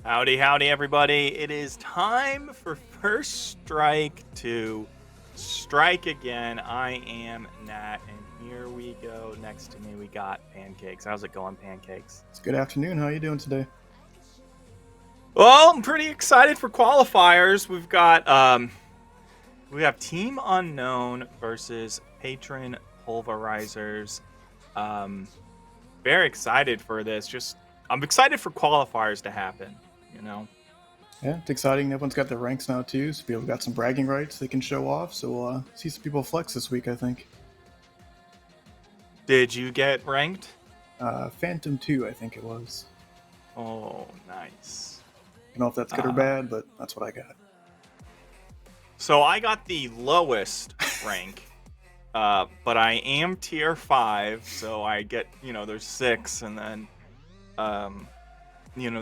Howdy, howdy, everybody. It is time for First Strike to strike again. I am Nat, and here we go. Next to me, we got Pancakes. How's it going, Pancakes? It's good afternoon. How are you doing today? Well, I'm pretty excited for qualifiers. We have Team Unknown versus Patron Pulverisers. Um, Very excited for this. I'm excited for qualifiers to happen, you know? Yeah, it's exciting. Everyone's got their ranks now too, so people got some bragging rights they can show off. So we'll see some people flex this week, I think. Did you get ranked? Phantom 2, I think it was. Oh, nice. I don't know if that's good or bad, but that's what I got. So I got the lowest rank, but I am tier 5, so I get, there's 6, and then,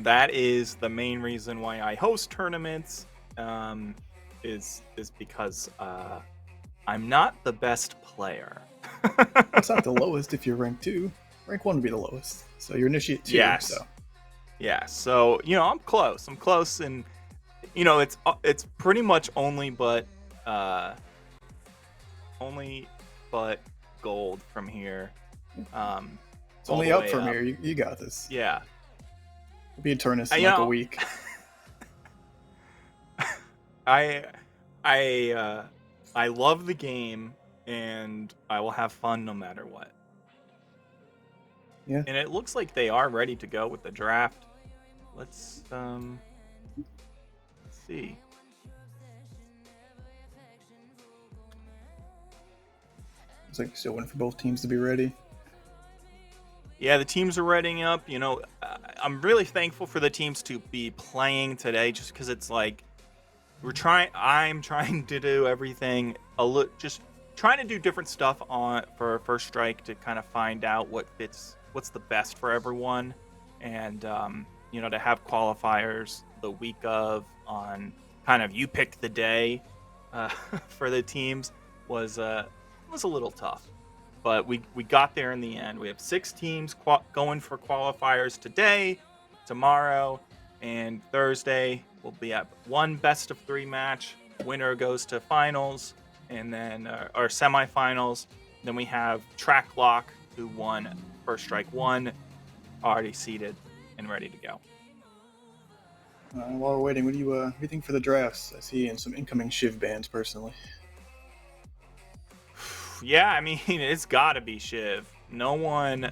that is the main reason why I host tournaments, is because I'm not the best player. It's not the lowest if you're rank 2. Rank 1 would be the lowest. So you're initiate 2, Yes. so. Yeah, so, I'm close. I'm close, and, it's pretty much only but gold from here. It's only up from here. You got this. Yeah. It'll be Eternus in like a week. I love the game, and I will have fun no matter what. Yeah. And it looks like they are ready to go with the draft. Let's see. It's like still waiting for both teams to be ready. Yeah, the teams are readying up. I'm really thankful for the teams to be playing today, just because it's like I'm trying to do everything just trying to do different stuff for First Strike to kind of find out what's the best for everyone, and to have qualifiers the week of on kind of you pick the day for the teams was a little tough. But we got there in the end. We have 6 teams going for qualifiers today, tomorrow, and Thursday. We'll be at one best of 3 match. Winner goes to finals, and then our semifinals. Then we have Track Lock, who won First Strike 1, already seated and ready to go. While we're waiting, what do you think for the drafts? I see in some incoming Shiv bans personally. Yeah, I mean, it's got to be Shiv. No one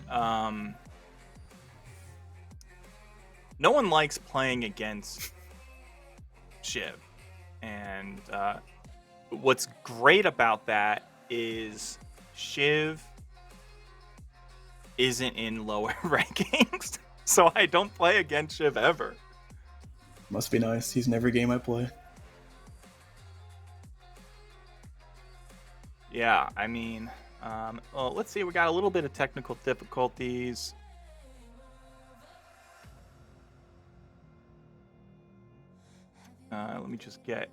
likes playing against Shiv. And what's great about that is Shiv isn't in lower rankings, so I don't play against Shiv ever. Must be nice. He's in every game I play. Yeah, I mean, well, let's see. We got a little bit of technical difficulties. Let me just get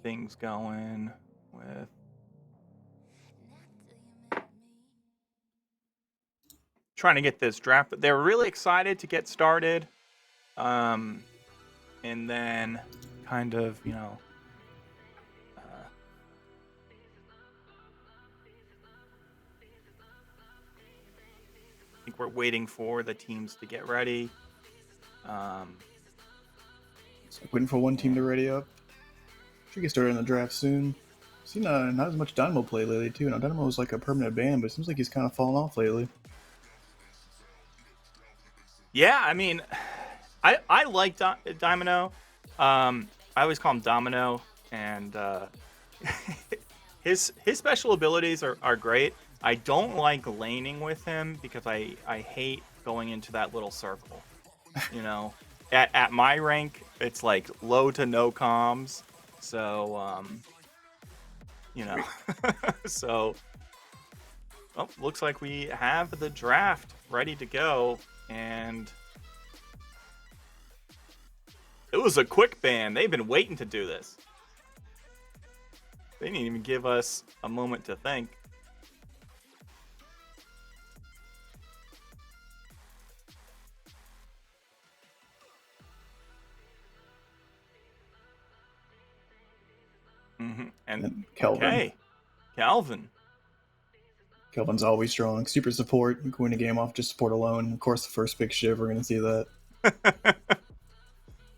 things going with. Trying to get this draft, but they're really excited to get started. And then kind of, I think we're waiting for the teams to get ready. Waiting for one team to ready up. Should get started in the draft soon. Seen not as much Dynamo play lately too. Now Dynamo was like a permanent ban, but it seems like he's kind of fallen off lately. Yeah, I mean, I like Domino. I always call him Domino, and his special abilities are great. I don't like laning with him because I hate going into that little circle. At my rank, it's like low to no comms. So, so, well, looks like we have the draft ready to go, and it was a quick ban. They've been waiting to do this. They didn't even give us a moment to think. Kelvin. Okay. Calvin. Kelvin's always strong. Super support. You can win a game off just support alone. Of course, the first pick Shiv, we're going to see that.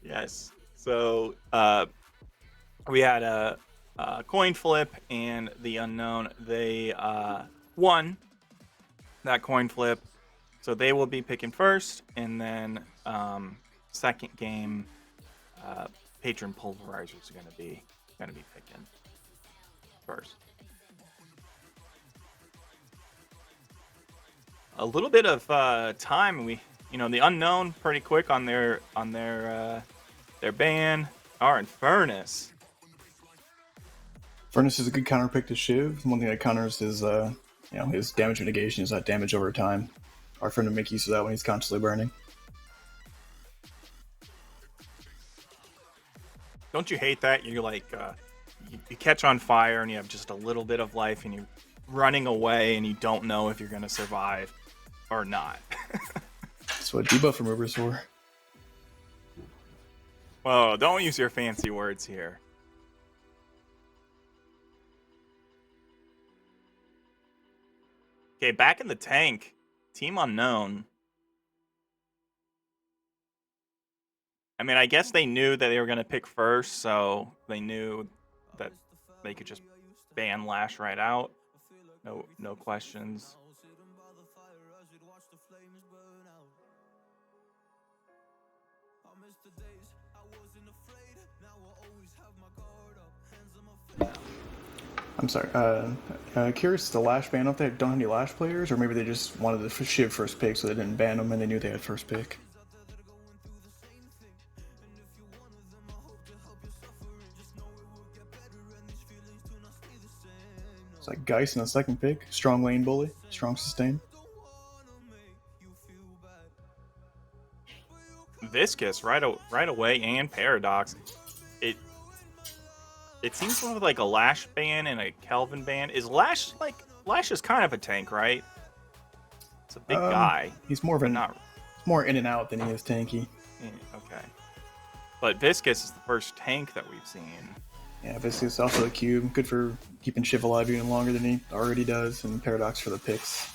Yes. So we had a coin flip, and the unknown, they won that coin flip. So they will be picking first, and then second game, Patron Pulverisers are going to be picking first. A little bit of time. The unknown pretty quick on their ban. Our Infernus. Furnace is a good counter pick to Shiv. One thing that counters is his damage mitigation is that damage over time. Our friend to make use of that when he's constantly burning. Don't you hate that? You're like, you catch on fire and you have just a little bit of life and you're running away and you don't know if you're going to survive or not. That's what debuff remover's for. Whoa, don't use your fancy words here. Okay, back in the tank. Team Unknown. I mean, I guess they knew that they were going to pick first, so they knew that they could just ban Lash right out. No questions. I'm sorry. Curious, the Lash ban up there don't have any Lash players, or maybe they just wanted the Shiv first pick, so they didn't ban them, and they knew they had first pick. It's like Geist in the second pick. Strong lane bully. Strong sustain. Viscous right away, and Paradox. It seems like a Lash ban and a Kelvin ban. Is Lash is kind of a tank, right? It's a big guy. He's more of more in and out than he is tanky. Yeah, okay. But Viscous is the first tank that we've seen. Yeah, Viscous also a cube. Good for keeping Shiv alive even longer than he already does, and Paradox for the picks.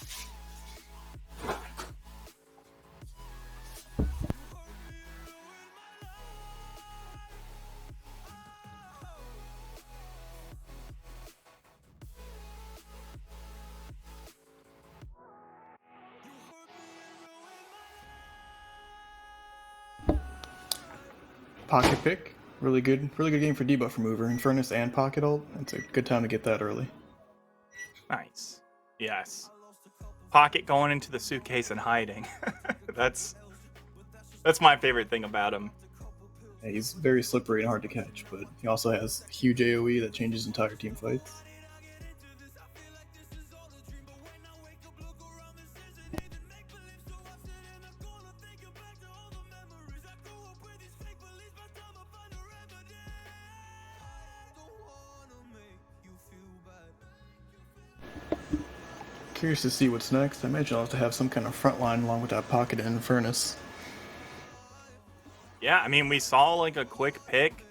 Pocket pick. Really good game for debuff remover. Infernus and Pocket ult. It's a good time to get that early. Nice. Yes. Pocket going into the suitcase and hiding. That's my favorite thing about him. Yeah, he's very slippery and hard to catch, but he also has huge AoE that changes entire team fights. Curious to see what's next. I imagine I'll have to have some kind of front line along with that Pocket and Furnace. Yeah, I mean, we saw like a quick pick.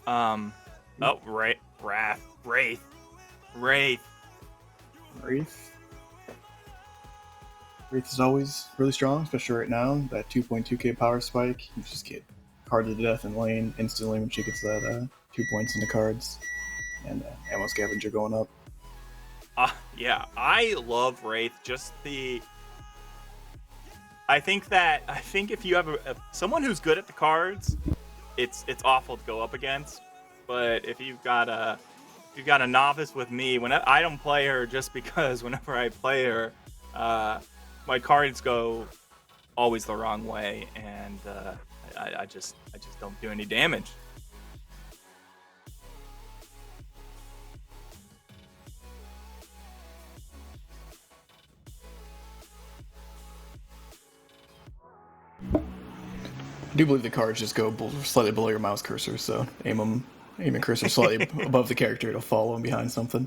Wraith. Wraith is always really strong, especially right now. That 2.2k power spike, you just get carded to death in lane instantly when she gets that 2 points into cards. And ammo scavenger going up. Yeah, I love Wraith. I think if you have someone who's good at the cards, it's awful to go up against. But if you've got a novice with me, when I don't play her, just because whenever I play her, my cards go always the wrong way, and I just don't do any damage. I do believe the cards just go slightly below your mouse cursor, so aim cursor slightly above the character, it'll follow him behind something.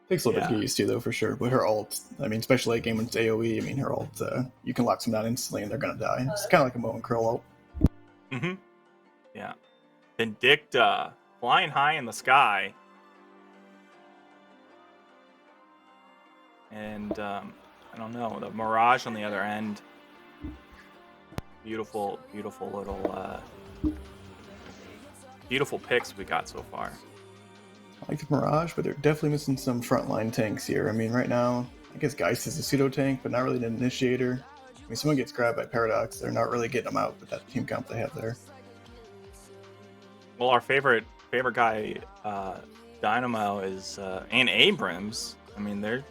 Takes a little bit to get used to, though, for sure. But her ult, I mean, especially late game when it's AoE, I mean, her ult, you can lock some down instantly and they're gonna die. It's kind of like a Moe and Curl ult. Mm-hmm. Yeah. Vindicta, flying high in the sky. and I don't know, the Mirage on the other end. Beautiful little beautiful picks we got so far. I like the Mirage, but they're definitely missing some frontline tanks here. I mean, right now, I guess Geist is a pseudo tank, but not really an initiator. I mean, someone gets grabbed by Paradox, they're not really getting them out with that team comp they have there. Well, our favorite guy, Dynamo, is and Abrams. I mean, they're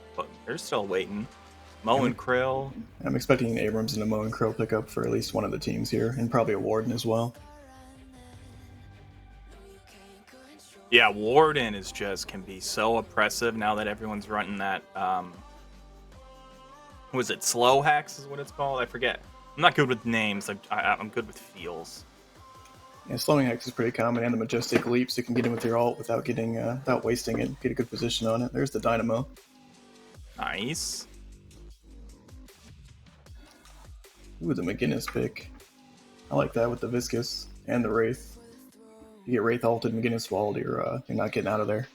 still waiting. Mo and Krill. I'm expecting Abrams and a Mo and Krill pickup for at least one of the teams here, and probably a Warden as well. Yeah, Warden is can be so oppressive now that everyone's running that. Was it Slow Hex? Is what it's called? I forget. I'm not good with names. I'm good with feels. Yeah, slowing Hex is pretty common, and the Majestic Leap, so you can get in with your ult without getting without wasting it. Get a good position on it. There's the Dynamo. Nice. Ooh, the McGinnis pick. I like that with the Viscous and the Wraith. You get Wraith ulted, McGinnis walled, you're not getting out of there.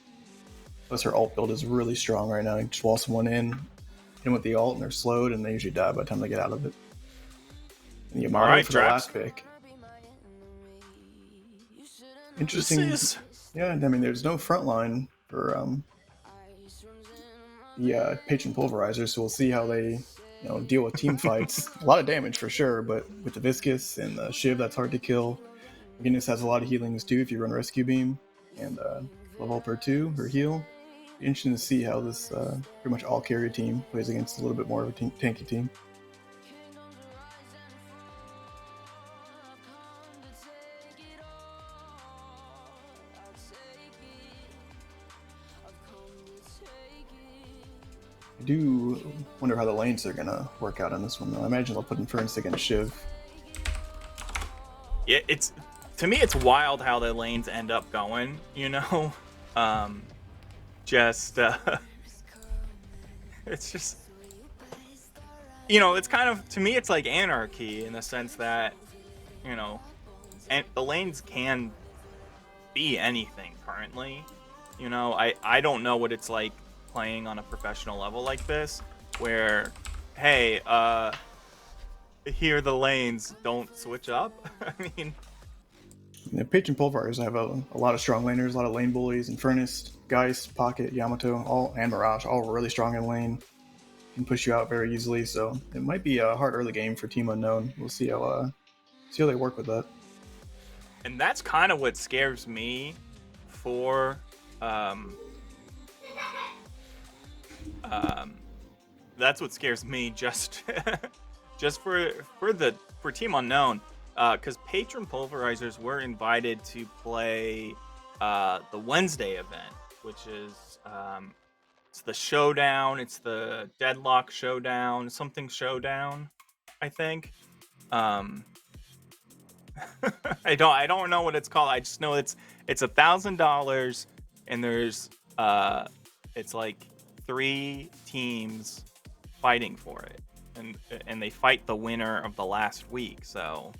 Plus her ult build is really strong right now. You just wall someone in with the ult, and they're slowed, and they usually die by the time they get out of it. And the Yamato for the last pick. Interesting. Yeah, I mean, there's no front line for the Patron Pulverisers, so we'll see how they deal with team fights. A lot of damage for sure, but with the Viscous and the Shiv, that's hard to kill. McGinnis has a lot of healings too if you run Rescue Beam, and level up her 2, her heal. Interesting to see how this pretty much all carry team plays against a little bit more of a tanky team. I do wonder how the lanes are gonna work out on this one though. I imagine they'll put Inference against Shiv. Yeah, to me it's wild how the lanes end up going, it's just it's kind of, to me it's like anarchy in the sense that and the lanes can be anything currently. I don't know what it's like playing on a professional level like this, where hey, here the lanes don't switch up. I mean, Patron Pulverisers have a lot of strong laners, a lot of lane bullies, Infernus, Geist, Pocket, Yamato, and Mirage, all really strong in lane. Can push you out very easily, so it might be a hard early game for Team Unknown. We'll see how they work with that. And that's kind of what scares me for that's what scares me just for Team Unknown, because Patron Pulverisers were invited to play the Wednesday event, which is it's the showdown. It's the Deadlock showdown, something showdown, I think. I don't know what it's called. I just know it's $1,000, and there's it's like 3 teams fighting for it, and they fight the winner of the last week. So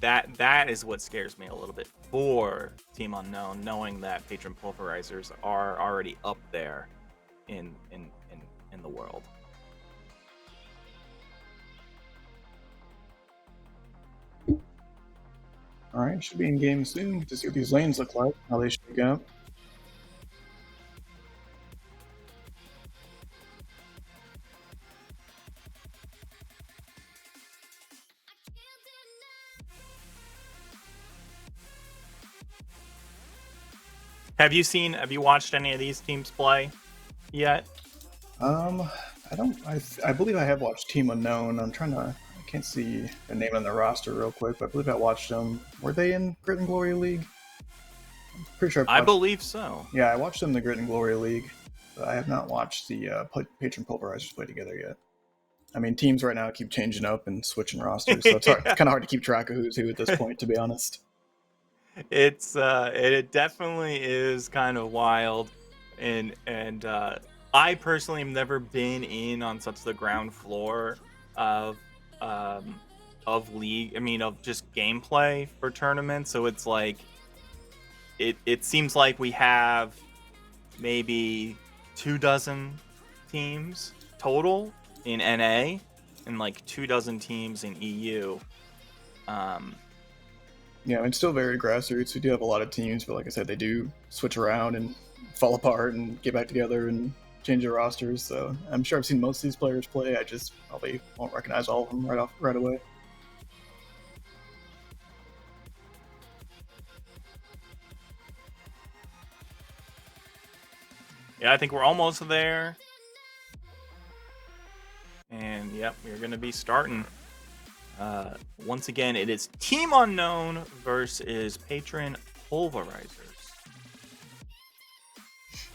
that is what scares me a little bit for Team Unknown, knowing that Patron Pulverisers are already up there in the world. Alright, should be in game soon to see what these lanes look like, how they shake out. Have you watched any of these teams play yet? I believe I have watched Team Unknown. I can't see the name on the roster real quick, but I believe I watched them. Were they in Grit and Glory League? I'm pretty sure I believe so. Yeah, I watched them in the Grit and Glory League, but I have not watched the Patron Pulverisers play together yet. I mean, teams right now keep changing up and switching rosters, so it's kind of hard to keep track of who's who at this point, to be honest. It definitely is kind of wild, and I personally have never been in on such the ground floor of league. I mean, of just gameplay for tournaments. So it's like it seems like we have maybe 24 teams total in NA and like 24 teams in EU. Yeah, it's still very grassroots. We do have a lot of teams, but like I said, they do switch around and fall apart and get back together and change their rosters. So I'm sure I've seen most of these players play. I just probably won't recognize all of them right away. Yeah, I think we're almost there. And yep, we're gonna be starting. Once again, it is Team Unknown versus Patron Pulverisers.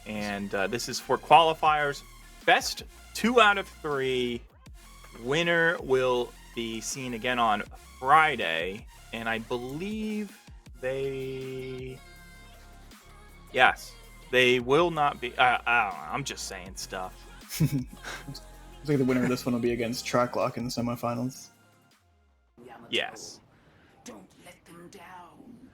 And this is for qualifiers. Best 2 out of 3. Winner will be seen again on Friday. And I believe yes, they will not be. I don't know, I'm just saying stuff. I think the winner of this one will be against Tracklock in the semifinals. Yes. Don't let them down.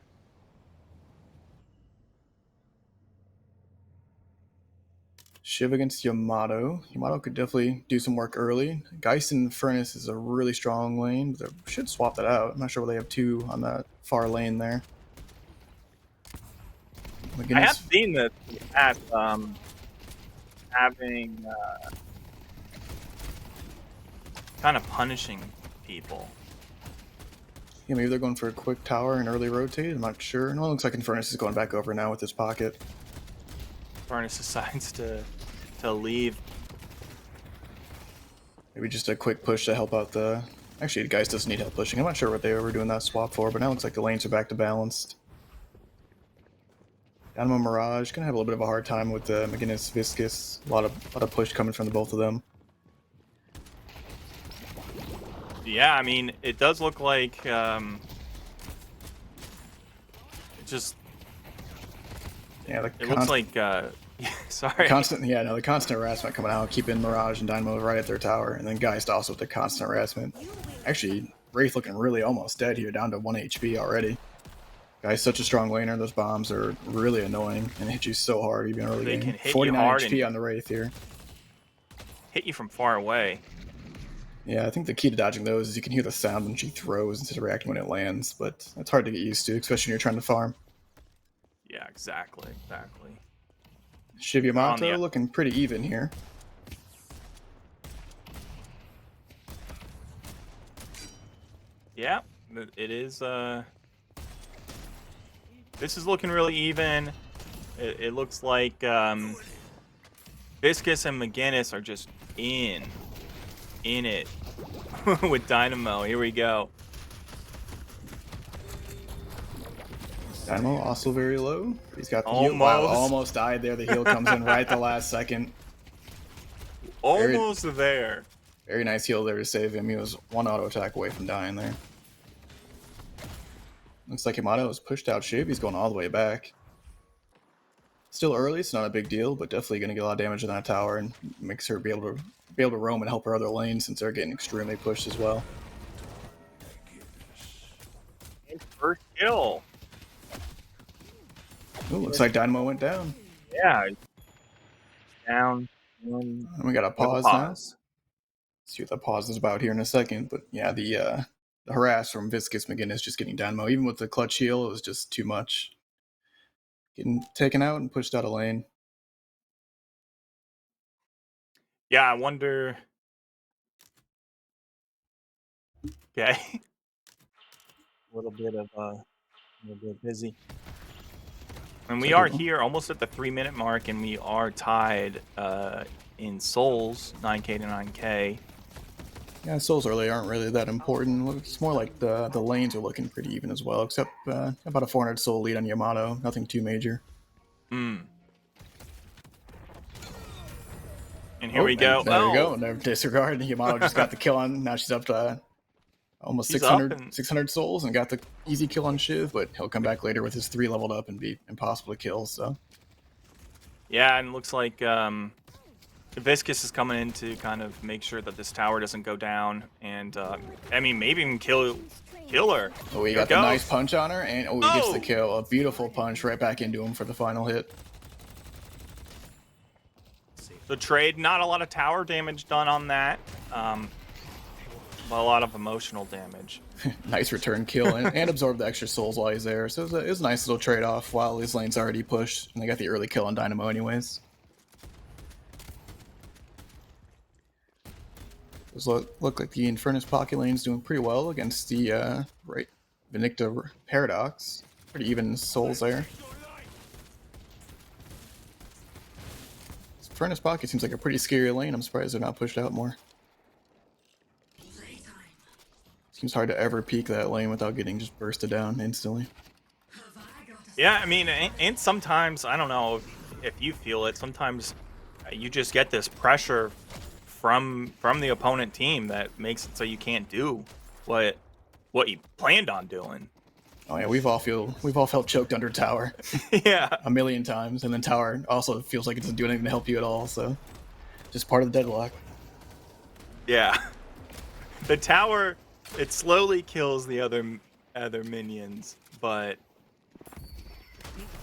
Shiv against Yamato. Yamato could definitely do some work early. Geist and Furnace is a really strong lane, but they should swap that out. I'm not sure why they have 2 on that far lane there. I have seen this at having kind of punishing people. Yeah, maybe they're going for a quick tower and early rotate. I'm not sure. No, it looks like Infernus is going back over now with his pocket. Furnace decides to leave. Maybe just a quick push to help out the... Actually, the guys doesn't need help pushing. I'm not sure what they were doing that swap for, but now it looks like the lanes are back to balanced. Dynamo Mirage gonna have a little bit of a hard time with McGinnis Viscous. A lot of push coming from the both of them. Yeah, I mean, it does look like just Yeah, it looks like sorry. The constant harassment coming out, keeping Mirage and Dynamo right at their tower, and then Geist also with the constant harassment. Actually, Wraith looking really almost dead here, down to 1 HP already. Guy's such a strong laner. Those bombs are really annoying and hit you so hard even early They game. can hit 49 you hard HP on the Wraith here. Hit you from far away. Yeah, I think the key to dodging those is you can hear the sound when she throws instead of reacting when it lands, but that's hard to get used to, especially when you're trying to farm. Yeah, exactly. Shiv Yamato looking pretty even here. Yeah, it is. This is looking really even. It looks like Viscous and McGinnis are just in it with Dynamo. Here we go. Dynamo also very low. He's got the heal. Wow, almost died there. The heal comes in right at the last second. Almost there. Very nice heal there to save him. He was 1 auto attack away from dying there. Looks like Yamato has pushed out Shiv. He's going all the way back. Still early, it's not a big deal, but definitely going to get a lot of damage in that tower and makes her be able to roam and help her other lanes since they're getting extremely pushed as well. First kill. Ooh, looks like Dynamo went down. Yeah. Down. And we got a pause now. See what that pause is about here in a second. But yeah, the harass from Viscous McGinnis just getting Dynamo. Even with the clutch heal, it was just too much. Getting taken out and pushed out of lane. Yeah, I wonder. Okay. A little bit busy. And we are here almost at the 3-minute mark, and we are tied in souls, 9k to 9k. Yeah, souls early aren't really that important. It's more like the lanes are looking pretty even as well, except about a 400 soul lead on Yamato. Nothing too major. And here we go. There we go. Never disregard. Yamato just got the kill on. Now she's up to almost 600 souls and got the easy kill on Shiv, but he'll come back later with his 3 leveled up and be impossible to kill. So yeah, and looks like Viscous is coming in to kind of make sure that this tower doesn't go down, and I mean maybe even kill her. Oh, he got the nice punch on her, and he gets the kill. A beautiful punch right back into him for the final hit. The trade, not a lot of tower damage done on that. But a lot of emotional damage. Nice return kill and absorb the extra souls while he's there. So it was a nice little trade-off while his lane's already pushed. And they got the early kill on Dynamo anyways. Does look like the Infernus Pocket lane's doing pretty well against the right Vindicta Paradox. Pretty even souls there. Infernus Pocket seems like a pretty scary lane. I'm surprised they're not pushed out more. Seems hard to ever peek that lane without getting just bursted down instantly. Yeah, I mean, and sometimes, I don't know if you feel it, sometimes you just get this pressure from the opponent team that makes it so you can't do what you planned on doing. Oh yeah, we've all felt choked under tower. Yeah. A million times, and then tower also feels like it doesn't do anything to help you at all, so just part of the deadlock. Yeah. The tower, it slowly kills the other minions, but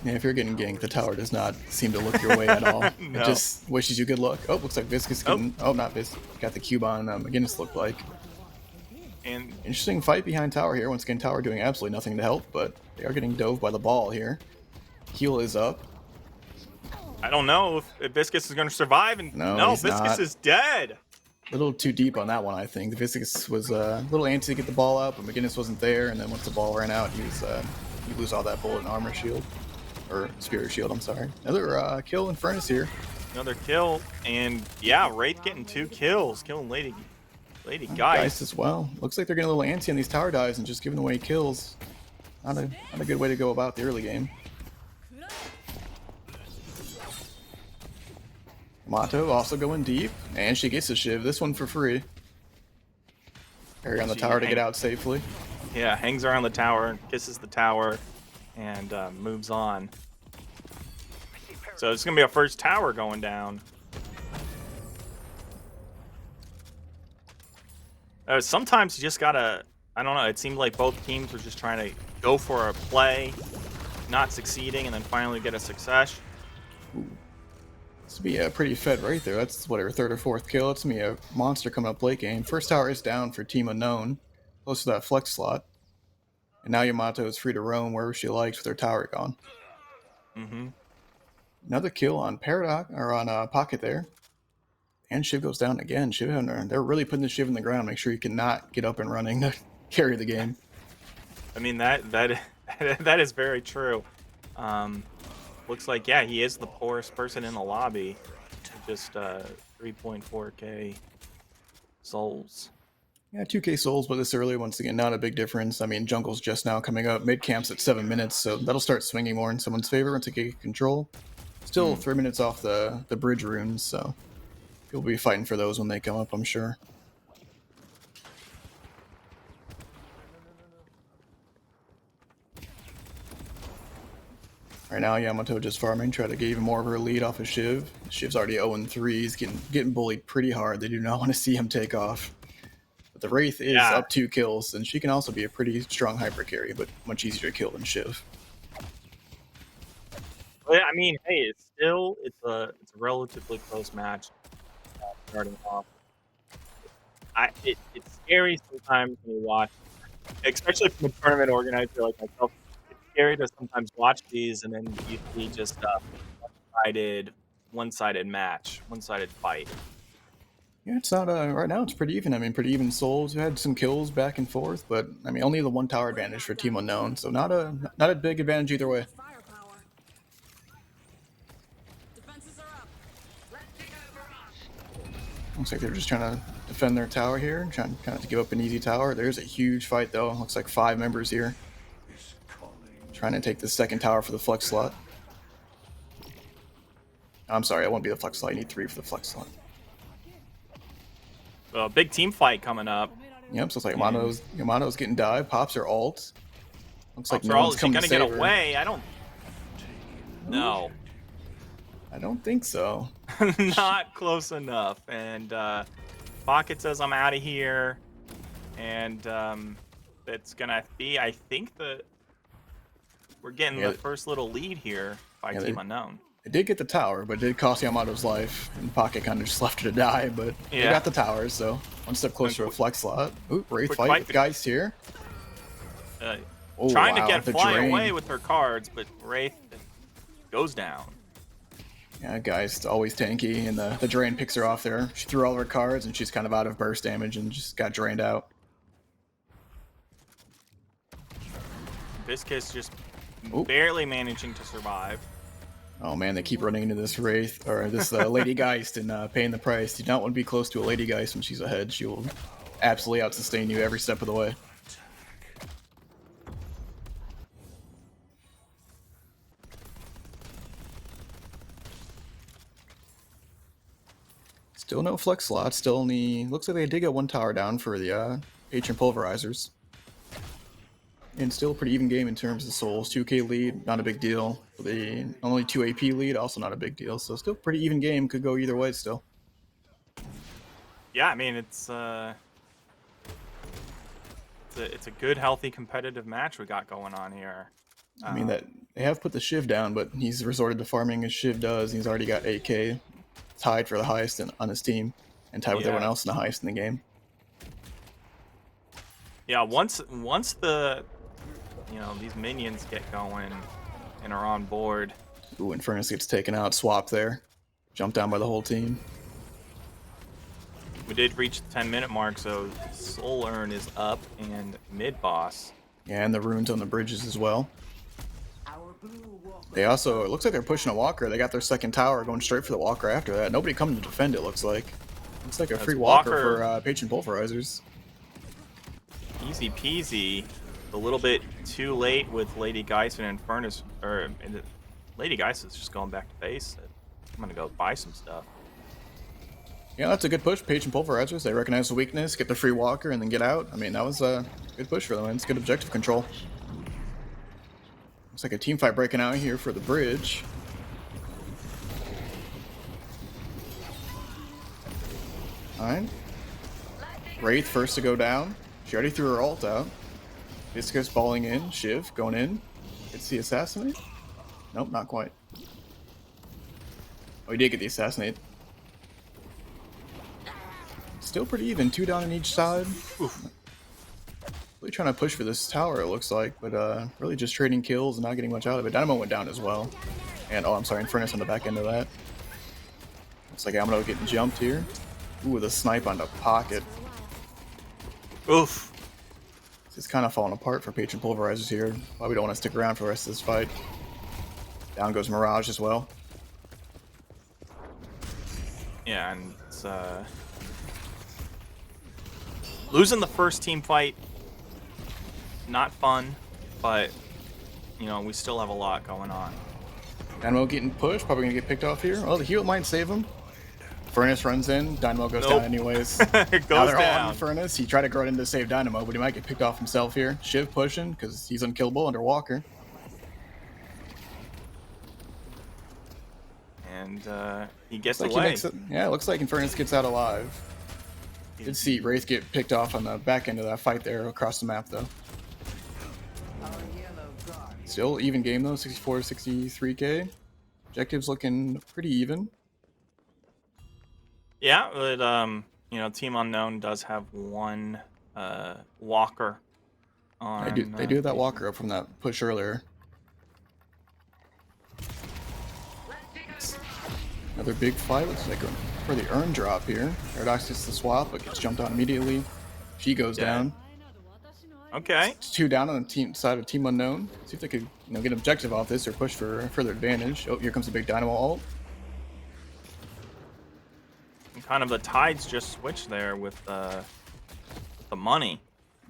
yeah, if you're getting ganked, the tower does not seem to look your way at all. No. It just wishes you good luck. Oh, looks like Viscous getting... Oh, not Viscous. Got the cube on McGinnis, looked like. And interesting fight behind tower here. Once again, tower doing absolutely nothing to help, but they are getting dove by the ball here. Heal is up. I don't know if Viscous is going to survive, and no Viscous not. Is dead. A little too deep on that one, I think. The Viscous was a little antsy to get the ball out, but McGinnis wasn't there, and then once the ball ran out, you lose all that bullet and armor shield. Or spirit shield, I'm sorry. Another kill in Furnace here. Another kill, and yeah, Wraith getting 2 kills, killing Lady Geist as well. Looks like they're getting a little antsy on these tower dives and just giving away kills. Not a good way to go about the early game. Mato also going deep, and she gets a shiv. This one for free. Carry on the tower to get out safely. Yeah, hangs around the tower, kisses the tower, and moves on. So it's gonna be our first tower going down. Sometimes you just gotta, I don't know, it seemed like both teams were just trying to go for a play, not succeeding, and then finally get a success. Ooh. This would be a pretty fed right there. That's whatever, 3rd or 4th kill. It's gonna be a monster coming up late game. First tower is down for Team Unknown, close to that flex slot. And now Yamato is free to roam wherever she likes with her tower gone. Mm-hmm. Another kill on Paradox, or on Pocket there. And Shiv goes down again. Shiv, they're really putting the Shiv in the ground. Make sure you cannot get up and running to carry the game. I mean, that is very true. Looks like, yeah, he is the poorest person in the lobby. Just 3.4k souls. Yeah, 2k souls, but this early, once again, not a big difference. I mean, jungle's just now coming up. Mid camp's at 7 minutes, so that'll start swinging more in someone's favor once they get control. Still 3 minutes off the bridge runes, so people will be fighting for those when they come up, I'm sure. Right now, Yamato just farming, try to get even more of her lead off of Shiv. Shiv's already 0-3, he's getting bullied pretty hard. They do not want to see him take off. But the Wraith is up 2 kills, and she can also be a pretty strong hyper carry, but much easier to kill than Shiv. Well, I mean, hey, it's a relatively close match starting off. It's scary sometimes when you watch, especially from a tournament organizer like myself. It's scary to sometimes watch these and then you see just one-sided match, one-sided fight. Yeah, it's not right now. It's pretty even. I mean, pretty even souls. We had some kills back and forth, but I mean, only the 1 tower advantage for Team Unknown, so not a big advantage either way. Looks like they're just trying to defend their tower here, trying kind of to give up an easy tower. There's a huge fight though. Looks like 5 members here, trying to take the 2nd tower for the flex slot. I'm sorry, that won't be the flex slot. You need 3 for the flex slot. Well, big team fight coming up. Yep, so it's like Yamato's getting dive, pops her ult. Looks like no one's coming to save her. Is she gonna get away? I don't know. I don't think so. Not close enough. And Pocket says I'm out of here. And it's gonna be, I think, we're getting the first little lead here by Team Unknown. It did get the tower, but it did cost Yamato's life, and Pocket kind of just left her to die, but they Yeah. got the tower, so one step closer to a flex slot. Ooh, Wraith Quick fight fight with to- Geist here. Oh, Trying wow, to get the Fly drain. away with her cards, but Wraith goes down. Yeah, Geist always tanky, and the drain picks her off there. She threw all of her cards, and she's kind of out of burst damage and just got drained out. Viscous just Oop. barely managing to survive. Oh man, they keep running into this Wraith, or this Lady Geist, and paying the price. You don't want to be close to a Lady Geist when she's ahead. She will absolutely out-sustain you every step of the way. Still no flex slots. Still only looks like they did get one tower down for the Patron Pulverisers. And still a pretty even game in terms of souls. 2k lead, not a big deal. The only 2 AP lead, also not a big deal. So still pretty even game. Could go either way still. Yeah, I mean it's a good, healthy, competitive match we got going on here. I mean that they have put the Shiv down, but he's resorted to farming as Shiv does. He's already got 8k, tied for the highest on his team, and tied with everyone else in the highest in the game. Yeah, once the these minions get going and are on board. Ooh, Infernus gets taken out, swap there, jumped down by the whole team. We did reach the 10-minute mark, so Soul Urn is up and mid boss. Yeah, and the runes on the bridges as well. Our blue walker. They also, it looks like they're pushing a walker. They got their second tower, going straight for the walker after that. Nobody coming to defend it, looks like. Looks like a free walker for Patron Pulverisers. Easy peasy. A little bit too late with Lady Geist and Infernus, Lady Geist is just going back to base. I'm gonna go buy some stuff. Yeah, that's a good push. Patron Pulverisers, they recognize the weakness, get the free walker, and then get out. I mean, that was a good push for them. It's good objective control. Looks like a team fight breaking out here for the bridge. Alright. Wraith first to go down. She already threw her ult out. Viscous falling in. Shiv going in. Gets the assassinate? Nope, not quite. Oh, he did get the assassinate. Still pretty even. 2 down on each side. Oof. Really trying to push for this tower, it looks like, but really just trading kills and not getting much out of it. Dynamo went down as well. And, oh, I'm sorry, Infernus on the back end of that. Looks like Amado getting jumped here. Ooh, with a snipe on the Pocket. Oof. It's kind of falling apart for Patron Pulverisers here. Probably don't want to stick around for the rest of this fight. Down goes Mirage as well. Yeah, and it's losing the first team fight, not fun, but we still have a lot going on. Dynamo getting pushed, probably gonna get picked off here. Oh, the heal might save him. Furnace runs in, Dynamo goes down anyways. It Now goes they're all down. on Furnace. He tried to grow it in to save Dynamo, but he might get picked off himself here. Shiv pushing, because he's unkillable under Walker. And he gets Looks like away. he makes it. Yeah, it looks like Infernus gets out alive. Did see Wraith get picked off on the back end of that fight there across the map, though. Our yellow guard. Still even game, though, 64-63k. Objectives looking pretty even. Yeah, but Team Unknown does have one walker on. They do have that Walker up from that push earlier. Another big fight. Looks like for the urn drop here. Paradox gets the swap, but gets jumped on immediately. She goes down. Okay. It's 2 down on the team side of Team Unknown. See if they could get an objective off this or push for further advantage. Oh, here comes the big Dynamo ult. And kind of the tides just switched there with the money.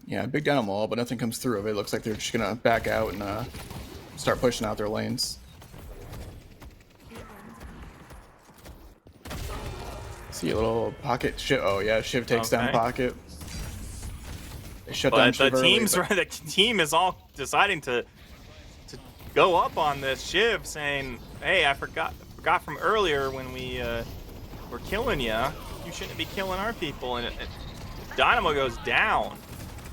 Yeah, big Dynamo ult, but nothing comes through of it. Looks like they're just gonna back out and start pushing out their lanes. See a little Pocket Shiv. Oh yeah, Shiv takes down Pocket. They shut down But Shiv the early, team's but- the team is all deciding to go up on this Shiv, saying, "Hey, I forgot from earlier when we were killing you. You shouldn't be killing our people." And Dynamo goes down.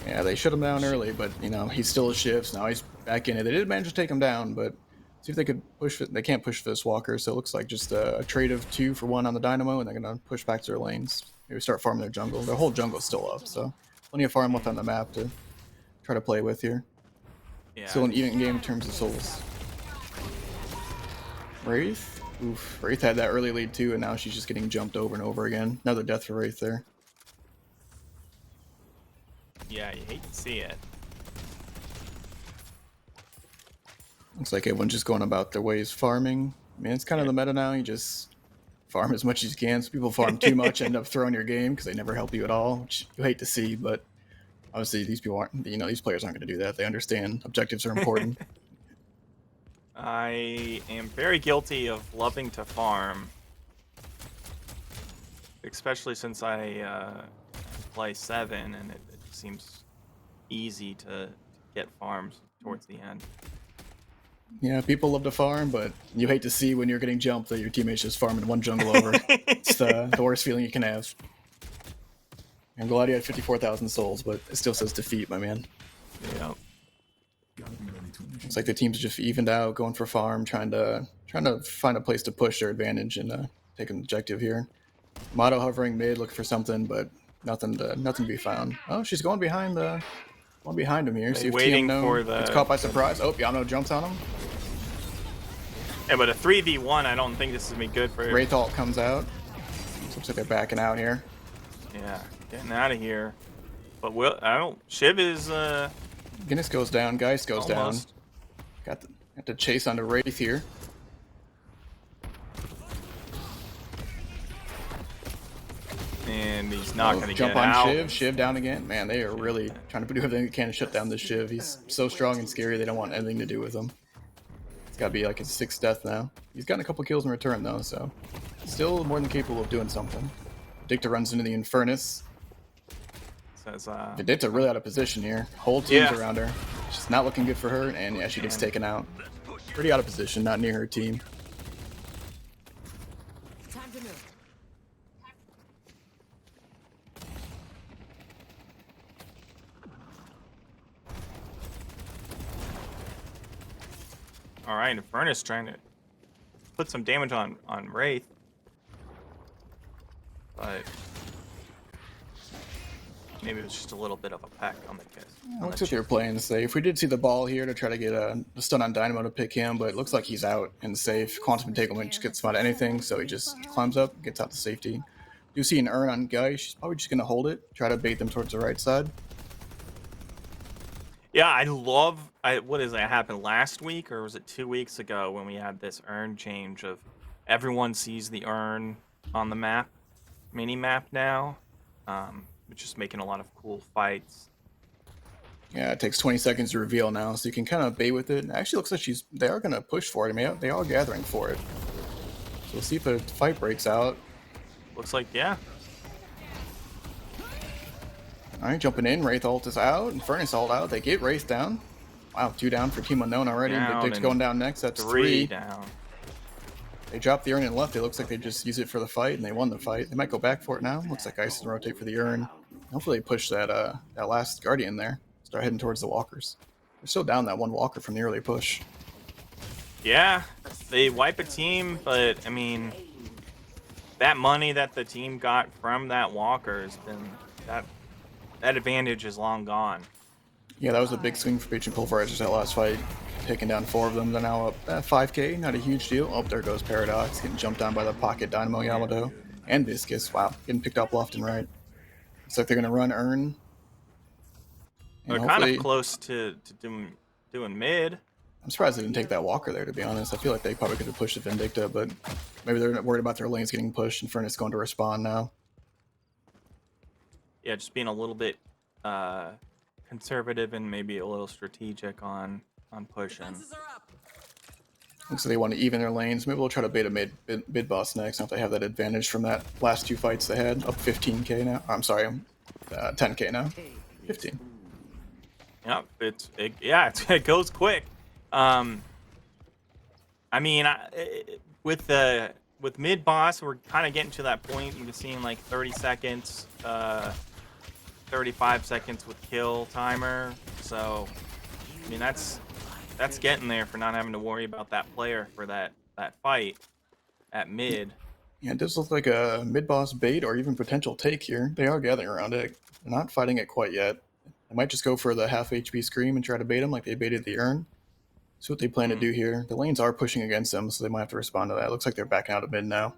Yeah, they shut him down early, but he's still a Shiv, so now he's back in it. They did manage to take him down, but See if they could push it. They can't push this walker, so it looks like just a trade of 2 for 1 on the Dynamo, and they're gonna push back to their lanes. Maybe start farming their jungle. Their whole jungle's still up, so plenty of farm left on the map to try to play with here. Yeah. Still an even game in terms of souls. Wraith? Oof. Wraith had that early lead too, and now she's just getting jumped over and over again. Another death for Wraith there. Yeah, you hate to see it. Looks like everyone's just going about their ways farming. I mean, it's kind of the meta now. You just farm as much as you can. So people farm too much, end up throwing your game because they never help you at all, which you hate to see. But obviously, these people aren't. You know, these players aren't going to do that. They understand objectives are important. I am very guilty of loving to farm, especially since I play 7, and it seems easy to get farms towards the end. Yeah, people love to farm, but you hate to see when you're getting jumped that your teammates just farming one jungle over. It's the worst feeling you can have. I'm glad you had 54,000 souls, but it still says defeat, my man. Yeah. It's like the teams just evened out, going for farm, trying to find a place to push their advantage and take an objective here. Motto hovering mid, looking for something, but nothing to be found. Oh, she's going behind him here. See if waiting TM for the. gets caught by surprise. Oh, Yano jumps on him. Yeah, but a 3v1, I don't think this is gonna be good for. Wraith ult comes out. Looks like they're backing out here. Yeah, getting out of here. But I don't. Shiv is Guinness goes down. Geist goes almost. down. Got to chase onto Wraith here. And he's not going to jump get on out. Shiv. Shiv down again. Man, they are really trying to do everything they can to shut down this Shiv. He's so strong and scary. They don't want anything to do with him. It's got to be like his 6th death now. He's gotten a couple kills in return though, so still more than capable of doing something. Dicta runs into the Infernus. Says Vindicta really out of position here. Whole team's around her. It's just not looking good for her, and yeah, she gets taken out. Pretty out of position, not near her team. Time to move. all right, Infernus trying to put some damage on Wraith, but maybe it was just a little bit of a peck on the kiss. Looks like they're playing safe. We did see the ball here to try to get a stun on Dynamo to pick him, but it looks like he's out and safe. Quantum Entanglement just gets spot anything, so he just climbs up, gets out to safety. You see an urn on Guy. She's probably just going to hold it, try to bait them towards the right side. Yeah, I love. What is that happened last week or was it 2 weeks ago when we had this urn change of everyone sees the urn on the map, mini map now, just making a lot of cool fights. Yeah, it takes 20 seconds to reveal now, so you can kind of bait with it. It actually looks like they are going to push for it. I mean, they are gathering for it. So we'll see if a fight breaks out. Looks like yeah. All right, jumping in. Wraith ult is out. Infernus ult out. They get Wraith down. Wow, 2 down for Team Unknown already. Vindicta's going down next. That's 3 down. They dropped the urn and left. It looks like they just used it for the fight, and they won the fight. They might go back for it now. Looks like Ice can rotate for the urn. Hopefully they push that last Guardian there. Start heading towards the walkers. They're still down that one walker from the early push. Yeah, they wipe a team, but I mean, that money that the team got from that walker has been that advantage is long gone. Yeah, that was a big swing for Patron Pulverisers that last fight. Taking down 4 of them. They're now up 5k. Not a huge deal. Oh, there goes Paradox. Getting jumped down by the pocket Dynamo Yamato. And Viscous. Wow. Getting picked up left and right. Looks like they're going to run Urn. They're kind of close to doing mid. I'm surprised they didn't take that walker there, to be honest. I feel like they probably could have pushed the Vindicta, but maybe they're not worried about their lanes getting pushed and Furnace going to respawn now. Yeah, just being a little bit conservative and maybe a little strategic on pushing. Looks like they want to even their lanes. Maybe we'll try to bait a mid boss next. Now if they have that advantage from that last 2 fights they had. Up 15k now. I'm sorry, 10k now. 15. Yep, it goes quick. I mean, with mid boss, we're kind of getting to that point. We're seeing like 30 seconds, 35 seconds with kill timer. So, I mean, that's that's getting there for not having to worry about that player for that fight at mid. Yeah, it does look like a mid-boss bait or even potential take here. They are gathering around it. They're not fighting it quite yet. They might just go for the half HP Scream and try to bait him like they baited the Urn. See what they plan to do here. The lanes are pushing against them, so they might have to respond to that. It looks like they're backing out of mid now.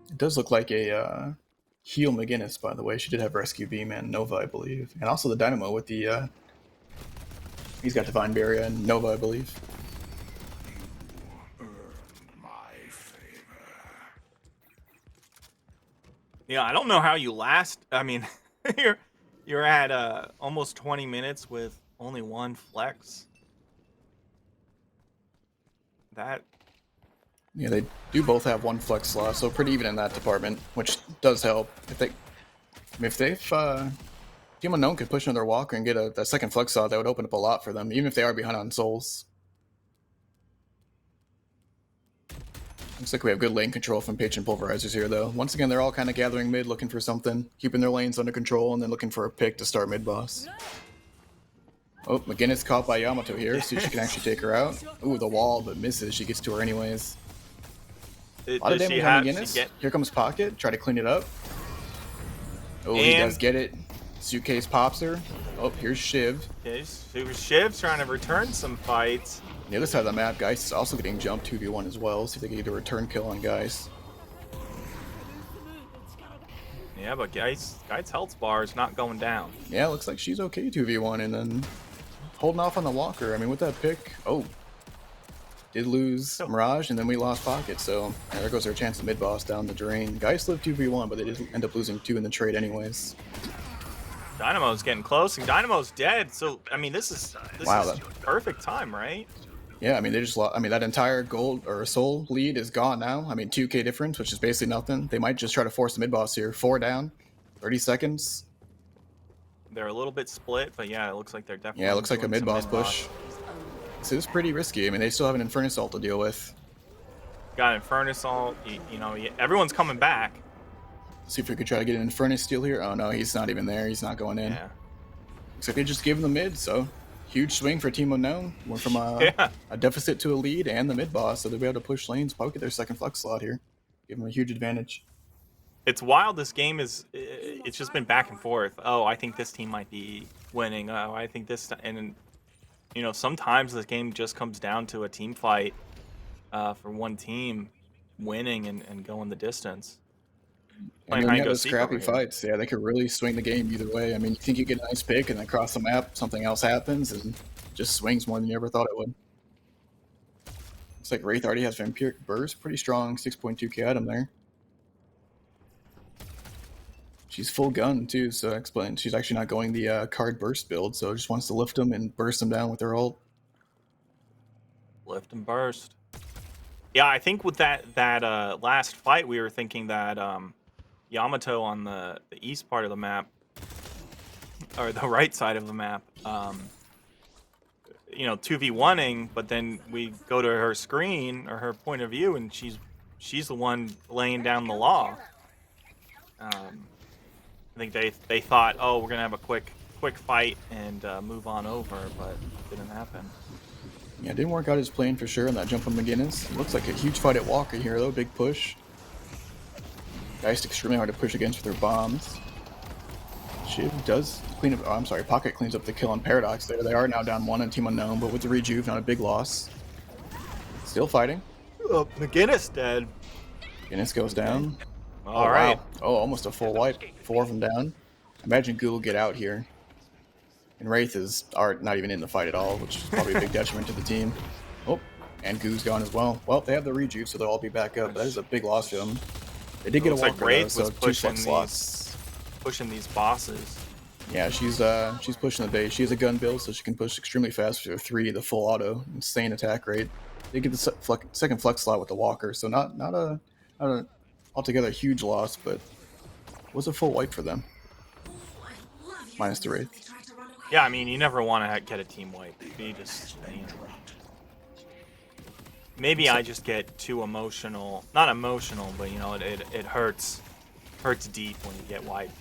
It does look like a heal McGinnis, by the way. She did have Rescue Beam and Nova, I believe. And also the Dynamo with the... he's got Divine Barrier and Nova, I believe. Yeah, I don't know how you last. I mean, you're at almost 20 minutes with only one flex. That. Yeah, they do both have one flex slot, so pretty even in that department, which does help. If Team Unknown could push another Walker and get a second flex slot, that would open up a lot for them, even if they are behind on souls. Looks like we have good lane control from Patron Pulverisers here, though. Once again, they're all kind of gathering mid, looking for something, keeping their lanes under control, and then looking for a pick to start mid-boss. Oh, McGinnis caught by Yamato here. See if she can actually take her out. Ooh, the wall, but misses. She gets to her anyways. A lot of damage on McGinnis. Here comes Pocket. Try to clean it up. Oh, he does get it. Suitcase pops her. Oh, here's Shiv. Okay, Shiv's trying to return some fights. On the other side of the map, Geist is also getting jumped 2v1 as well. See if they can get a return kill on Geist. Yeah, but Geist's health bar is not going down. Yeah, looks like she's okay 2v1 and then holding off on the Walker. I mean, with that pick, did lose Mirage and then we lost Pocket, so there goes our chance of mid-boss down the drain. Geist lived 2v1, but they did end up losing 2 in the trade anyways. Dynamo's getting close, and Dynamo's dead. So I mean, this is perfect time, right? Yeah, I mean they just lost. I mean that entire gold or soul lead is gone now. I mean 2k difference, which is basically nothing. They might just try to force the mid boss here. 4 down, 30 seconds. They're a little bit split, but yeah, it looks like they're definitely. Yeah, it looks like a mid boss push. So it's pretty risky. I mean they still have an Infernus ult to deal with. Got Infernus ult. You know, everyone's coming back. See if we could try to get an Infernus steal here. Oh no, he's not even there. He's not going in. Yeah. Looks like they just gave him the mid, so huge swing for Team Unknown. Went from a deficit to a lead and the mid boss, so they'll be able to push lanes, probably get their second flex slot here. Give them a huge advantage. It's wild. This game it's just been back and forth. Oh, I think this team might be winning. Oh, I think this, and you know, sometimes this game just comes down to a team fight for one team winning and going the distance. And then you have those scrappy fights. Yeah, they could really swing the game either way. I mean, you think you get a nice pick, and then across the map, something else happens, and just swings more than you ever thought it would. Looks like Wraith already has Vampiric Burst. Pretty strong 6.2k item there. She's full gun, too, so explain. She's actually not going the card burst build, so just wants to lift them and burst them down with her ult. Lift and burst. Yeah, I think with that last fight, we were thinking that Yamato on the east part of the map, or the right side of the map, you know, 2v1ing, but then we go to her screen or her point of view, and she's the one laying down the law. I think they thought, oh, we're gonna have a quick fight and move on over, but it didn't happen. Yeah, it didn't work out as planned for sure on that jump on McGinnis. It looks like a huge fight at Walker here, though. Big push. Geist extremely hard to push against with her bombs. Shiv does clean up. Oh, I'm sorry. Pocket cleans up the kill on Paradox there. They are now down 1 on Team Unknown, but with the rejuve, not a big loss. Still fighting. Oh, McGinnis dead. McGinnis goes down. All right. Wow. Oh, almost a full wipe. 4 of them down. Imagine Ghoul get out here. And Wraith are not even in the fight at all, which is probably a big detriment to the team. Oh, and Goo's gone as well. Well, they have the rejuve, so they'll all be back up. That is a big loss for them. They did get a Walker, Wraith so was 2 flex slots. Pushing these bosses. Yeah, she's pushing the base. She has a gun build, so she can push extremely fast with her 3, the full auto, insane attack rate. They get the second flex slot with the Walker, so not a altogether huge loss, but was a full wipe for them. Minus the Wraith. Yeah, I mean, you never want to get a team wipe. You just, you know. Maybe I just get too emotional. Not emotional, but you know, it hurts deep when you get wiped.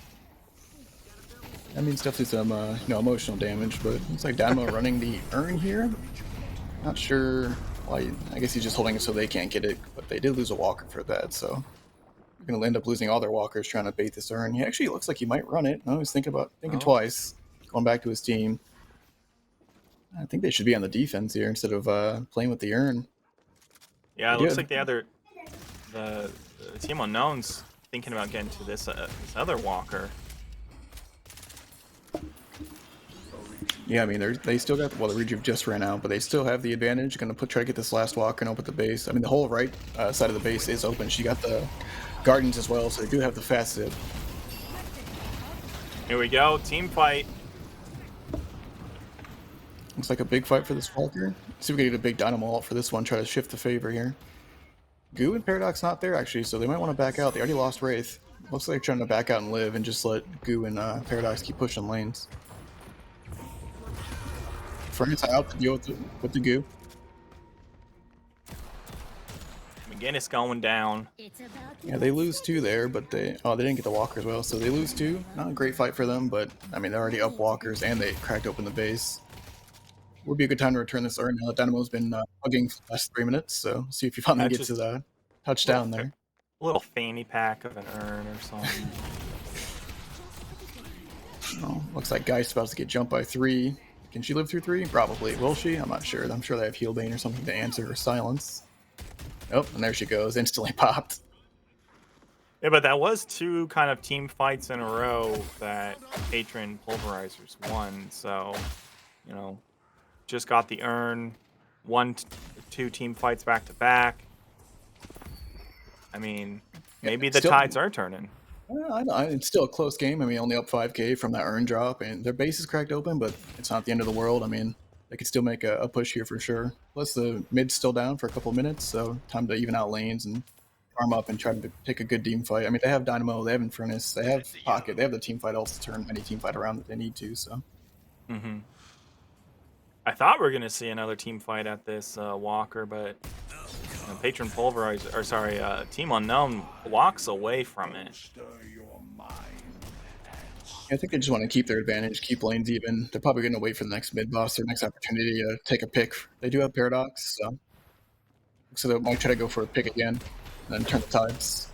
That means definitely some emotional damage, but it's like Dynamo running the urn here. Not sure why. I guess he's just holding it so they can't get it, but they did lose a walker for that, so they're gonna end up losing all their walkers trying to bait this urn. He actually looks like he might run it. No, he's thinking Oh. twice, going back to his team. I think they should be on the defense here instead of playing with the urn. Yeah, it They looks do like the team unknown's thinking about getting to this other walker. Yeah, I mean they still got the rejuve just ran out, but they still have the advantage. Going to try to get this last walker and open the base. I mean the whole right side of the base is open. She got the guardians as well, so they do have the fast zip. Here we go, team fight. Looks like a big fight for this walker. See if we can get a big dynamo ult for this one. Try to shift the favor here. Goo and Paradox not there actually, so they might want to back out. They already lost Wraith. Looks like they're trying to back out and live and just let Goo and Paradox keep pushing lanes. Furnace out to deal with the Goo. McGinnis going down. Yeah, they lose 2 there, but they didn't get the walker as well, so they lose 2. Not a great fight for them, but I mean they're already up walkers and they cracked open the base. Would be a good time to return this urn now that Dynamo's been hugging for the last 3 minutes, so see if you finally get to the touchdown there. A little fanny pack of an urn or something. Oh, looks like Geist about to get jumped by 3. Can she live through 3? Probably. Will she? I'm not sure. I'm sure they have Heal Bane or something to answer or silence. Oh, and there she goes. Instantly popped. Yeah, but that was 2 kind of team fights in a row that Patron Pulverisers won, so, you know, just got the urn, 2 team fights back to back. I mean, maybe the tides are turning. It's still a close game. I mean, only up 5k from that urn drop, and their base is cracked open, but it's not the end of the world. I mean, they could still make a push here for sure. Plus, the mid's still down for a couple minutes, so time to even out lanes and farm up and try to pick a good team fight. I mean, they have Dynamo, they have Infernus, they have Pocket, they have the team fight also to turn any team fight around that they need to, so. Mm-hmm. I thought we were going to see another team fight at this walker, but Patron Pulverizer, or sorry, Team Unknown walks away from it. I think they just want to keep their advantage, keep lanes even. They're probably going to wait for the next mid boss, their next opportunity to take a pick. They do have Paradox, so they might try to go for a pick again, and then turn the tides.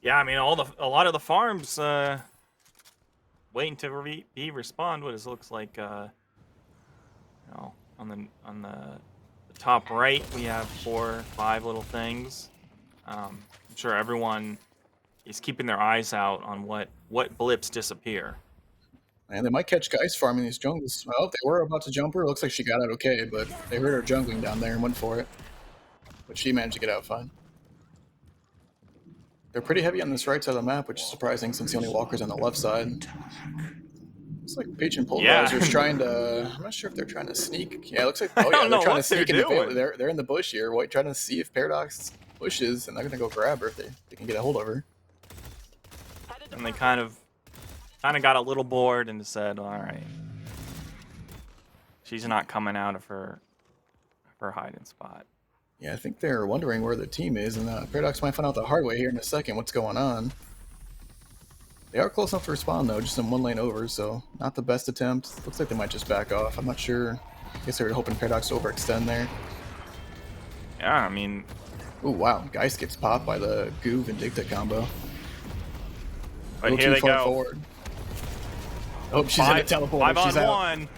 Yeah, I mean, a lot of the farms waiting to be respawned. What it looks like, you know, on the top right, we have 4 or 5 little things. I'm sure everyone is keeping their eyes out on what blips disappear. And they might catch Geist farming these jungles. Well, they were about to jump her. Looks like she got out okay, but they heard her jungling down there and went for it. But she managed to get out fine. They're pretty heavy on this right side of the map, which is surprising since the only walker's on the left side. It's like Patron Pulverizers trying to... I'm not sure if they're trying to sneak. Yeah, it looks like... Oh yeah, they're trying to sneak in the... They're in the bush here, trying to see if Paradox pushes, and they're going to go grab her if they can get a hold of her. And they kind of got a little bored and said, all right, she's not coming out of her hiding spot. Yeah, I think they're wondering where the team is, and Paradox might find out the hard way here in a second what's going on. They are close enough to respawn, though, just in 1 lane over, so not the best attempt. Looks like they might just back off. I'm not sure. I guess they were hoping Paradox to overextend there. Yeah, I mean... Ooh, wow. Geist gets popped by the Goo Vindicta combo. But here they go. Forward. Oh, she's in a teleporter. 5 on she's out. 1.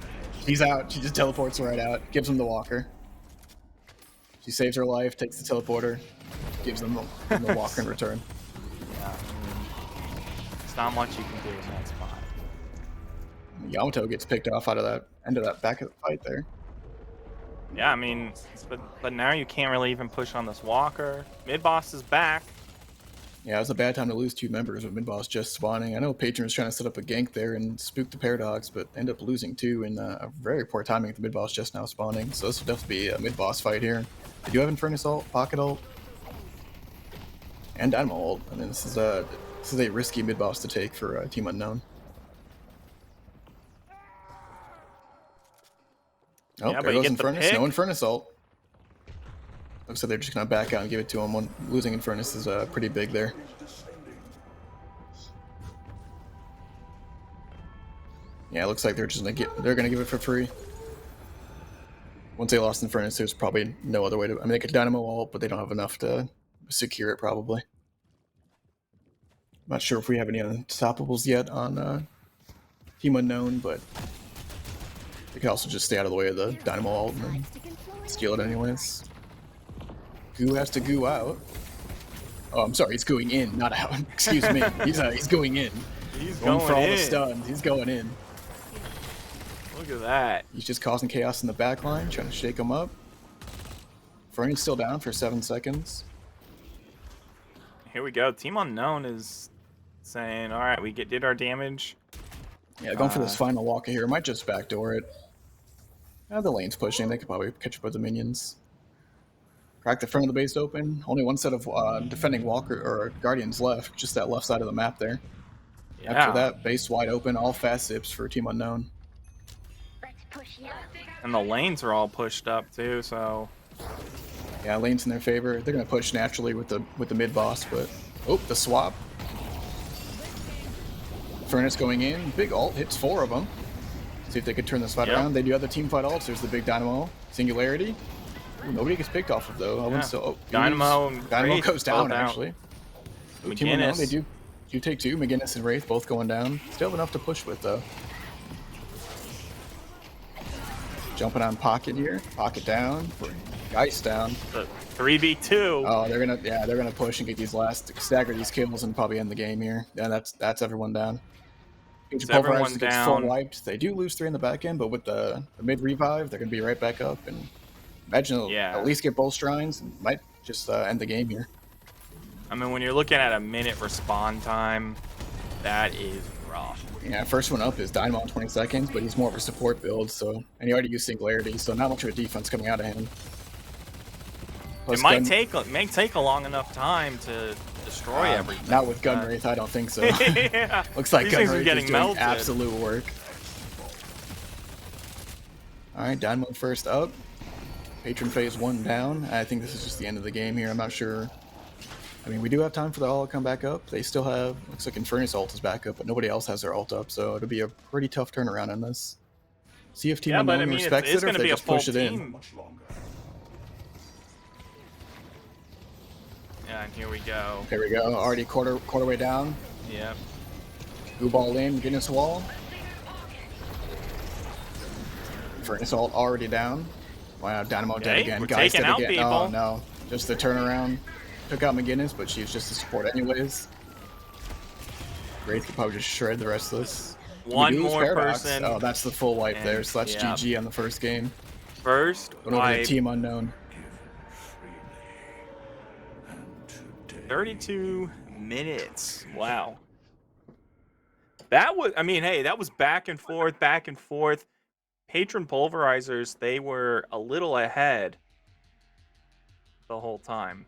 She's out. She just teleports right out. Gives him the walker. She saves her life, takes the teleporter, gives them the walker in return. Yeah, it's not much you can do in that spot. Yamato gets picked off out of that end of that back of the fight there. Yeah, I mean, but now you can't really even push on this walker. Mid boss is back. Yeah, it was a bad time to lose 2 members with mid boss just spawning. I know Patron was trying to set up a gank there and spook the Paradox, but end up losing 2 in a very poor timing with the mid boss just now spawning. So this will definitely be a mid boss fight here. They do have Infernus ult, Pocket ult, and Dynamo ult. I mean, this is a risky mid boss to take for Team Unknown. Oh, yeah, there goes Infernus. No Infernus ult. Looks like they're just gonna back out and give it to him. When losing Infernus is pretty big there. Yeah, it looks like they're just they're gonna give it for free. Once they lost Infernus, there's probably no other way to. I mean, they could Dynamo ult, but they don't have enough to secure it probably. I'm not sure if we have any unstoppables yet on Team Unknown, but they could also just stay out of the way of the Dynamo ult and then steal it anyways. Goo has to goo out. Oh, I'm sorry, he's gooing in, not out. Excuse me. He's going in. He's Going for all in. the stuns. He's going in. Look at that. He's just causing chaos in the back line, trying to shake him up. Fernie's still down for 7 seconds. Here we go. Team Unknown is saying, all right, we did our damage. Yeah, going for this final walker here. Might just backdoor it. The lane's pushing. They could probably catch up with the minions. Crack the front of the base open. Only one set of defending walker or guardians left. Just that left side of the map there. Yeah. After that, base wide open. All fast zips for Team Unknown. And the lanes are all pushed up too, so Yeah, lane's in their favor. They're gonna push naturally with the mid boss, but the swap. Furnace going in. Big ult hits 4 of them. See if they could turn this fight around. They do have the team fight ults. There's the big Dynamo Singularity. Ooh, nobody gets picked off of though. I wouldn't still. Dynamo goes down actually. Team Unknown, they do take 2. McGinnis and Wraith both going down. Still have enough to push with though. Jumping on Pocket here. Pocket down. Geist down. the 3v2. Oh, they're gonna push and get these stagger these kills and probably end the game here. Yeah, that's everyone down. Pulverisers gets full wiped. They do lose 3 in the back end, but with the mid revive, they're gonna be right back up and imagine they'll at least get both shrines and might just end the game here. I mean, when you're looking at a minute respawn time, that is rough. Yeah, first one up is Dynamo in 20 seconds, but he's more of a support build, and he already used Singularity, so not much of a defense coming out of him. Plus it may take a long enough time to destroy everything. Not with Gun Wraith, I don't think so. Yeah. Looks like Gun Wraith is doing melted. absolute work. Alright, Dynamo first up. Patron phase 1 down. I think this is just the end of the game here. I'm not sure. I mean, we do have time for the all to come back up. They still have, looks like Infernus ult is back up, but nobody else has their ult up, so it'll be a pretty tough turnaround in this. See if Team Unknown respects it or if they just push it in. Yeah, and here we go. There we go. Already quarter way down. Yep. Goo ball in, Guinness wall. Infernus ult already down. Wow, Dynamo dead again. Guys dead again. People. Oh no, just the turnaround. Took out McGinnis, but she was just a support anyways. Wraith could probably just shred the rest of this. One more person. Oh, that's the full wipe there, so that's GG on the first game. First Going over to Team Unknown. 32 minutes. Wow. That was, I mean, hey, that was back and forth, back and forth. Patron Pulverisers, they were a little ahead the whole time.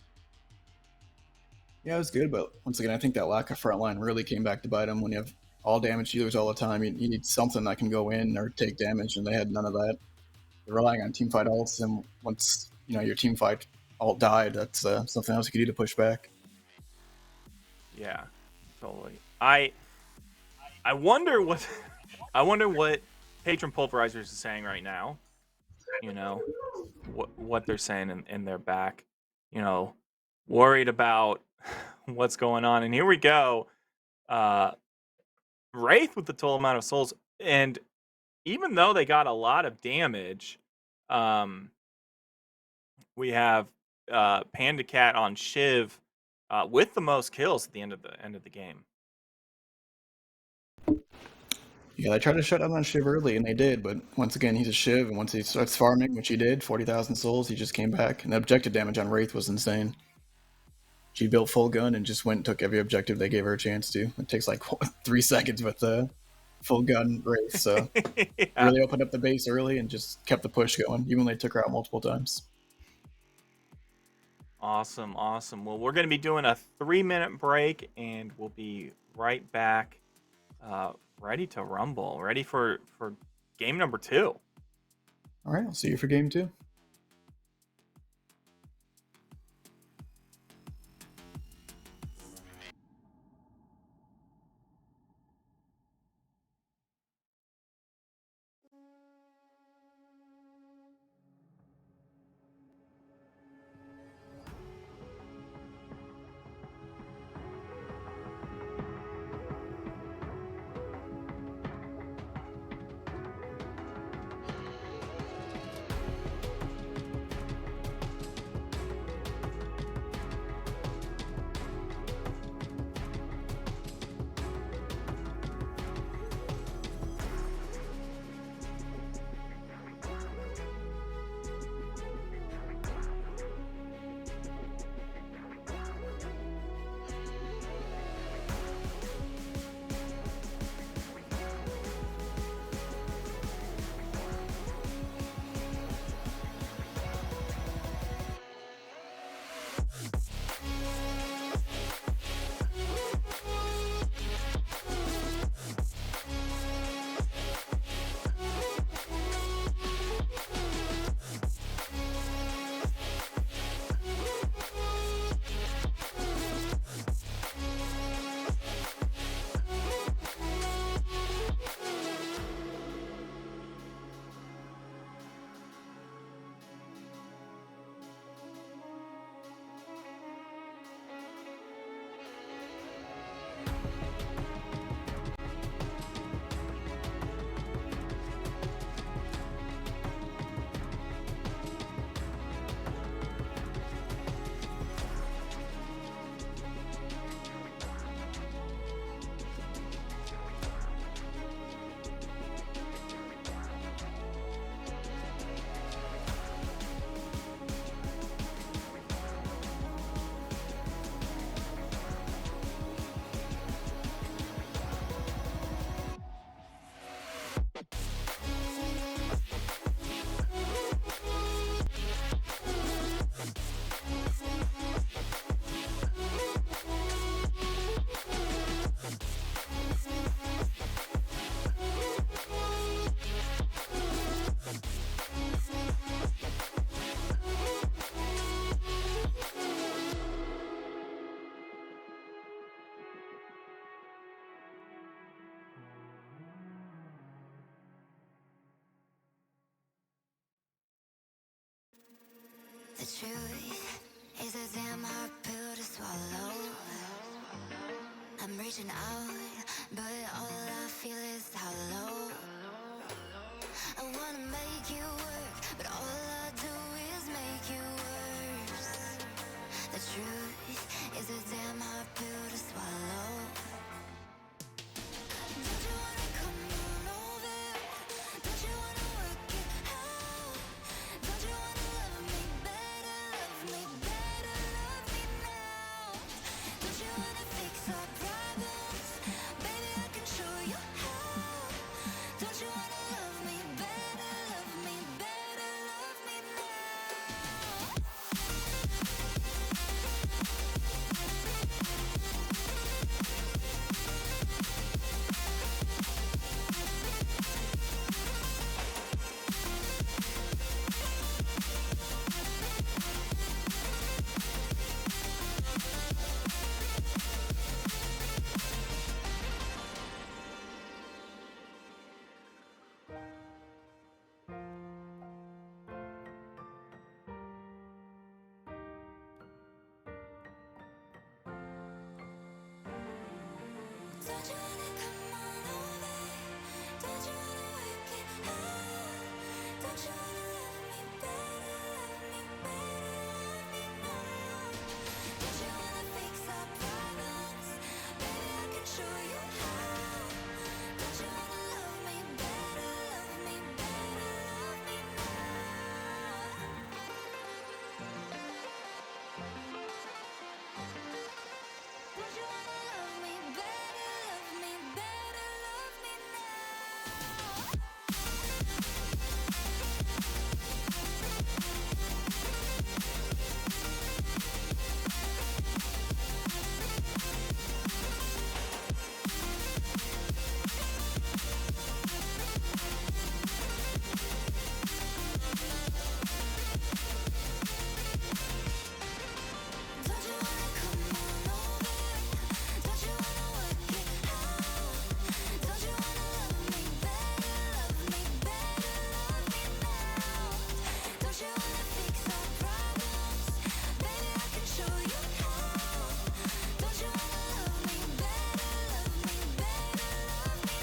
Yeah, it was good, but once again, I think that lack of front line really came back to bite them. When you have all damage dealers all the time, you need something that can go in or take damage, and they had none of that. They're relying on teamfight ults, and once your teamfight ult died, that's something else you could do to push back. Yeah, totally. I wonder what Patron Pulverisers is saying right now. What they're saying in their back. Worried about what's going on. And here we go. Wraith with the total amount of souls, and even though they got a lot of damage, we have Pancakes on Shiv with the most kills at the end of the game. Yeah, they tried to shut down on Shiv early, and they did, but once again, he's a Shiv, and once he starts farming, which he did, 40,000 souls, he just came back, and the objective damage on Wraith was insane. She built full gun and just went and took every objective they gave her a chance to. It takes like 3 seconds with the full gun Wraith, so really opened up the base early and just kept the push going, even when they took her out multiple times. Awesome. Well, we're going to be doing a 3-minute break, and we'll be right back, ready to rumble, ready for game number 2. All right, I'll see you for game 2. swallow. I'm reaching out, but all I feel is hollow. I wanna make you work, but all I do is make you worse. The truth is a damn hard pill to swallow. Don't you wanna come on over? Don't you wanna work it out? Don't you wanna love me better, love me better, love me now? Don't you wanna fix our problems? Baby, I can show you how. Don't you wanna love me better, love me better, love me now? Don't you wanna come on over? Don't you wanna work it out? Don't you wanna love me better, love me better, love me now? Don't you wanna fix our problems? Baby, I can show you how. Don't you wanna love me better, love me better, love me now? Don't you wanna love me better, love me better, love me now? Don't you wanna come on over? Don't you wanna work it out? Don't you wanna love me better, love me better, love me now? Don't you wanna fix our problems? Baby, I can show you how. Don't you wanna love me better, love me better, love me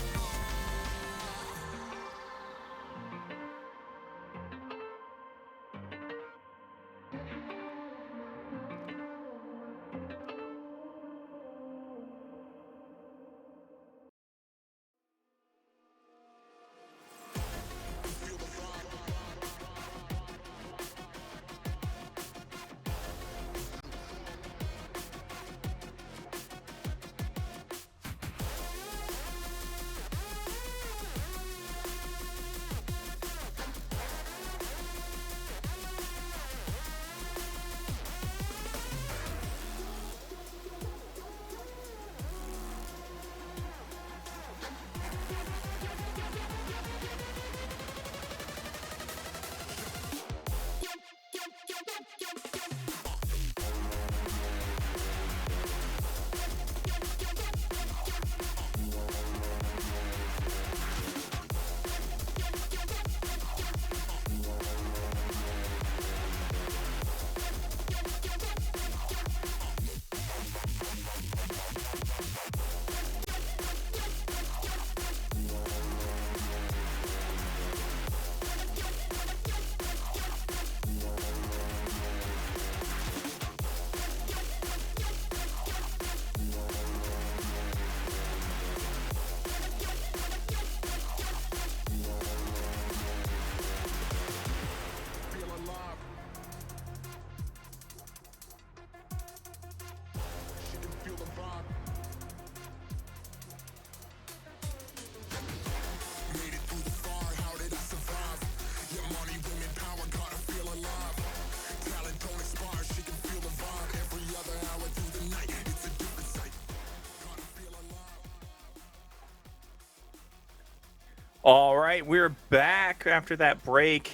All right, we're back after that break.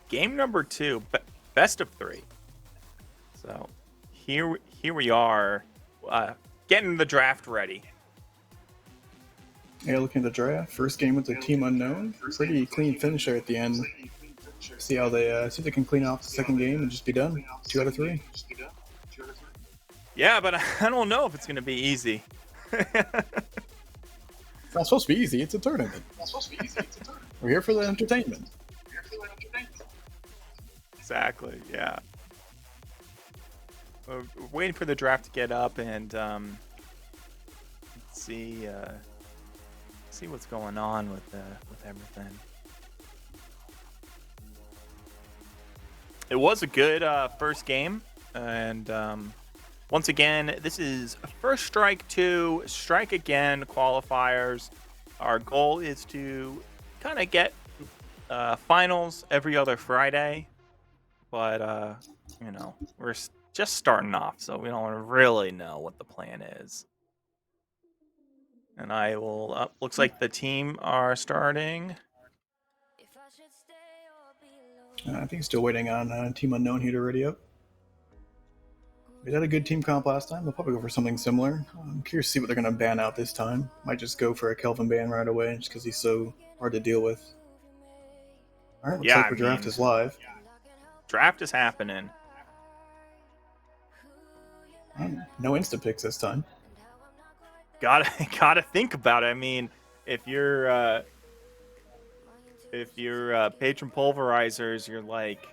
Game number 2, best of 3. So here we are, getting the draft ready. Yeah, looking at the draft. First game with the Team Unknown. Pretty clean finish there at the end. See how they see if they can clean off the second game and just be done. 2 out of 3. Yeah, but I don't know if it's going to be easy. It's not supposed to be easy. It's a tournament. We're here for the entertainment. Exactly, yeah. We're waiting for the draft to get up and see what's going on with everything. It was a good first game, and once again, this is First Strike 2, Strike Again qualifiers. Our goal is to kind of get finals every other Friday, but we're just starting off, so we don't really know what the plan is. And I will. Looks like the team are starting. I think still waiting on Team Unknown here to ready up. We had a good team comp last time. They'll probably go for something similar. I'm curious to see what they're going to ban out this time. Might just go for a Kelvin ban right away, just because he's so hard to deal with. All right, looks like the draft is live. Draft is happening. No instant picks this time. Gotta think about it. I mean, if you're Patron Pulverisers, you're like,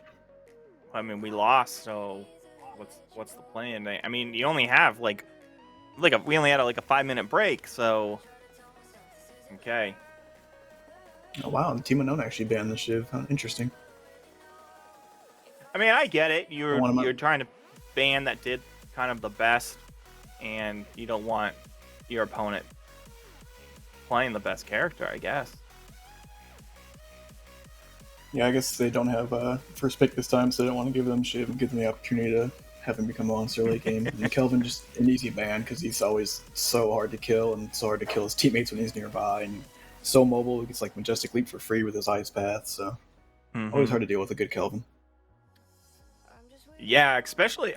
I mean, we lost, so what's the plan? I mean, you only have we only had a 5-minute break, so okay. Oh wow, the Team Unknown actually banned the Shiv. Interesting. I mean, I get it. You're trying to ban that did kind of the best, and you don't want your opponent playing the best character, I guess. Yeah, I guess they don't have first pick this time, so they don't want to give them Shiv and give them the opportunity to have him become a monster late game. And Kelvin just an easy ban because he's always so hard to kill and so hard to kill his teammates when he's nearby, and so mobile. He gets like Majestic Leap for free with his Ice Path, so always hard to deal with a good Kelvin. Yeah, especially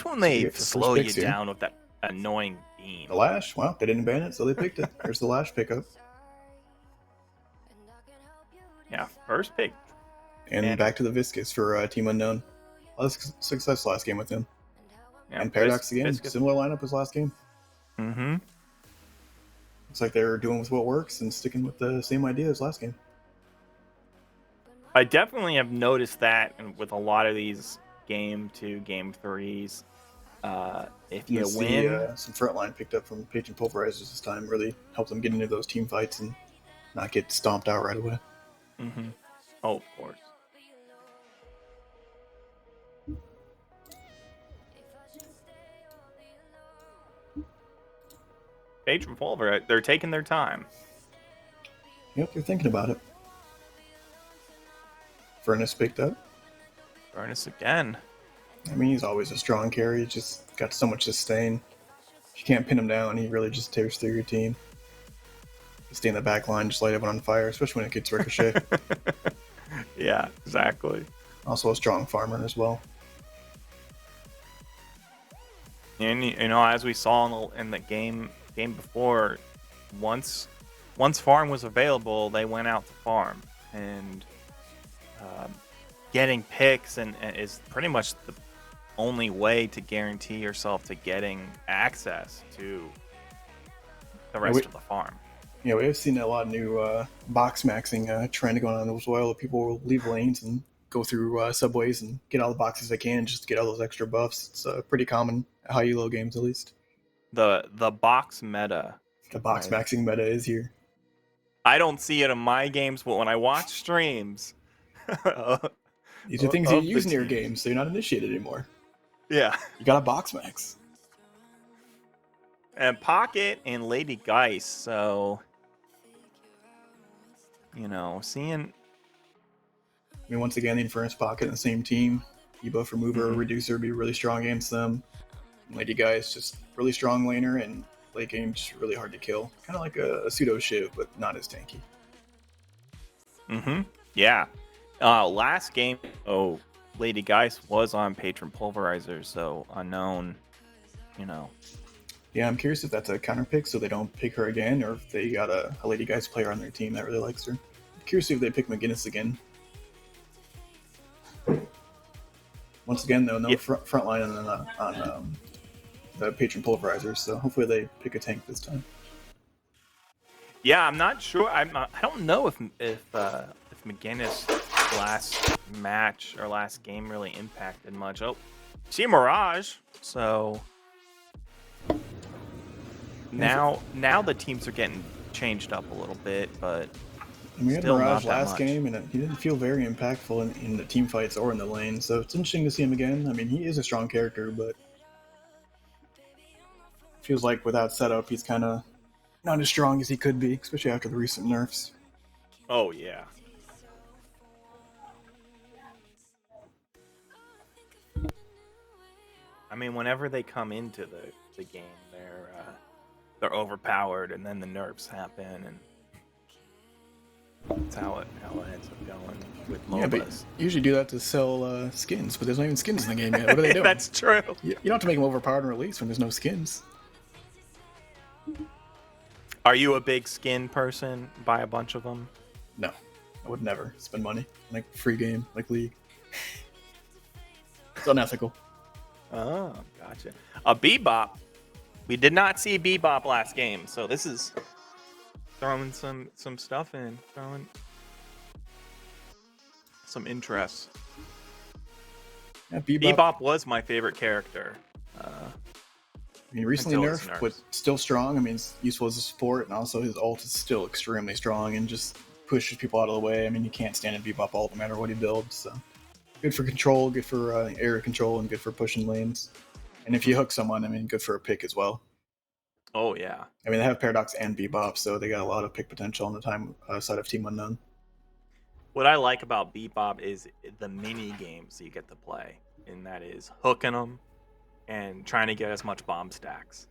when they slow you down with that annoying beam. The Lash, wow, they didn't ban it, so they picked it. There's the Lash pickup. Yeah, first pick. And back to the Viscous for Team Unknown. A lot of success last game with him. Yeah, and Paradox again, Viscous. Similar lineup as last game. Mm-hmm. Looks like they're doing with what works and sticking with the same idea as last game. I definitely have noticed that with a lot of these game 2, game 3s. If you win... some frontline picked up from Patron Pulverisers this time really helped them get into those team fights and not get stomped out right away. Mm-hmm. Oh, of course. Patron Pulver, they're taking their time. Yep, they're thinking about it. Furnace picked up. Furnace again. I mean, he's always a strong carry. He's just got so much sustain. If you can't pin him down, he really just tears through your team. You stay in the back line, just light everyone on fire, especially when it gets ricochet. Yeah, exactly. Also a strong farmer as well. And as we saw in the game before, once farm was available, they went out to farm, and getting picks and is pretty much the only way to guarantee yourself to getting access to the rest of the farm. Yeah, we have seen a lot of new box maxing trend going on as well. People will leave lanes and go through subways and get all the boxes they can just to get all those extra buffs. It's pretty common at high elo games, at least. The box meta. The box maxing meta is here. I don't see it in my games, but when I watch streams, these are things you use in your games, so you're not initiated anymore. Yeah, you got a box max. And Pocket and Lady Geist, so seeing. I mean, once again, the Infernus Pocket in the same team. Debuff remover or reducer would be really strong against them. Lady Geist just really strong laner, and late game just really hard to kill. Kind of like a pseudo Shiv, but not as tanky. Mm-hmm. Yeah. Last game, Lady Geist was on Patron Pulverisers, so unknown, Yeah, I'm curious if that's a counter pick, so they don't pick her again, or if they got a Lady Geist player on their team that really likes her. I'm curious if they pick McGinnis again. Once again, though, no Yeah, front line on the Patron Pulverisers, so hopefully they pick a tank this time. yeah. I'm not sure. I don't know if McGinnis last match or last game really impacted much. Oh, see Mirage. So now the teams are getting changed up a little bit, but And we had still Mirage not that last much. game, and he didn't feel very impactful in the team fights or in the lane, so it's interesting to see him again. I mean, he is a strong character, but feels like without setup, he's kind of not as strong as he could be, especially after the recent nerfs. Oh yeah. I mean, whenever they come into the game, they're overpowered, and then the nerfs happen, and that's how it ends up going with Yeah, but MOBAs. you usually do that to sell skins, but there's not even skins in the game yet. What are they doing? That's true. You don't have to make them overpowered and release when there's no skins. Are you a big skin person? Buy a bunch of them? No, I would never spend money like free game, like League. It's unethical. Oh, gotcha. A Bebop. We did not see Bebop last game, so this is throwing some stuff in, throwing some interest. Yeah, Bebop was my favorite character. I mean, recently until his nerfed, nerfs. but still strong. I mean, it's useful as a support, and also his ult is still extremely strong and just pushes people out of the way. I mean, you can't stand a Bebop ult no matter what he builds. So good for control, good for area control, and good for pushing lanes. And if you hook someone, I mean, good for a pick as well. Oh yeah. I mean, they have Paradox and Bebop, so they got a lot of pick potential on the time side of Team Unknown. What I like about Bebop is the mini games you get to play, and that is hooking them and trying to get as much bomb stacks.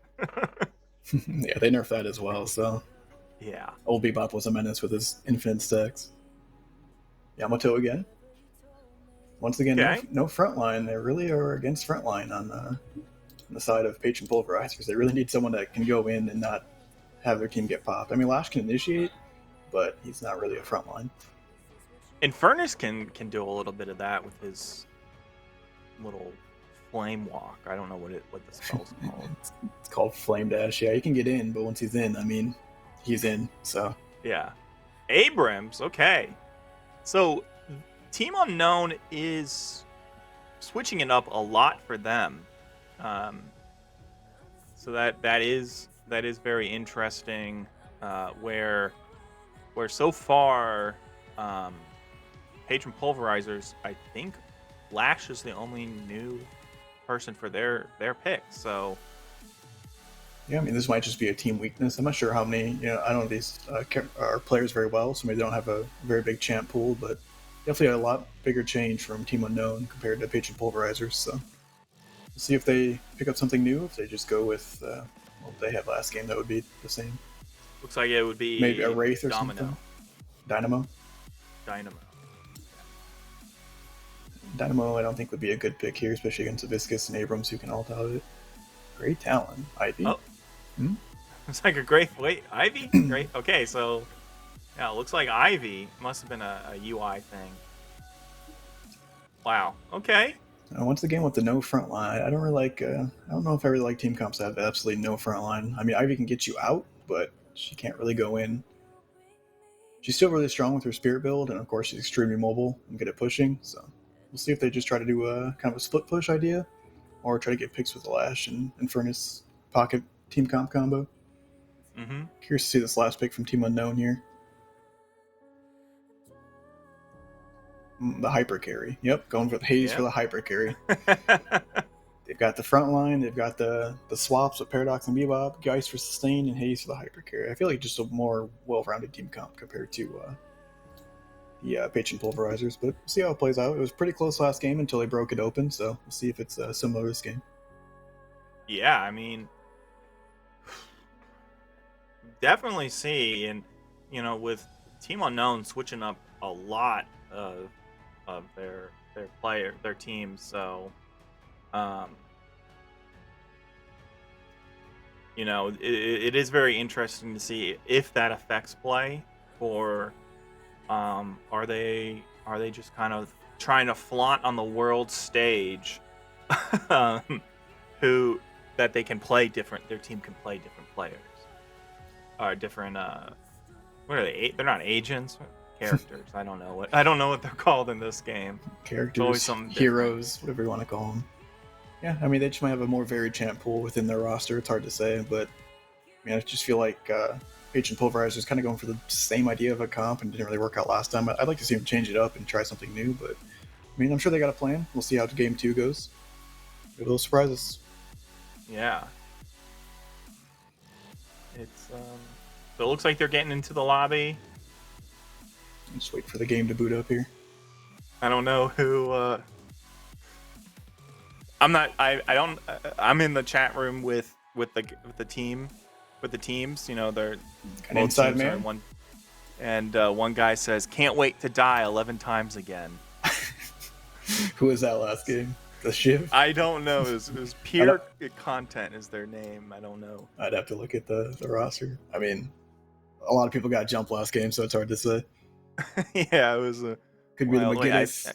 Yeah, they nerfed that as well. So Yeah. old Bebop was a menace with his infinite stacks. Yamato again. Once again, Okay. no front line. They really are against front line on the side of Patron Pulverizers. They really need someone that can go in and not have their team get popped. I mean, Lash can initiate, but he's not really a front line. And Furnace can do a little bit of that with his little flame walk. I don't know what the spell's called. It's called Flame Dash. Yeah, he can get in, but once he's in, I mean, he's in. So Yeah. Abrams, okay. So Team Unknown is switching it up a lot for them. So that is very interesting. Where so far, Patron Pulverisers, I think Lash is the only new person for their pick. So yeah, I mean, this might just be a team weakness. I'm not sure how many. I don't know these are players very well, so maybe they don't have a very big champ pool, but definitely a lot bigger change from Team Unknown compared to Patron Pulverisers. So we'll see if they pick up something new. If they just go with what they had last game, that would be the same. looks like it would be Maybe a Wraith or Domino. something. Dynamo. Dynamo, I don't think would be a good pick here, especially against Viscus and Abrams, who can ult out it. Great talent, Ivy. Oh. It's like a great wait, Ivy? Great. Okay, so yeah, it looks like Ivy must have been a UI thing. Wow. Okay. Once again, with the no front line, I don't really like. I don't know if I really like team comps that have absolutely no front line. I mean, Ivy can get you out, but she can't really go in. She's still really strong with her spirit build, and of course, she's extremely mobile and good at pushing. So we'll see if they just try to do a kind of a split push idea, or try to get picks with the Lash and Furnace pocket team comp combo. Mm-hmm. Curious to see this last pick from Team Unknown here. The hyper carry. Yep, going for the Haze for the hyper carry. They've got the front line, they've got the swaps with Paradox and Bebop, Geist for sustain, and Haze for the hyper carry. I feel like just a more well-rounded team comp compared to the Patron Pulverizers, but we'll see how it plays out. It was pretty close last game until they broke it open, so we'll see if it's similar this game. Yeah, I mean, definitely see, and with Team Unknown switching up a lot of their teams, so it is very interesting to see if that affects play, or are they just kind of trying to flaunt on the world stage um, who that they can play different. Their team can play different players or different. What are they? They're not agents. Characters. I don't know what they're called in this game. Characters, heroes, whatever you want to call them. Yeah, I mean, they just might have a more varied champ pool within their roster. It's hard to say, but I mean, I just feel like Patron Pulverisers kind of going for the same idea of a comp and didn't really work out last time. I'd like to see them change it up and try something new, but I mean, I'm sure they got a plan. We'll see how game 2 goes. Maybe they'll surprise us. Yeah. It's so it looks like they're getting into the lobby. Just wait for the game to boot up here. I don't know who. I'm not. I don't. I'm in the chat room with the team, with the teams. You know, they're Kind of inside man. one, and one guy says, "Can't wait to die 11 times again." Who was that last game? The Shiv? I don't know. It was Pure Content is their name. I don't know. I'd have to look at the roster. I mean, a lot of people got jumped last game, so it's hard to say. Yeah, it was a. Could be the McGinnis.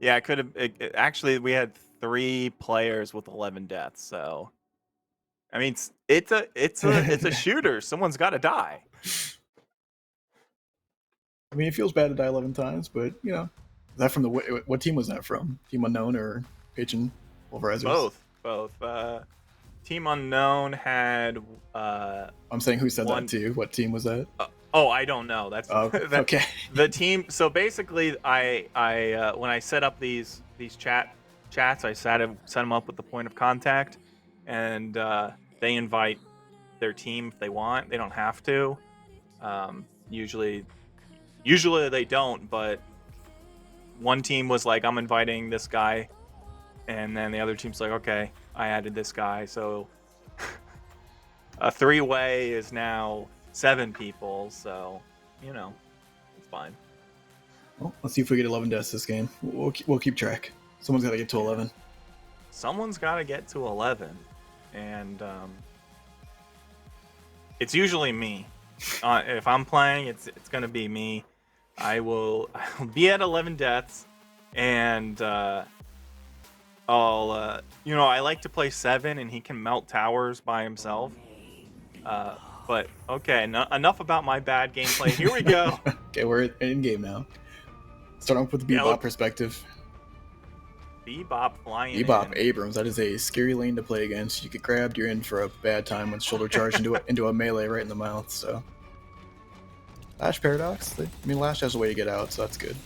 Yeah, it could have. Actually, we had 3 players with 11 deaths. So, I mean, it's a shooter. Someone's got to die. I mean, it feels bad to die 11 times, but you know, is that from what team was that from? Team Unknown or Patron Pulverisers? Both. Team Unknown had. I'm saying who said that to you? What team was that? I don't know. That's okay. The team. So basically, I when I set up these chats, I set them up with the point of contact, and they invite their team if they want. They don't have to. Usually they don't. But one team was like, "I'm inviting this guy," and then the other team's like, "Okay, I added this guy." So a 3-way is now 7 people, so you know, it's fine. Well, let's see if we get 11 deaths this game. We'll keep track. Someone's got to get to 11. Someone's got to get to 11, and it's usually me. If I'm playing, it's gonna be me. I'll be at 11 deaths, and I'll I like to play 7, and he can melt towers by himself. But okay, enough about my bad gameplay. Here we go. Okay, we're in game now. Starting off with the Bebop perspective. Bebop flying Bebop in. Abrams, that is a scary lane to play against. You get grabbed, you're in for a bad time with shoulder charge into a melee right in the mouth. So, Lash Paradox. Lash has a way to get out, so that's good.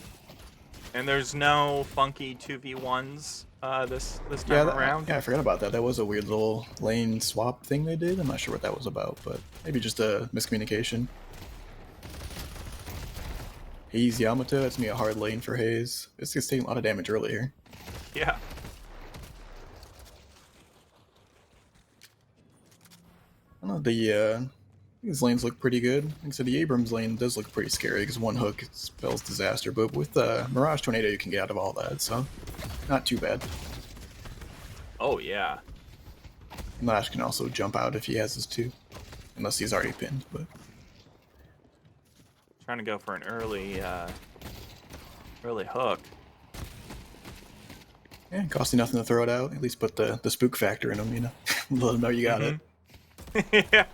And there's no funky 2v1s this time around. Yeah, I forgot about that. That was a weird little lane swap thing they did. I'm not sure what that was about, but maybe just a miscommunication. Haze Yamato, that's me a hard lane for Haze. This guy's taking a lot of damage earlier. Yeah. I don't know, these lanes look pretty good. Like I said, the Abrams lane does look pretty scary because one hook spells disaster, but with Mirage Tornado you can get out of all that, so not too bad. Oh yeah. Lash can also jump out if he has his 2, unless he's already pinned. But trying to go for an early hook. Yeah, it costs you nothing to throw it out. At least put the spook factor in them, you know. Let them know you got it. Yeah.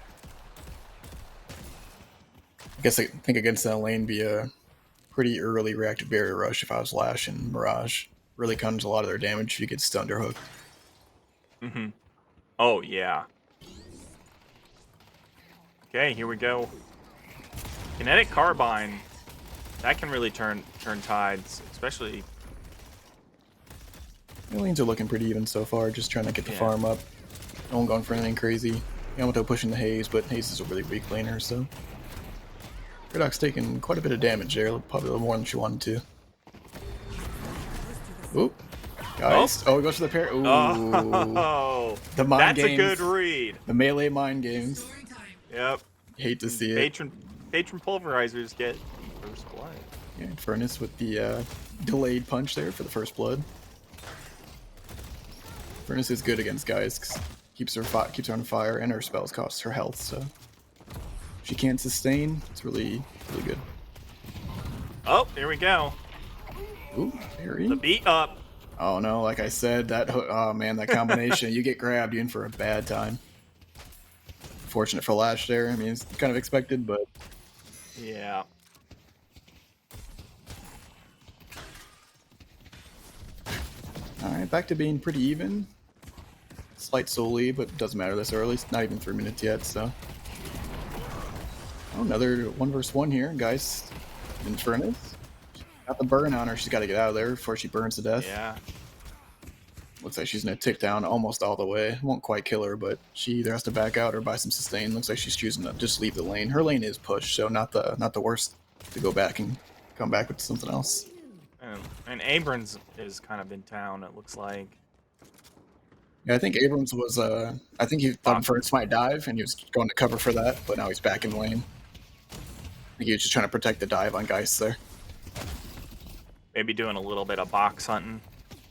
I guess I think against that lane be a pretty early reactive barrier rush if I was Lash and Mirage. Really counters a lot of their damage if you get stunned or hooked. Mm-hmm. Oh yeah. Okay, here we go. Kinetic Carbine. That can really turn tides, especially. The lanes are looking pretty even so far, just trying to get the farm up. No one going for anything crazy. Yamato pushing the Haze, but Haze is a really weak laner, so. Redoc's taking quite a bit of damage there, probably a little more than she wanted to. Oop. Guys. Oh, he goes for the pair. Ooh. Oh, the mind that's games. a good read. The melee mind games. Yep. Hate to see it. Patron Pulverisers get first blood. Yeah, Furnace with the delayed punch there for the first blood. Furnace is good against guys because keeps her on fire, and her spells cost her health, so if she can't sustain, it's really good. Oh, here we go. Ooh, very. The beat up. Oh no, like I said, oh man, that combination, you get grabbed, you're in for a bad time. Fortunate for Lash there. I mean, it's kind of expected, but Yeah. alright, back to being pretty even. Slight soul lead, but doesn't matter this early. It's not even 3 minutes yet, so. Oh, another 1 versus 1 here, guys. Infernus. Got the burn on her. She's got to get out of there before she burns to death. Yeah. Looks like she's going to tick down almost all the way. Won't quite kill her, but she either has to back out or buy some sustain. Looks like she's choosing to just leave the lane. Her lane is pushed, so not the worst to go back and come back with something else. And Abrams is kind of in town, it looks like. Yeah, I think Abrams was, I think he thought Infernus might dive, and he was going to cover for that, but now he's back in lane. I think he was just trying to protect the dive on Geist there. Maybe doing a little bit of box hunting.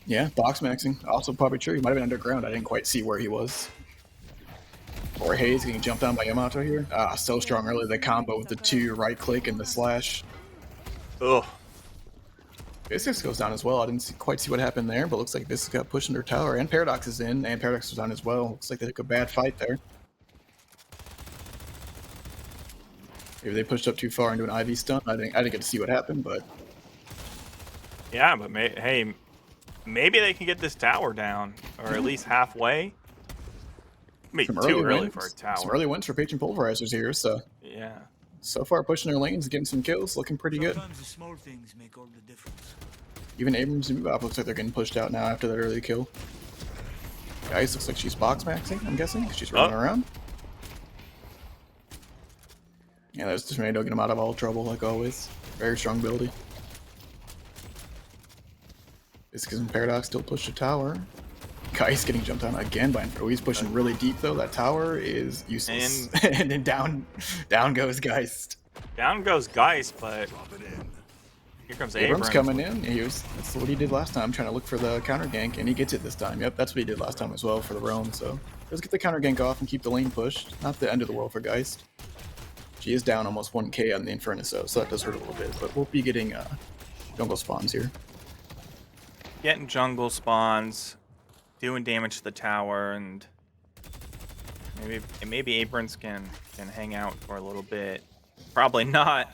Yeah, box maxing. Also probably true. He might have been underground. I didn't quite see where he was. Or Hayes getting jumped down by Yamato here. Ah, so strong early. The combo with the 2 right click and the slash. Ugh. Viscus goes down as well. I didn't quite see what happened there, but looks like Viscus got pushed into her tower. And Paradox is in, and Paradox was down as well. Looks like they took a bad fight there. Maybe they pushed up too far into an IV stun. I didn't get to see what happened, but Yeah, but hey, maybe they can get this tower down, or at least halfway. Maybe too early for a tower. Some early wins for Patron Pulverisers here, so Yeah. so far pushing their lanes, getting some kills, looking pretty good. Sometimes the small things make all the difference. Even Abrams and Mubop looks like they're getting pushed out now after that early kill. Guys, looks like she's box maxing, I'm guessing, 'cause she's running around. Yeah, there's just Tornado getting him out of all trouble, like always. Very strong ability. Viscus and Paradox still push the tower. Geist getting jumped on again by Infernus. He's pushing really deep though. That tower is useless. And then down goes Geist. Down goes Geist, but here comes Abrams Abrams. coming in. That's what he did last time, trying to look for the counter gank, and he gets it this time. Yep, that's what he did last time as well for the roam. So let's get the counter gank off and keep the lane pushed. Not the end of the world for Geist. She is down almost 1k on the Infernus though, so that does hurt a little bit. But we'll be getting jungle spawns here. Getting jungle spawns, doing damage to the tower, and maybe Abrams can hang out for a little bit. Probably not.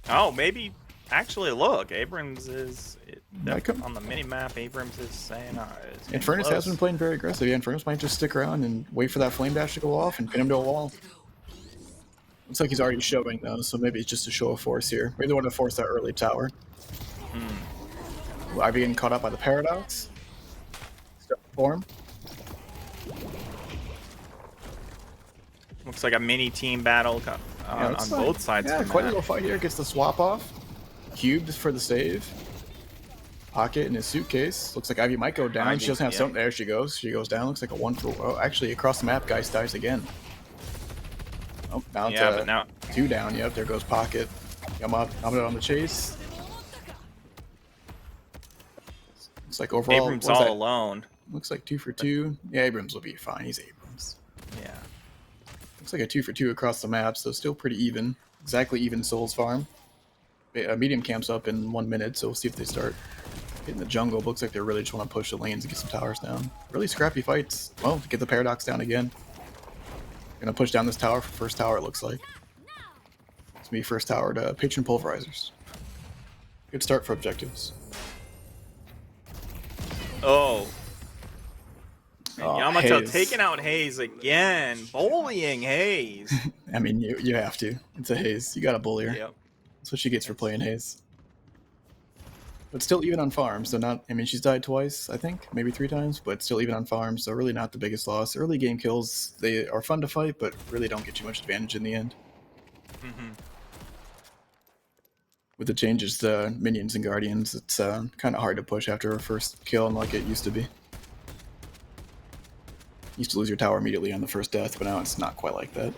Oh, maybe. Actually, look, Abrams is on the mini map. Abrams is saying, Infernus has been playing very aggressive. Yeah, Infernus might just stick around and wait for that flame dash to go off and pin him to a wall. Looks like he's already showing though, so maybe it's just a show of force here. Maybe they want to force that early tower. Ivy getting caught up by the Paradox. Step form. Looks like a mini team battle on both sides. Yeah, of the quite a map. little fight here. Gets the swap off. Cubed for the save. Pocket in his suitcase. Looks like Ivy might go down. She doesn't have something. There she goes. She goes down. Looks like a 1 for. Oh, actually, across the map, Geist dies again. Oh, now it's but now 2 down. Yep, there goes Pocket. Yamato on the chase. Looks like overall, Abrams all alone. Looks like 2 for 2. Yeah, Abrams will be fine. He's Abrams. Yeah. Looks like a 2 for 2 across the map, so still pretty even. Exactly even Souls farm. Medium camps up in 1 minute, so we'll see if they start hitting the jungle. Looks like they really just want to push the lanes and get some towers down. Really scrappy fights. Well, to get the Paradox down again. Gonna push down this tower for first tower, it looks like. It's me first tower to Patron Pulverisers. Good start for objectives. Oh. And Yamato Hayes. taking out Hayes again. Bullying Hayes. I mean, you have to. It's a Hayes. You gotta bully her. Yep. That's what she gets for playing Hayes. But still even on farm, so not... I mean, she's died twice, I think. Maybe 3 times, but still even on farm, so really not the biggest loss. Early game kills, they are fun to fight, but really don't get you much advantage in the end. With the changes to minions and guardians, it's kind of hard to push after a first kill like it used to be. Used to lose your tower immediately on the first death, but now it's not quite like that.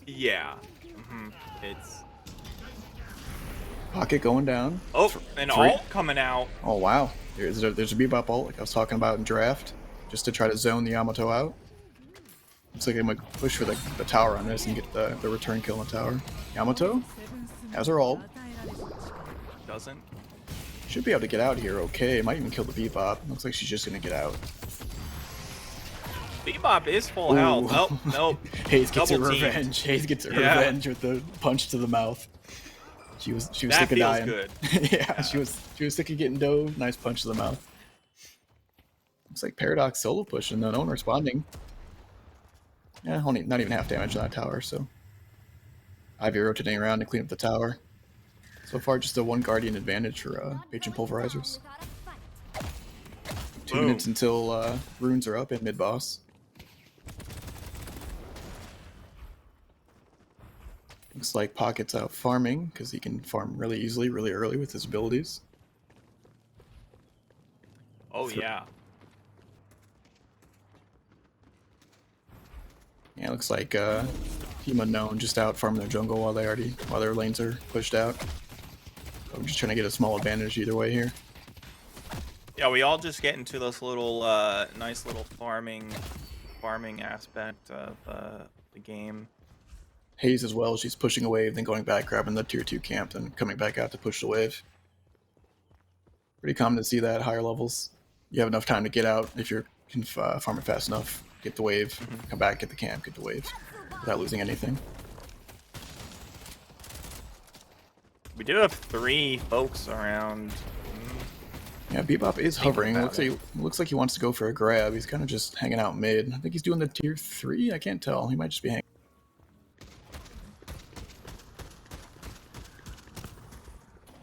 Yeah. It's... Pocket going down. Oh, an ult coming out. Oh wow, there's a bebop ult like I was talking about in draft, just to try to zone the Yamato out. Looks like they might push for the tower on this and get the return kill on the tower. Yamato has her ult. Doesn't. Should be able to get out here okay. Might even kill the Bebop. Looks like she's just gonna get out. Bebop is full Ooh. health. Oh, nope. Hayes gets her Double teamed. revenge. Hayes gets her Yeah. revenge with the punch to the mouth. She was That sick of feels dying. good. Yeah, she was sick of getting dove. Nice punch to the mouth. Looks like Paradox solo pushing though. No one responding. Yeah, only not even half damage on that tower. So Ivy rotating around to clean up the tower. So far, just a 1 Guardian advantage for Patron Pulverisers. 2 Boom. minutes until runes are up at mid boss. Looks like Pocket's out farming because he can farm really easily, really early with his abilities. Oh, yeah. Yeah, looks like Team Unknown just out farming their jungle while their lanes are pushed out. I'm just trying to get a small advantage either way here. Yeah, we all just get into this little, nice little farming aspect of the game. Hayes as well, she's pushing a wave, then going back, grabbing the tier 2 camp, then coming back out to push the wave. Pretty common to see that at higher levels. You have enough time to get out if you can farm it fast enough. Get the wave, come back, get the camp, get the wave, without losing anything. We do have 3 folks around. Yeah, Bebop is hovering. about Looks like he wants to go for a grab. He's kind of just hanging out mid. I think he's doing the tier 3. I can't tell. He might just be hanging.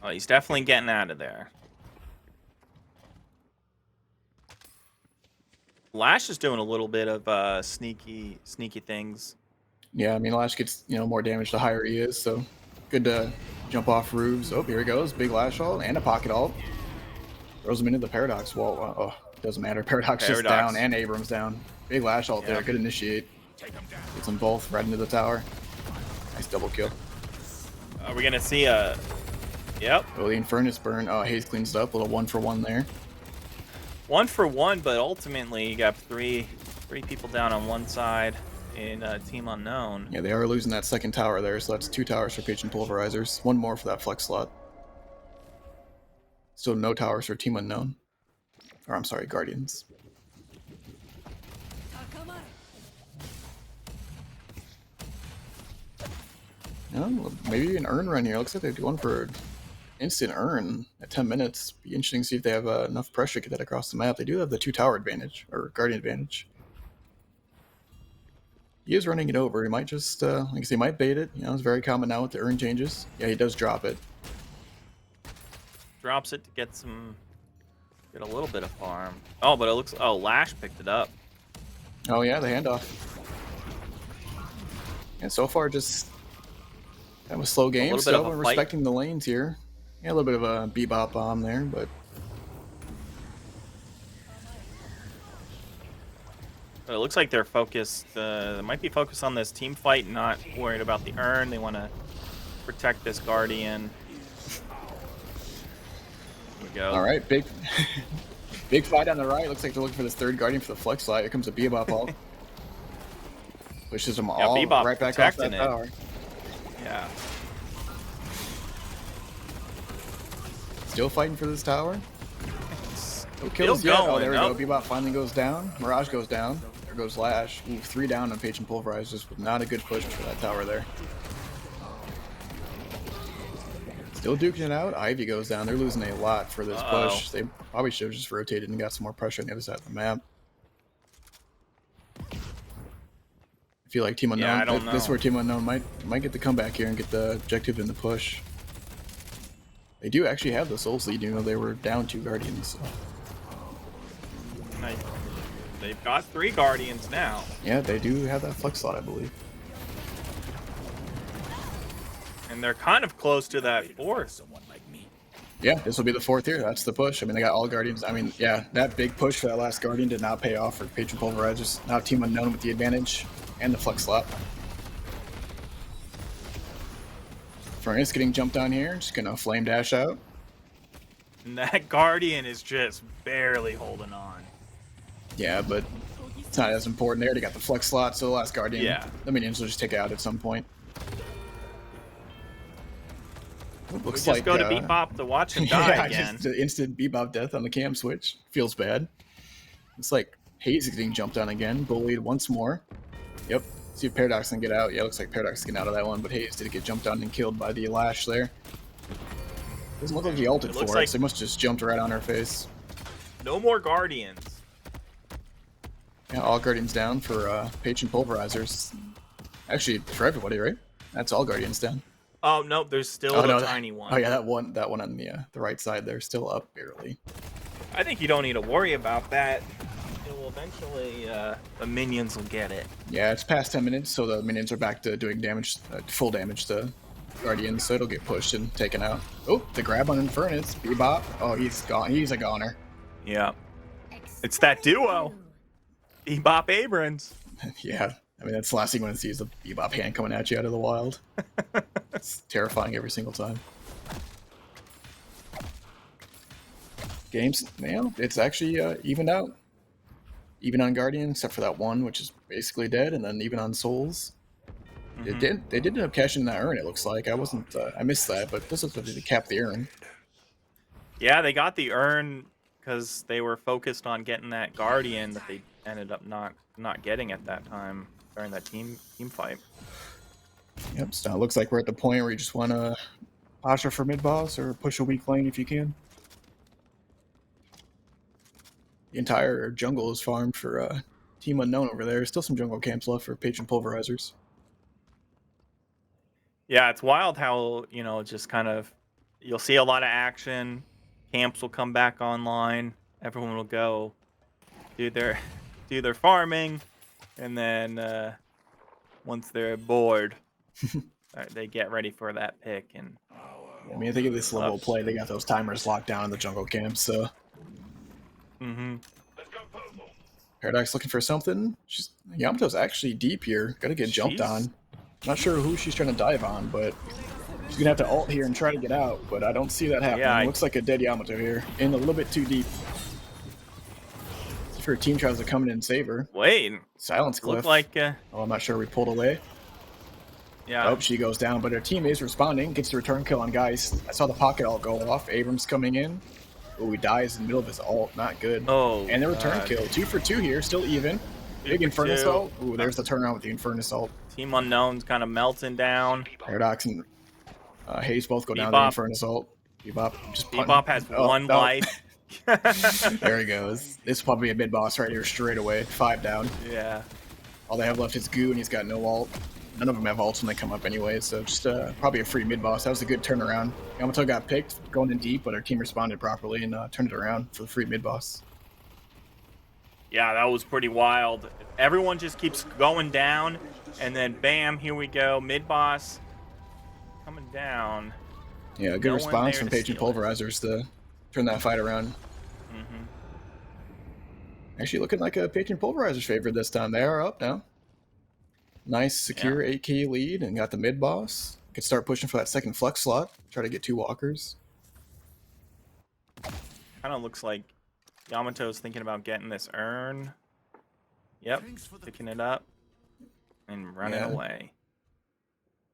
Oh, he's definitely getting out of there. Lash is doing a little bit of sneaky things. Yeah, I mean, Lash gets more damage the higher he is, so good to jump off roofs. Oh, here he goes. Big Lash ult and a pocket ult. Throws him into the Paradox wall. Oh, doesn't matter. Paradox just down and Abrams down. Big Lash ult there. Good initiate. Gets them both right into the tower. Nice double kill. Are we gonna see a? Yep. Oh, the Infernus burn. Oh, Hayes cleans it up. A little 1-for-1 there. 1 for 1, but ultimately you got three people down on one side in Team Unknown. Yeah, they are losing that second tower there, so that's 2 towers for Patron Pulverisers. 1 more for that flex slot. Still no towers for Team Unknown. Or, I'm sorry, Guardians. No, maybe an earn run here. Looks like they're going for instant earn at 10 minutes. Be interesting to see if they have enough pressure to get that across the map. They do have the 2 tower advantage, or Guardian advantage. He is running it over. He might just, like I say, he might bait it. It's very common now with the earn changes. Yeah, he does drop it. Drops it to get a little bit of farm. Oh, but it looks, oh, Lash picked it up. Oh yeah, the handoff. And so far, just kind of a slow game. little bit of So a we're fight. respecting the lanes here. Yeah, a little bit of a Bebop bomb there, but But it looks like they're focused. They might be focused on this team fight, not worried about the earn. They want to protect this Guardian. Here we go. all right, big, big fight on the right. Looks like they're looking for this 3rd Guardian for the flex slot. Here comes a Bebop ult. Pushes them all Bebop right back off that protecting it. tower. Yeah. Still fighting for this tower. No Still kills yet. Oh, going. there we Nope. go. Bebop finally goes down. Mirage goes down. There goes Lash. Ooh, 3 down on Patron Pulverizers, but not a good push for that tower there. Still duking it out. Ivy goes down. They're losing a lot for this push. They probably should have just rotated and got some more pressure on the other side of the map. I feel like Team Unknown. I don't This is know. where Team Unknown might get the comeback here and get the objective in the push. They do actually have the Soul Seed, even though they were down 2 Guardians. So. Nice. They've got 3 Guardians now. Yeah, they do have that flex slot, I believe. And they're kind of close to that 4th. Yeah, this will be the 4th here. That's the push. I mean, they got all Guardians. I mean, yeah, that big push for that last Guardian did not pay off for Patron Pulverizers. Now Team Unknown with the advantage and the flex slot. Furnace getting jumped on here. Just gonna flame dash out. And that Guardian is just barely holding on. Yeah, but It's not as important. They already got the flex slot, so the last Guardian, Yeah. the minions will just take it out at some point. We Looks just like go to Bebop to watch him die yeah, again. just the instant Bebop death on the cam switch. Feels bad. It's like Hayes is getting jumped on again, bullied once more. Yep. See if Paradox can get out. Yeah, looks like Paradox can get out of that one, but Hayes did get jumped on and killed by the lash there. Doesn't look like he ulted looks for it, like- so he must have just jumped right on her face. No more Guardians. Yeah, all Guardians down for Patron Pulverisers. Actually, for everybody, right? That's all Guardians down. Oh no, there's still Oh, the no, tiny one. Oh yeah, that one on the right side there, still up barely. I think you don't need to worry about that. It will eventually, the minions will get it. Yeah, it's past 10 minutes, so the minions are back to doing damage, full damage to Guardians, so it'll get pushed and taken out. Oh, the grab on Infernus, Bebop. Oh, he's gone. He's a goner. Yeah. It's that duo. Bebop Abrams. Yeah, I mean, that's the last thing you want to see is the Bebop hand coming at you out of the wild. It's terrifying every single time. Games, now it's actually evened out. Even on Guardian, except for that one, which is basically dead, and then even on Souls. They did end up cashing that urn, it looks like. I missed that, but this is what they cap the urn. Yeah, they got the urn because they were focused on getting that Guardian that they ended up not getting at that time during that team fight. Yep, so it looks like we're at the point where you just want to posture for mid-boss or push a weak lane if you can. The entire jungle is farmed for Team Unknown over there. Still some jungle camps left for Patron Pulverisers. Yeah, it's wild how, just kind of, you'll see a lot of action. Camps will come back online. Everyone will go do their farming. And then once they're bored, they get ready for that pick. And I mean, I think at this level of play, they got those timers locked down in the jungle camps, so... Paradox looking for something. Yamato's actually deep here. Gotta get jumped on. Not sure who she's trying to dive on, but she's gonna have to ult here and try to get out, but I don't see that happening. Yeah, Looks like a dead Yamato here. In a little bit too deep. If her team tries to come in and save her. wait, Silence Cliff. looked like, Oh, I'm not sure we pulled away. yeah. Oh, she goes down, but her team is responding. Gets the return kill on Geist. I saw the pocket ult go off. Abrams coming in. Oh, he dies in the middle of his ult. Not good. Oh, and the return God. kill. 2 for 2 here. Still even. Big for Infernus 2. ult. Ooh, there's the turnaround with the Infernus ult. Team Unknown's kind of melting down. Paradox and Hayes both go down Bebop. to the Infernus ult. Bebop just Bebop has one no. life. There he goes. This will probably be a mid boss right here straight away. 5 down. Yeah. All they have left is Goo, and he's got no ult. None of them have ults when they come up anyway, so just probably a free mid boss. That was a good turnaround. Yamato got picked going in deep, but our team responded properly and turned it around for the free mid boss. Yeah, that was pretty wild. Everyone just keeps going down, and then bam, here we go. Mid boss coming down. Yeah, good No one response there from to Patron steal it. Pulverisers to turn that fight around. Actually looking like a Patron Pulverizer's favorite this time. They are up now. Nice, secure 8k lead and got the mid boss. Could start pushing for that second flex slot. Try to get 2 walkers. Kind of looks like Yamato's thinking about getting this urn. Yep, picking it up and running Yeah. away.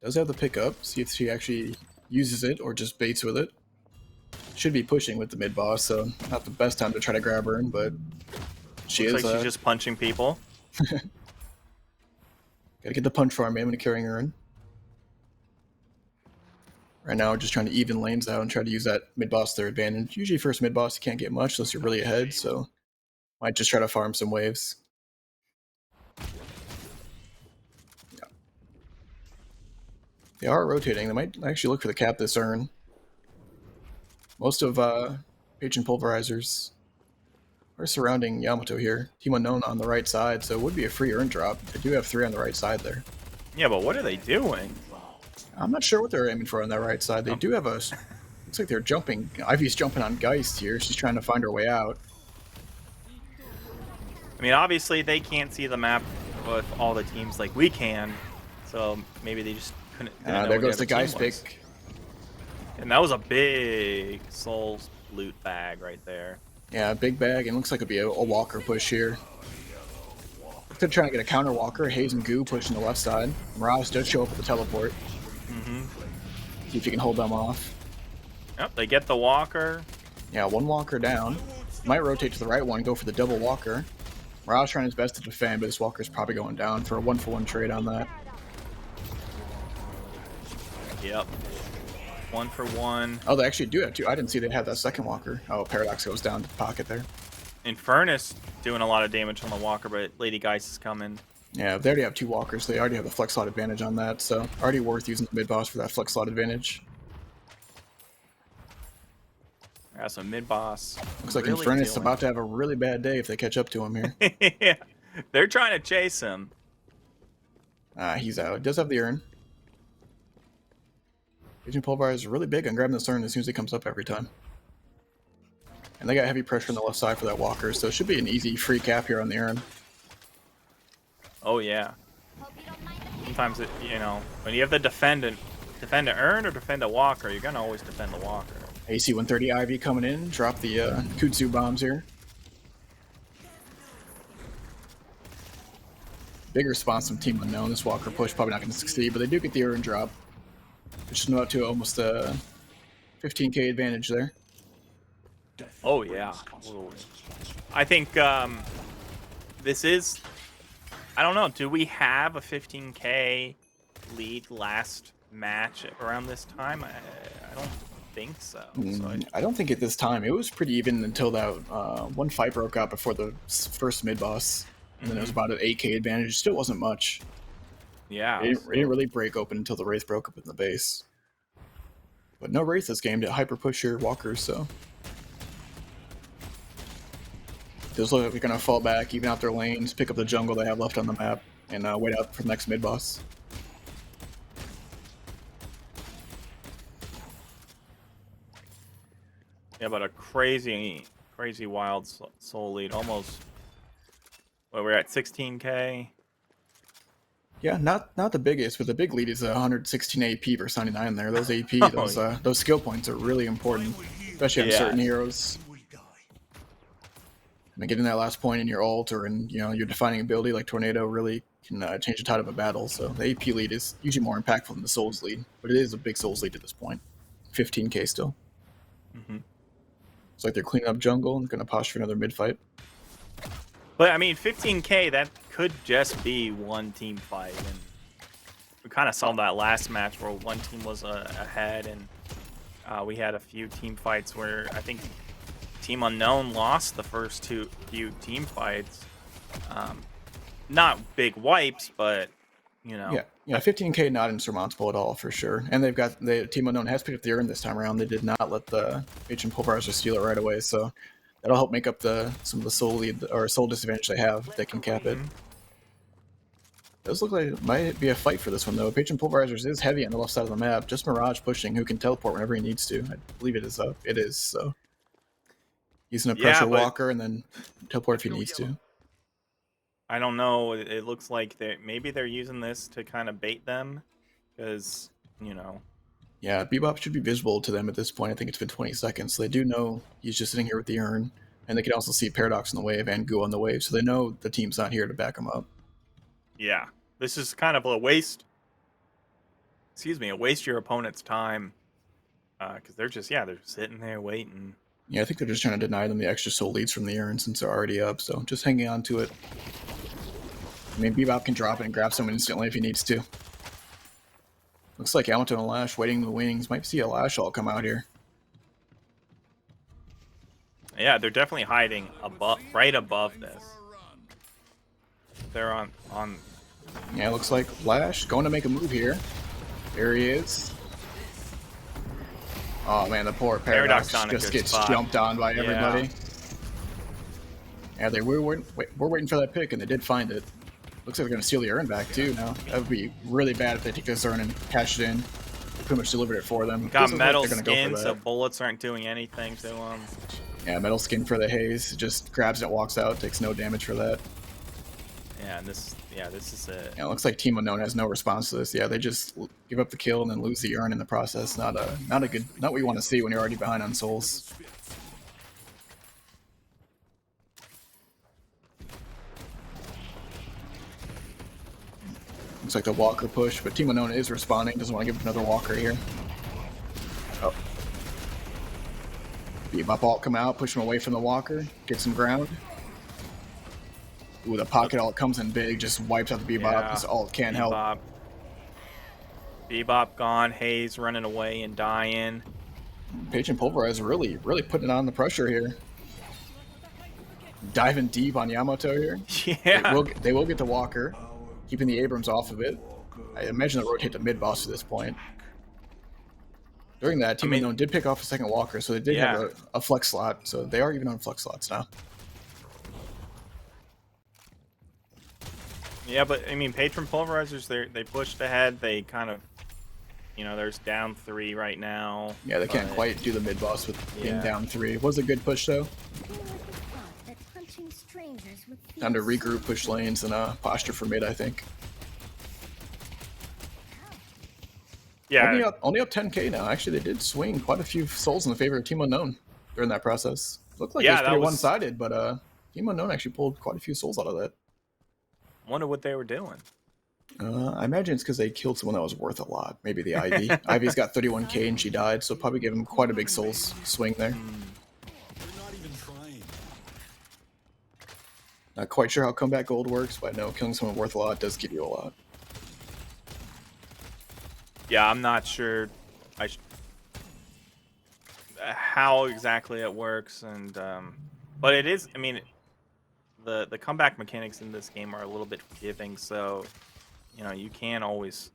Does have the pickup. See if she actually uses it or just baits with it. Should be pushing with the mid boss, so not the best time to try to grab her, but she Looks is. like she's just punching people. Gotta get the punch farm in when carrying her in. Right now, we're just trying to even lanes out and try to use that mid boss to their advantage. Usually, first mid boss, you can't get much unless you're really ahead, so might just try to farm some waves. Yeah. They are rotating. They might actually look for the cap this urn. Most of Patron Pulverisers are surrounding Yamato here. Team Unknown on the right side, so it would be a free urn drop. They do have 3 on the right side there. Yeah, but what are they doing? I'm not sure what they're aiming for on that right side. They do have a... Looks like they're jumping. Ivy's jumping on Geist here. She's trying to find her way out. I mean, obviously they can't see the map with all the teams like we can, so maybe they just couldn't. didn't know There where goes the other team Geist was. pick. And that was a big Souls loot bag right there. Yeah, big bag, and looks like it'll be a walker push here. They're trying to get a counter walker. Haze and Goo pushing the left side. Mirage does show up at the teleport. See if you can hold them off. Yep, they get the walker. Yeah, one walker down. Might rotate to the right one, go for the double walker. Mirage trying his best to defend, but this walker's probably going down for a 1-for-1 trade on that. Yep. 1 for 1. Oh, they actually do have two. I didn't see they had that second walker. Oh, Paradox goes down to the pocket there. Infernus doing a lot of damage on the walker, but Lady Geist is coming. Yeah, they already have two walkers. They already have the flex slot advantage on that, so already worth using the mid boss for that flex slot advantage. Got some mid boss. Looks like really Infernus is dealing. about to have a really bad day if they catch up to him here. Yeah, they're trying to chase him. He's out. He does have the urn. Agent Pulverizer is really big on grabbing this urn as soon as he comes up every time. And they got heavy pressure on the left side for that walker, so it should be an easy free cap here on the urn. Oh yeah. Sometimes it, you know, when you have to defend an urn or defend a walker, you're gonna always defend the walker. AC 130 Ivy coming in. Drop the Kutsu bombs here. Big response from Team Unknown. This walker push probably not going to succeed, but they do get the urn drop. Which is up to almost a 15k advantage there. Oh yeah. Ooh. I think this is. I don't know. Do we have a 15k lead last match around this time? I don't think so. I don't think at this time. It was pretty even until that one fight broke out before the first mid boss, and then it was about an 8k advantage. Still wasn't much. Yeah. It didn't really break open until the Wraith broke up in the base. But no Wraith this game to hyper push your walkers, so. Does look like they're going to fall back, even out their lanes, pick up the jungle they have left on the map, and wait out for the next mid boss. Yeah, but a crazy wild soul lead. Almost. Well, we're at 16k. Yeah, not the biggest, but the big lead is 116 AP versus 99 there. Those AP, those skill points are really important, especially on certain heroes. I mean, getting that last point in your ult or in your defining ability like Tornado really can change the tide of a battle. So the AP lead is usually more impactful than the Souls lead, but it is a big Souls lead at this point. 15k still. It's like they're cleaning up jungle and going to posture another mid fight. But I mean, 15k, that could just be one team fight, and we kind of saw that last match where one team was ahead, and we had a few team fights where I think Team Unknown lost the first few team fights. Not big wipes, but Yeah, 15k not insurmountable at all for sure. And the Team Unknown has picked up the urn this time around. They did not let the Agent Pulverizer steal it right away, so that'll help make up some of the soul lead or soul disadvantage they have if they can cap it. Does look like it might be a fight for this one though. Patron Pulverizers is heavy on the left side of the map. Just Mirage pushing, who can teleport whenever he needs to. I believe it is up. It is, so he's gonna pressure Walker and then teleport if he needs to. I don't know. It looks like maybe they're using this to kind of bait them, because Yeah, Bebop should be visible to them at this point. I think it's been 20 seconds. So they do know he's just sitting here with the urn, and they can also see Paradox on the wave and Goo on the wave, so they know the team's not here to back them up. Yeah, this is kind of a waste. Excuse me, a waste your opponent's time, because they're sitting there waiting. Yeah, I think they're just trying to deny them the extra soul leads from the urn since they're already up, so just hanging on to it. I mean, Bebop can drop it and grab someone instantly if he needs to. Looks like Yamato and Lash waiting in the wings. Might see a Lash all come out here. Yeah, they're definitely hiding right above this. They're on. Yeah, looks like Lash going to make a move here. There he is. Oh man, the poor Paradox just gets jumped on by everybody. Yeah, we're waiting for that pick, and they did find it. Looks like they're going to steal the urn back too now. That would be really bad if they take this urn and cash it in. They pretty much delivered it for them. Got metal skin, so bullets aren't doing anything to them. Yeah, metal skin for the haze. Just grabs it, walks out, takes no damage for that. Yeah, and this is it. Yeah, it looks like Team Unknown has no response to this. Yeah, they just give up the kill and then lose the urn in the process. Not what you want to see when you're already behind on souls. Looks like the Walker push, but Team Unknown is responding. Doesn't want to give another Walker here. Oh. Bebop ult come out, push him away from the Walker, get some ground. Ooh, the pocket ult comes in big, just wipes out the Bebop. Yeah, This ult can't help. Bebop gone, Hayes running away and dying. Patron Pulverizer really putting on the pressure here. Diving deep on Yamato here. Yeah. They will get the Walker, keeping the Abrams off of it. I imagine they'll rotate the mid boss at this point. During that, Team Unknown did pick off a second Walker, so they did have a flex slot. So they are even on flex slots now. Yeah, but I mean, Patron Pulverisers, they pushed ahead. They kind of, there's down 3 right now. Yeah, they can't quite do the mid boss with being down 3. It was a good push though. Time to regroup, push lanes, and posture for mid, I think. Yeah. Only up 10k now. Actually, they did swing quite a few souls in the favor of Team Unknown during that process. Looked like it was pretty one-sided, but Team Unknown actually pulled quite a few souls out of that. Wonder what they were doing. I imagine it's because they killed someone that was worth a lot. Maybe the Ivy. Ivy's got 31k and she died, so probably gave him quite a big souls swing there. Not quite sure how combat gold works, but I know killing someone worth a lot does give you a lot. Yeah, I'm not sure how exactly it works, and but it is. I mean, the comeback mechanics in this game are a little bit forgiving, so you can always.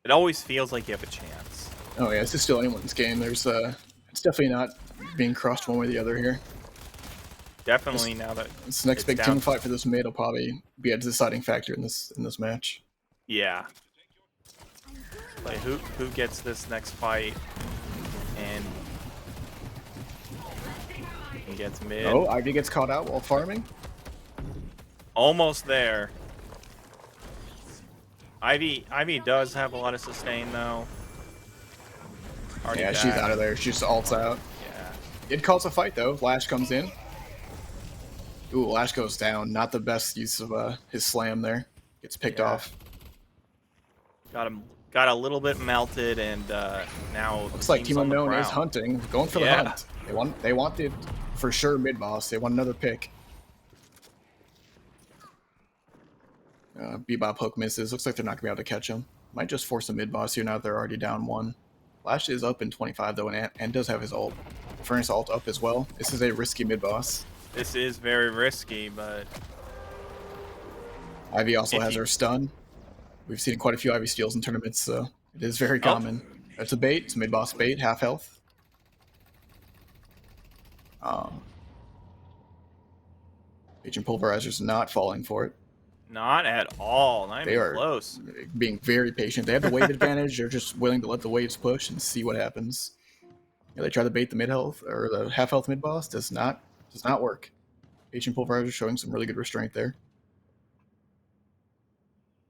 It always feels like you have a chance. Oh yeah, this is still anyone's game. There's it's definitely not being crossed one way or the other here. Definitely now that this next big team fight for this mid will probably be a deciding factor in this match. Yeah. Like who gets this next fight and gets mid. Oh, Ivy gets caught out while farming. Almost there. Ivy does have a lot of sustain though. Already yeah, back. she's out of there. She just ults out. Yeah. It calls a fight though. Lash comes in. Ooh, Lash goes down. Not the best use of his slam there. Gets picked off. Got a little bit melted, and now looks like Team Unknown is hunting, going for the hunt. They want the for sure mid boss. They want another pick. Bebop hook misses. Looks like they're not gonna be able to catch him. Might just force a mid boss here now that they're already down 1. Lash is up in 25 though, and does have his ult. Furnace ult up as well. This is a risky mid boss. This is very risky, but Ivy also has her stun. We've seen quite a few Ivy steals in tournaments, so it is very common. It's a bait. It's a mid boss bait. Half health. Patron Pulverizer's not falling for it. not at all. Not even They are close. being very patient. They have the wave advantage. They're just willing to let the waves push and see what happens. They try to bait the mid health or the half health mid boss. Does not work. Patron Pulverizer showing some really good restraint there.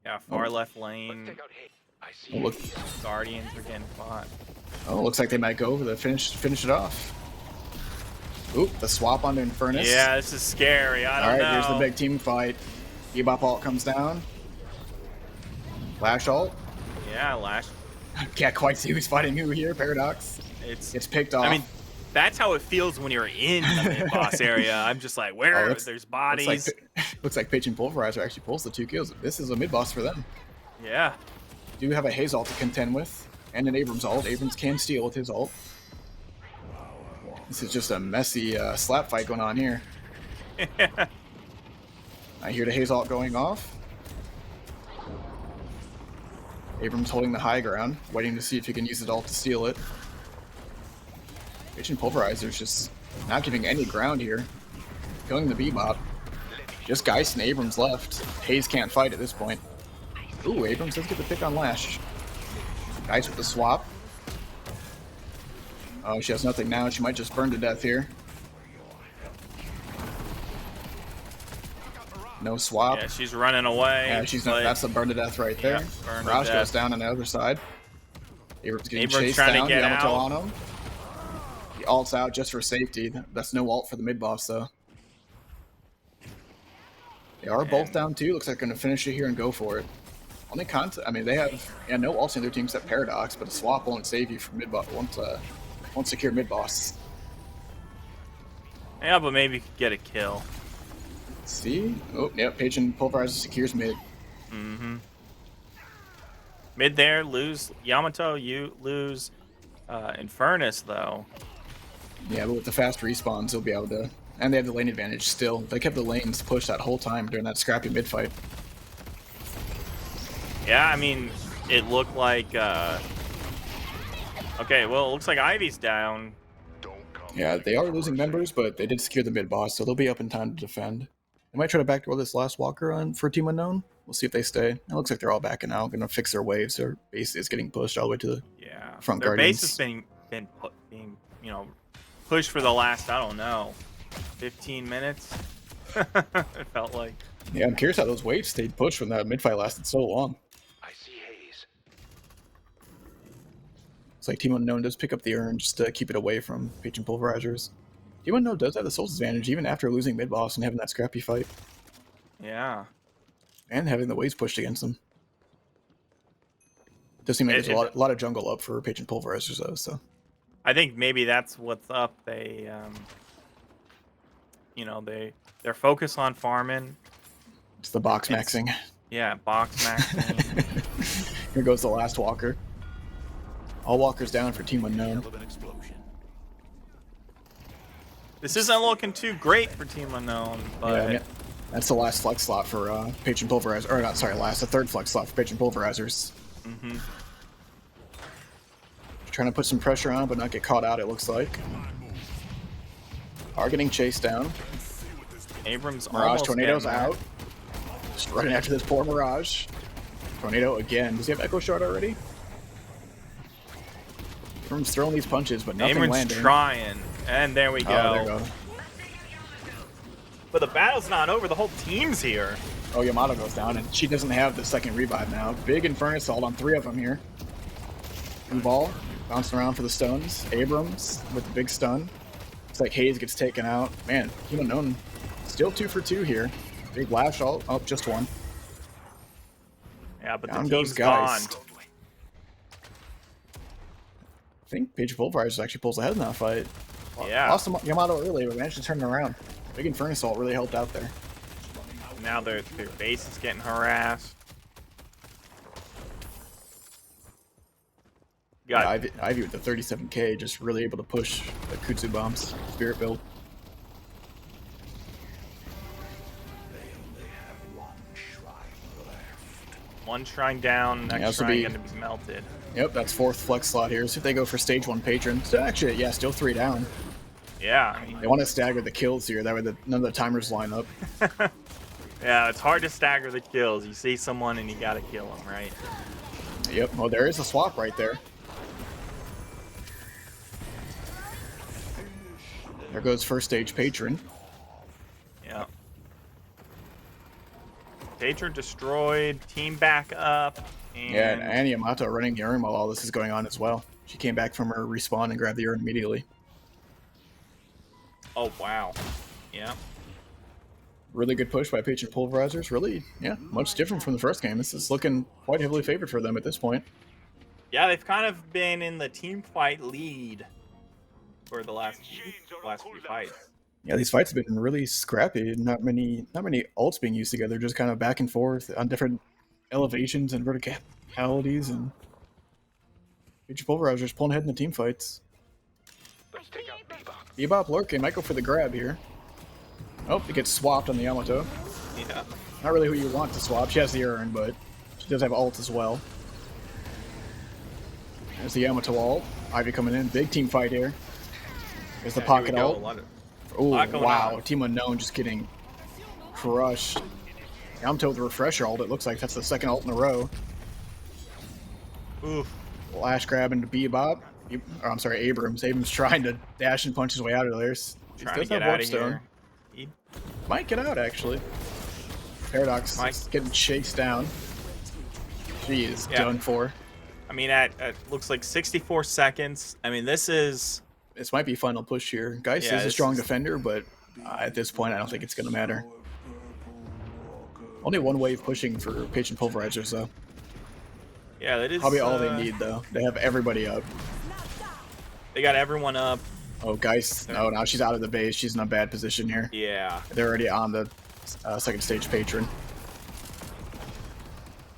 Yeah, far left lane. Oh, look. Guardians are getting fought. Oh, looks like they might go over the finish it off. Oop, the swap onto Infernus. Yeah, this is scary. I don't know. Alright, here's the big team fight. Bebop ult comes down. Lash ult. Yeah, Lash. Can't quite see who's fighting who here. Paradox. It's picked off. I mean, that's how it feels when you're in the mid-boss area. I'm just like, where? There's bodies. Looks like Patron Pulverizer actually pulls the 2 kills. This is a mid-boss for them. Yeah. Do have a Haze ult to contend with, and an Abrams ult. Abrams can steal with his ult. This is just a messy slap fight going on here. I hear the Haze ult going off. Abrams holding the high ground, waiting to see if he can use his ult to steal it. Patron Pulverizer's just not giving any ground here. Killing the Bebop. Just Geist and Abrams left. Haze can't fight at this point. Ooh, Abrams does get the pick on Lash. Geist with the swap. Oh, she has nothing now. She might just burn to death here. No swap. Yeah, she's running away. Yeah, she's not. That's a burn to death right there. Yeah, Mirage goes down on the other side. Abrams getting chased trying down. to get Yamato out. on him. He ults out just for safety. That's no ult for the mid boss though. They are both down too. Looks like they're gonna finish it here and go for it. Only content. I mean, they have no ults in their team except Paradox, but a swap won't save you from mid boss. Won't secure mid boss. Yeah, but maybe you could get a kill. See? Oh, yep. Patron Pulverizer secures mid. Mm-hmm. Mid there, lose Yamato. You lose Infernus though. Yeah, but with the fast respawns, they'll be able to. And they have the lane advantage still. They kept the lanes pushed that whole time during that scrappy mid fight. Yeah, I mean, it looked like. Okay, well, it looks like Ivy's down. Yeah, they are losing members, but they did secure the mid boss, so they'll be up in time to defend. They might try to backdoor this last walker on for Team Unknown. We'll see if they stay. It looks like they're all backing out, going to fix their waves. Their base is getting pushed all the way to the front Their guardians. base has being pushed for the last, I don't know, 15 minutes. It felt like. Yeah, I'm curious how those waves stayed pushed when that mid fight lasted so long. I see haze. It's like Team Unknown does pick up the urn just to keep it away from Patron Pulverizers. Team Unknown does have the Souls advantage even after losing mid boss and having that scrappy fight. Yeah. And having the waves pushed against them. Does seem like there's a lot of jungle up for Patron Pulverizers though, so. I think maybe that's what's up. They, they're focused on farming. It's the box maxing. Yeah, box maxing. Here goes the last walker. All walkers down for Team Unknown. This isn't looking too great for Team Unknown, but Yeah, I mean, that's the last flex slot for Patron Pulverizers. Or not, sorry, the third flex slot for Patron Pulverizers. mm-hmm. Trying to put some pressure on, but not get caught out, it looks like. Are getting chased down. Abrams Mirage almost Tornado's getting there. out. Just running after this poor Mirage. Tornado again. Does he have Echo Shard already? Abrams throwing these punches, but nothing Abrams landing. trying, and there we go. Oh, there you go. But the battle's not over. The whole team's here. Oh, Yamato goes down, and she doesn't have the second revive now. Big Infernus Assault on 3 of them here. Ball bouncing around for the stuns. Abrams with the big stun. Looks like Hayes gets taken out. Man, Team Unknown still 2 for 2 here. Big lash ult. Oh, just one. Yeah, but Down the goes team's gone. Geist. I think Patron Pulverizers actually pulls ahead in that fight. Yeah. Lost Yamato early, but managed to turn it around. Big Infernus Assault really helped out there. Now their base is getting harassed. Yeah, Ivy with the 37k, just really able to push the Kutsu bombs, spirit build. One shrine down, next this will shrine be- going to be melted. Yep, that's 4th flex slot here. See if they go for stage 1 Patron. So actually, yeah, still 3 down. Yeah, I mean, They want to stagger the kills here, that way none of the timers line up. yeah, it's hard to stagger the kills. You see someone and you got to kill them, right? Yep, well, there is a swap right there. There goes first stage Patron. Yeah. Patron destroyed, team back up, and Yeah, and Yamato running the urn while all this is going on as well. She came back from her respawn and grabbed the urn immediately. oh wow, yeah. Really good push by Patron Pulverizers. Really, yeah, much different from the first game. This is looking quite heavily favored for them at this point. Yeah, they've kind of been in the team fight lead for the last few fights. Yeah, these fights have been really scrappy. Not many ults being used together. Just kind of back and forth on different elevations and verticalities. And Patron Pulverizers pulling ahead in the team fights. Let's take out Bebop. Bebop lurking, might go for the grab here. Oh, it gets swapped on the Yamato. Yeah. Not really who you want to swap. She has the urn, but she does have ult as well. There's the Yamato ult. Ivy coming in. Big team fight here. There's the pocket ult. Oh, lot going wow. on. Team Unknown just getting crushed. Yamato with the refresher ult. It looks like that's the second ult in a row. Oof. Lash grab into Bebop. Or, I'm sorry, Abrams. Abrams trying to dash and punch his way out of there. Trying to get out of here. Might get out, actually. Paradox is getting chased down. She is done for. I mean, at looks like 64 seconds. I mean, this might be final push here. Geist is a strong defender, but at this point, I don't think it's going to matter. Only one wave pushing for Patron Pulverizers, though. Yeah, that is Probably all they need though. They have everybody up. They got everyone up. Oh, Geist. No, now she's out of the base. She's in a bad position here. Yeah. They're already on the second stage Patron.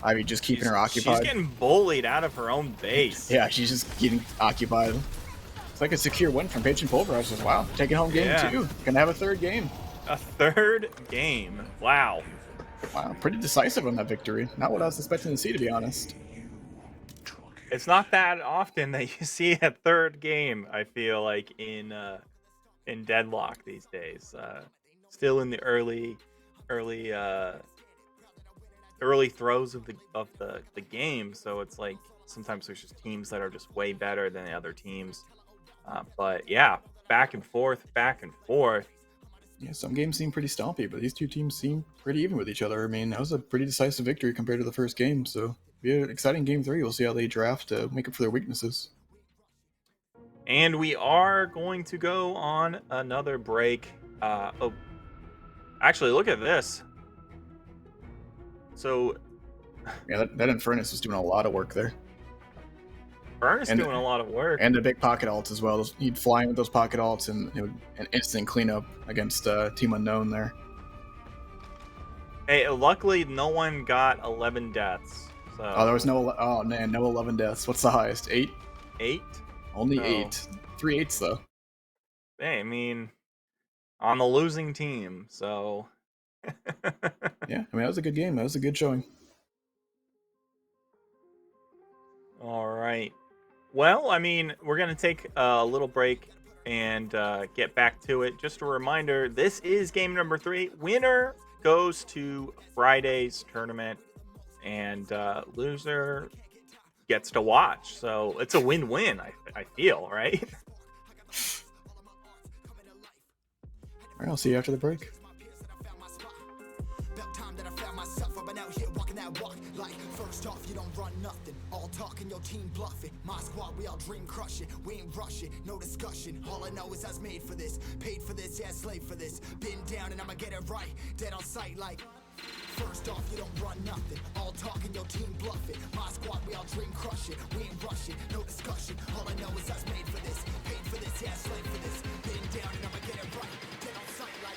Ivy just keeping her occupied. She's getting bullied out of her own base. Yeah, she's just getting occupied. It's like a secure win from Patron Pulverisers. Wow, taking home game 2. Gonna have a third game. A third game. Wow. Wow, pretty decisive on that victory. Not what I was expecting to see, to be honest. It's not that often that you see a third game, I feel like, in Deadlock these days. Still in the early throes of the game, so it's like sometimes there's just teams that are just way better than the other teams. But yeah, back and forth. Yeah, some games seem pretty stompy, but these two teams seem pretty even with each other. I mean, that was a pretty decisive victory compared to the first game, so it'll be an exciting game 3. We'll see how they draft to make up for their weaknesses. And we are going to go on another break. Oh, actually, look at this. So, yeah, that Infernus was doing a lot of work there. Furnace doing a lot of work. And the big pocket alts as well. He'd fly in with those pocket alts, and it would an instant cleanup against Team Unknown there. Hey, luckily no one got 11 deaths. So. Oh, there was no. Oh man, no 11 deaths. What's the highest? 8. 8? Only 8. 3 8s though. Hey, I mean, on the losing team, so. Yeah, I mean that was a good game. That was a good showing. All right. Well, I mean, we're going to take a little break and get back to it. Just a reminder, this is game number 3. Winner goes to Friday's tournament, and loser gets to watch. So it's a win-win, I feel, right? All right, I'll see you after the break. First off, you don't run nothing. All talking, your team bluffing. My squad, we all dream crush it. We ain't rushing, no discussion. All I know is I was made for this, paid for this, yeah, slave for this. Been down and I'ma get it right. Dead on sight like. First off, you don't run nothing. All talking, your team bluffing. My squad, we all dream crush it. We ain't rushing, no discussion. All I know is I was made for this, paid for this, yeah, slave for this. Been down and I'ma get it right. Dead on sight like.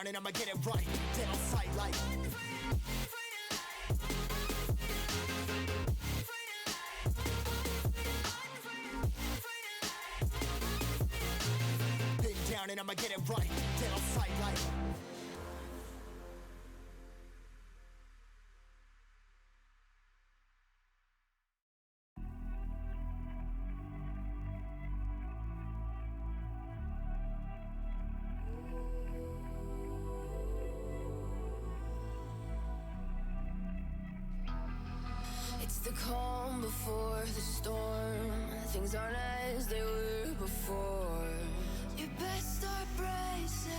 And I'ma get it right, dead on sight like. Been down and I'ma get it right, dead on sight like. It's the calm before the storm. Things aren't as they were before. You best start bracing.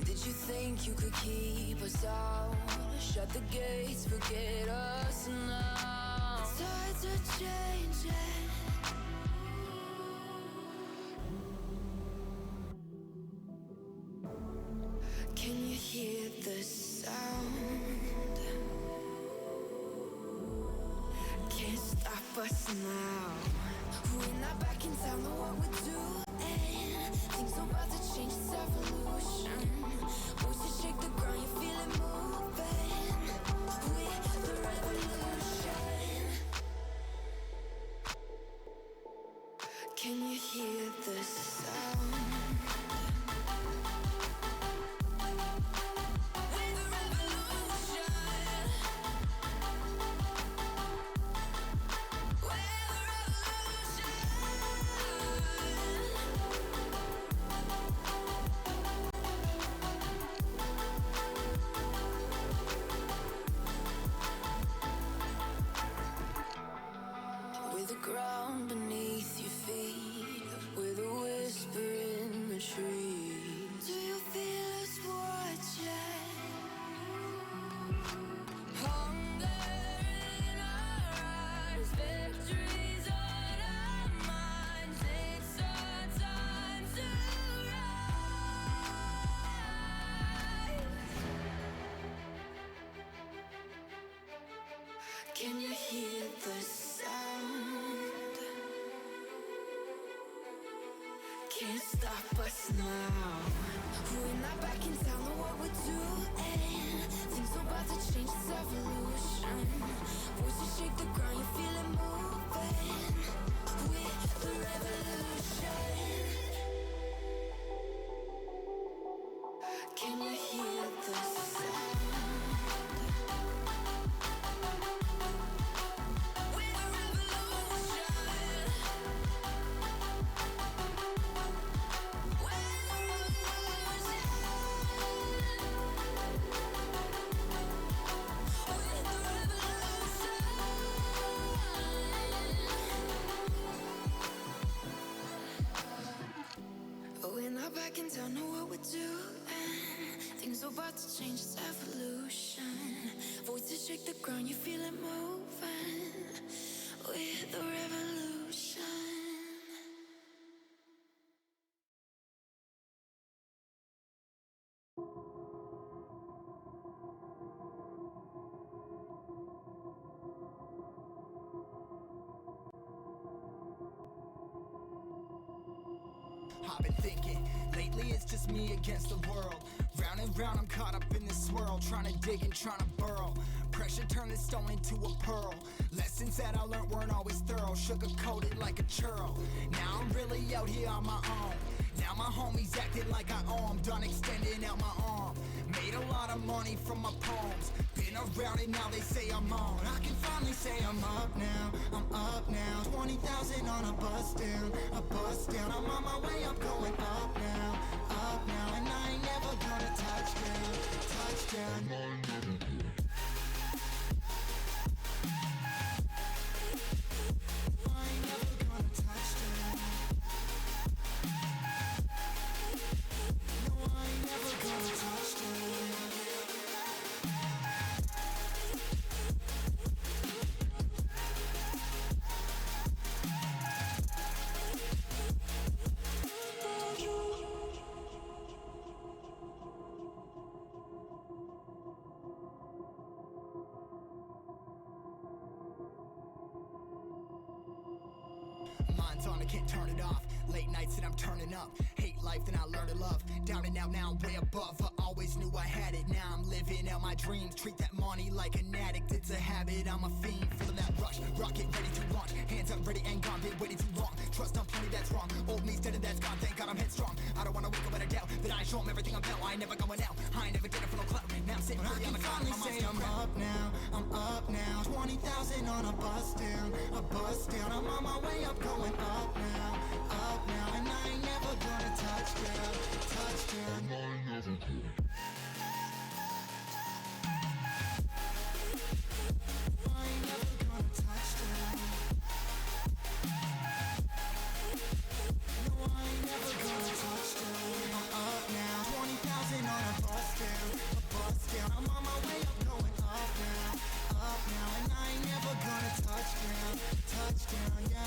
Did you think you could keep us out? Shut the gates, forget us now. Tides are changing. Can you hear the sound? Can't stop us now. We're not back in town, know what we're doing. Things are about to change, it's evolution. Voices shake the ground, you feel it moving. We're the revolution. Can you hear the sound? With the ground beneath your feet, with a whisper in the trees. Do you feel us watching? Hunger in our eyes, victory's all. can't stop us now. We're not back in town, know what we're doing. Things are about to change, it's evolution. Voices shake the ground, you feel it moving. We're the revolution. Can you hear the sound? We're the revolution. We're not back in town, know what we're doing. Things are about to change, it's evolution. Voices shake the ground, you feel it moving. We're the revolution. I've been thinking, lately it's just me against the world. Round and round I'm caught up in this swirl, trying to dig and trying to burrow. Pressure turned this stone into a pearl. Lessons that I learned weren't always thorough, sugar-coated like a churl. Now I'm really out here on my own. Now my homies acting like I owe 'em, done extending out my arm. Made a lot of money from my poems. Been around it, now they say I'm on. I can finally say I'm up now, I'm up now. 20,000 on a bus down, a bus down. I'm on my way, I'm going up now, and I ain't never gonna touch down, touchdown. I ain't never gonna touch down. No, I ain't never gonna touch down. Mind's on, I can't turn it off. Late nights and I'm turning up. Hate life, then I learn to love. Down and out, now I'm way above. I always knew I had it, now I'm living out my dreams. Treat that money like an addict, it's a habit, I'm a fiend. Feeling that rush, rocket ready to launch. Hands up, ready and gone, been waiting too long. Trust on plenty, that's wrong. Old me's dead and that's gone, thank God I'm headstrong. I don't wanna wake up with a doubt that I show 'em everything I'm about. I ain't never going out, I ain't never did it for no clout. Now I'm sitting pretty on the ground, say I'm up now, I'm up now. 20,000 on a bus down, a bus down. I'm on my way up, going up now, and I ain't never gonna touch down, touchdown. I ain't never gonna touch down. No, I ain't never gonna touch down. I'm up now, 20,000 on a bus down, a bus down. I'm on my way up, going up now, and I ain't never gonna touch down, touchdown, yeah.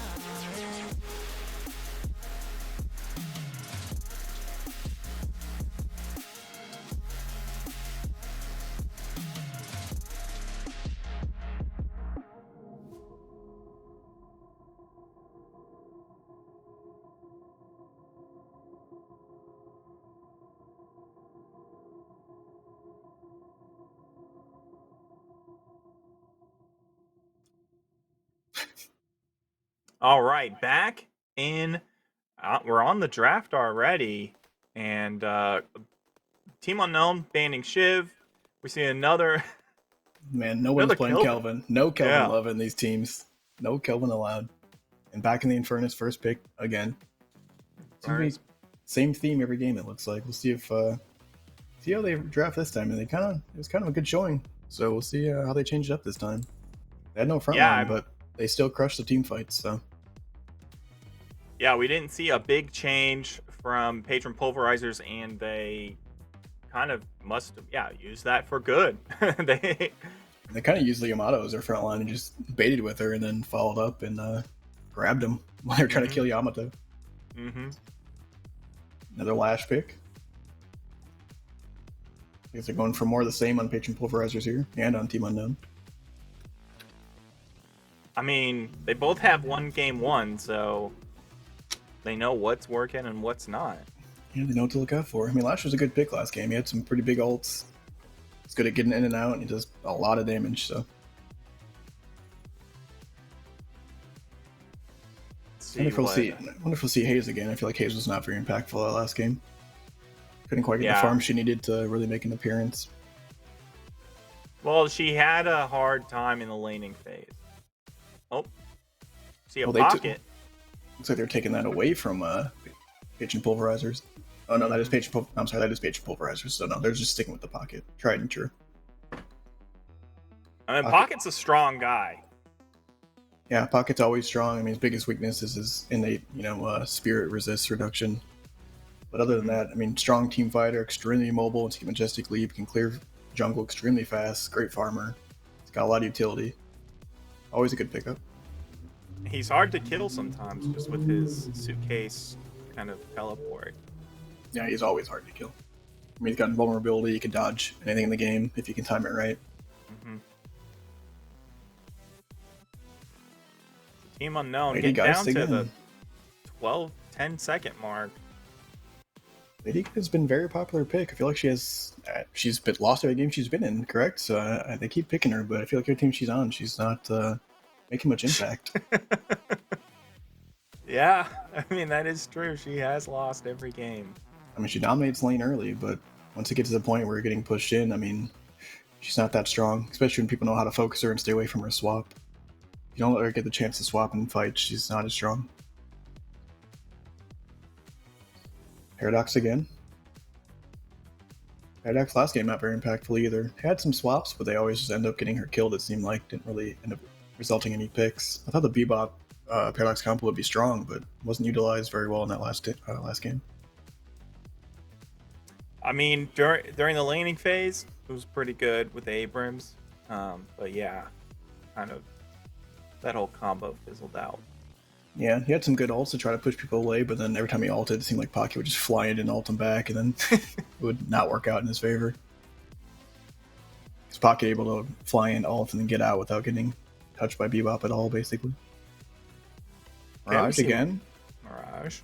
All right, back in. We're on the draft already, and Team Unknown banning Shiv. We see another. Man, no one's Another playing Kelvin. Kelvin. No Kelvin Yeah. love in these teams. No Kelvin allowed. And back in the Infernus, first pick again. Alright. Same theme every game. It looks like. We'll see if see how they draft this time. And it was kind of a good showing. So we'll see how they change it up this time. They had no front line, but they still crushed the team fights. So Yeah, we didn't see a big change from Patron Pulverisers, and they kind of must use that for good. they kind of used the Yamato as their front line and just baited with her and then followed up and grabbed him while they were trying to kill Yamato. Mm-hmm. Another Lash pick. I guess they're going for more of the same on Patron Pulverisers here and on Team Unknown. I mean, they both have one game won, so They know what's working and what's not. Yeah, they know what to look out for. I mean, Lash was a good pick last game. He had some pretty big ults. He's good at getting in and out, and he does a lot of damage, so. Wonderful to see Hayes again. I feel like Hayes was not very impactful that last game. Couldn't quite get the farm she needed to really make an appearance. Well, she had a hard time in the laning phase. Oh, see a Well, pocket. Looks like they're taking that away from Patron Pulverisers. Oh no, that is Patron. I'm sorry, that is Patron Pulverisers. So no, they're just sticking with the pocket. Tried and true. I mean, Pocket's a strong guy. Yeah, Pocket's always strong. I mean, his biggest weakness is his innate, spirit resist reduction. But other than that, I mean, strong team fighter, extremely mobile, and majestic leap, can clear jungle extremely fast, great farmer. He's got a lot of utility. Always a good pickup. He's hard to kill sometimes just with his suitcase kind of teleport. Yeah, he's always hard to kill. I mean, he's got invulnerability, he can dodge anything in the game if you can time it right. Mm-hmm. Team Unknown, Lady get down Geist to again. the 10 second mark. Lady has been a very popular pick. I feel like she's been lost every game she's been in, correct? So they keep picking her, but I feel like every team she's on, she's not making much impact. Yeah, I mean, that is true. She has lost every game. I mean, she dominates lane early, but once it gets to the point where you're getting pushed in, I mean, she's not that strong, especially when people know how to focus her and stay away from her swap. If you don't let her get the chance to swap and fight, she's not as strong. Paradox again. Paradox last game not very impactful either. Had some swaps, but they always just end up getting her killed, it seemed like. Didn't really end up resulting in any picks. I thought the Bebop Paradox combo would be strong, but wasn't utilized very well in that last game. I mean, during the laning phase, it was pretty good with Abrams. But yeah, kind of that whole combo fizzled out. Yeah, he had some good ults to try to push people away, but then every time he ulted, it seemed like Pocket would just fly in and ult him back, and then it would not work out in his favor. Because Pocket able to fly in, ult, and then get out without getting touched by Bebop at all, basically. Mirage again. Mirage.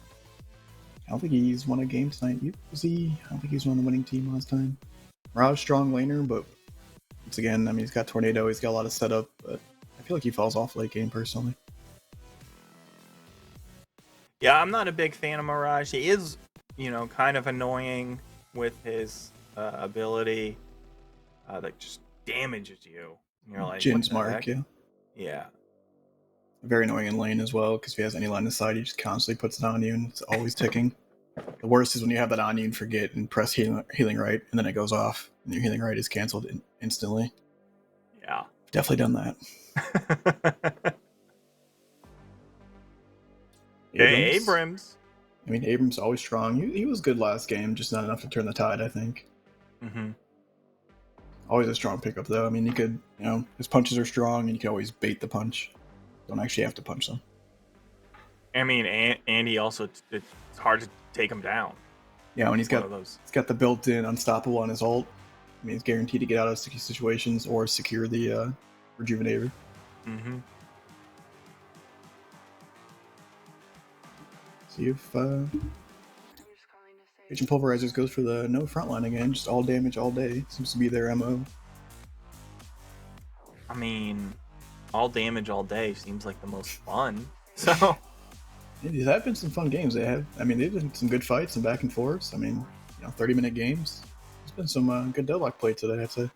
I don't think he's won a game tonight. Was he? I don't think he's won the winning team last time. Mirage, strong laner, but once again, I mean, he's got Tornado, he's got a lot of setup, but I feel like he falls off late game, personally. Yeah, I'm not a big fan of Mirage. He is, kind of annoying with his ability that just damages you. And you're like, Jin's what the Mark, heck? yeah. Yeah. Very annoying in lane as well, because if he has any line of sight, he just constantly puts it on you, and it's always ticking. The worst is when you have that on you and forget and press healing right, and then it goes off, and your healing right is canceled instantly. Yeah. Definitely done that. Abrams. I mean, Abrams always strong. He was good last game, just not enough to turn the tide, I think. Mm-hmm. Always a strong pickup, though. I mean, you could, his punches are strong, and you can always bait the punch. Don't actually have to punch them. I mean, Andy also, it's hard to take him down. Yeah, when he's got the built-in unstoppable on his ult. I mean, he's guaranteed to get out of sticky situations or secure the Rejuvenator. Mm-hmm. See if Agent Pulverisers goes for the no frontline again, just all damage all day. Seems to be their MO. I mean, all damage all day seems like the most fun. So There have been some fun games. They've been some good fights and back and forths. I mean, 30-minute games. There's been some good Deadlock play today, I'd say.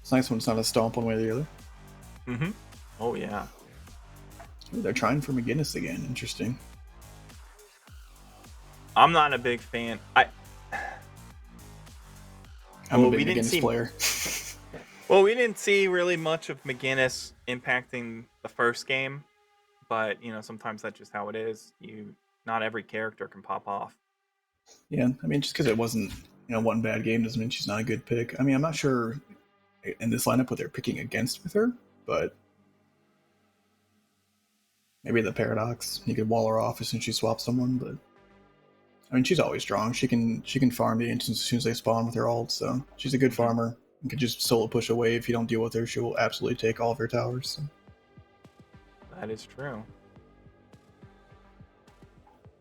It's nice when it's not a stomp one way or the other. Mm-hmm. Oh yeah. Ooh, they're trying for McGinnis again. Interesting. I'm not a big fan. I'm a big McGinnis player. Well, we didn't see really much of McGinnis impacting the first game, but sometimes that's just how it is. Not every character can pop off. Yeah, I mean, just because it wasn't one bad game doesn't mean she's not a good pick. I mean, I'm not sure in this lineup what they're picking against with her, but maybe the Paradox. You could wall her off as soon as she swaps someone, but I mean, she's always strong. She can farm the instance as soon as they spawn with her ult, so she's a good farmer. You can just solo push away. If you don't deal with her, she will absolutely take all of her towers. So. That is true.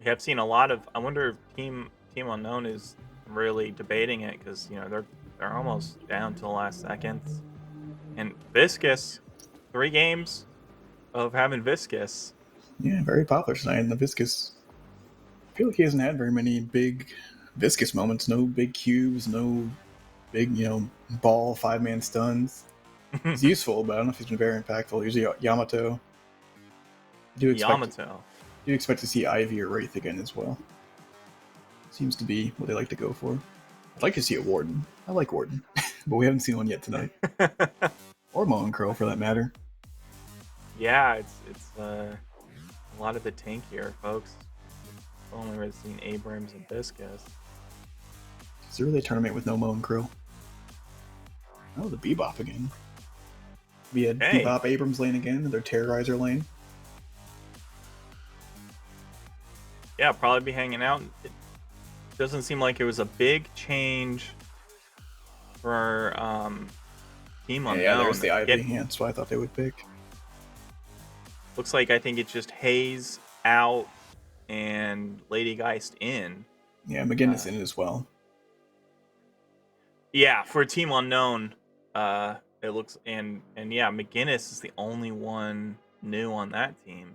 We have seen a lot of. I wonder if Team Unknown is really debating it because they're almost down to the last seconds. And Viscous, 3 games of having Viscous. Yeah, very popular tonight in the Viscous. I feel like he hasn't had very many big Viscous moments. No big cubes, no big, ball 5-man stuns. He's useful, but I don't know if he's been very impactful. Usually Yamato. Yamato. Do expect to see Ivy or Wraith again as well. Seems to be what they like to go for. I'd like to see a Warden. I like Warden, but we haven't seen one yet tonight. Or Moen Crow, for that matter. Yeah, it's a lot of the tankier folks. I've only really seen Abrams and Viscous. Is there really a tournament with no Moen Crow? Oh, the Bebop again. We had Hey. Bebop Abrams lane again, their Terrorizer lane. Yeah, probably be hanging out. It doesn't seem like it was a big change for Team Unknown. Yeah, there's the Ivy. Yeah, that's what I thought they would pick. Looks like I think it's just Hayes out and Lady Geist in. Yeah, McGinnis in it as well. Yeah, for Team Unknown, it looks and yeah, McGinnis is the only one new on that team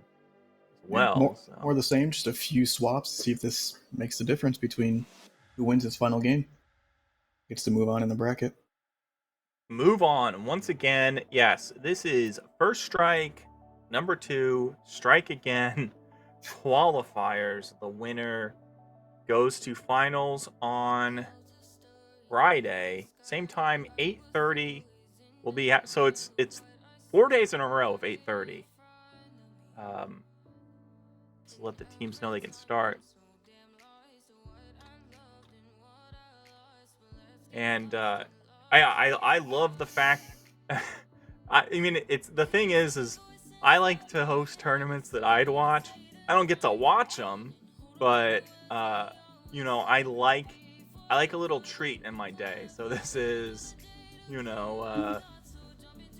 as well. More the same, just a few swaps to see if this makes the difference between who wins his final game. Gets to move on in the bracket. Move on once again. Yes, this is first strike, number 2, strike again, qualifiers. The winner goes to finals on Friday, same time, 8:30. Will be so it's 4 days in a row of 8:30. So let the teams know they can start. And I love the fact. I mean, it's the thing is I like to host tournaments that I'd watch. I don't get to watch them, but I like a little treat in my day. So this is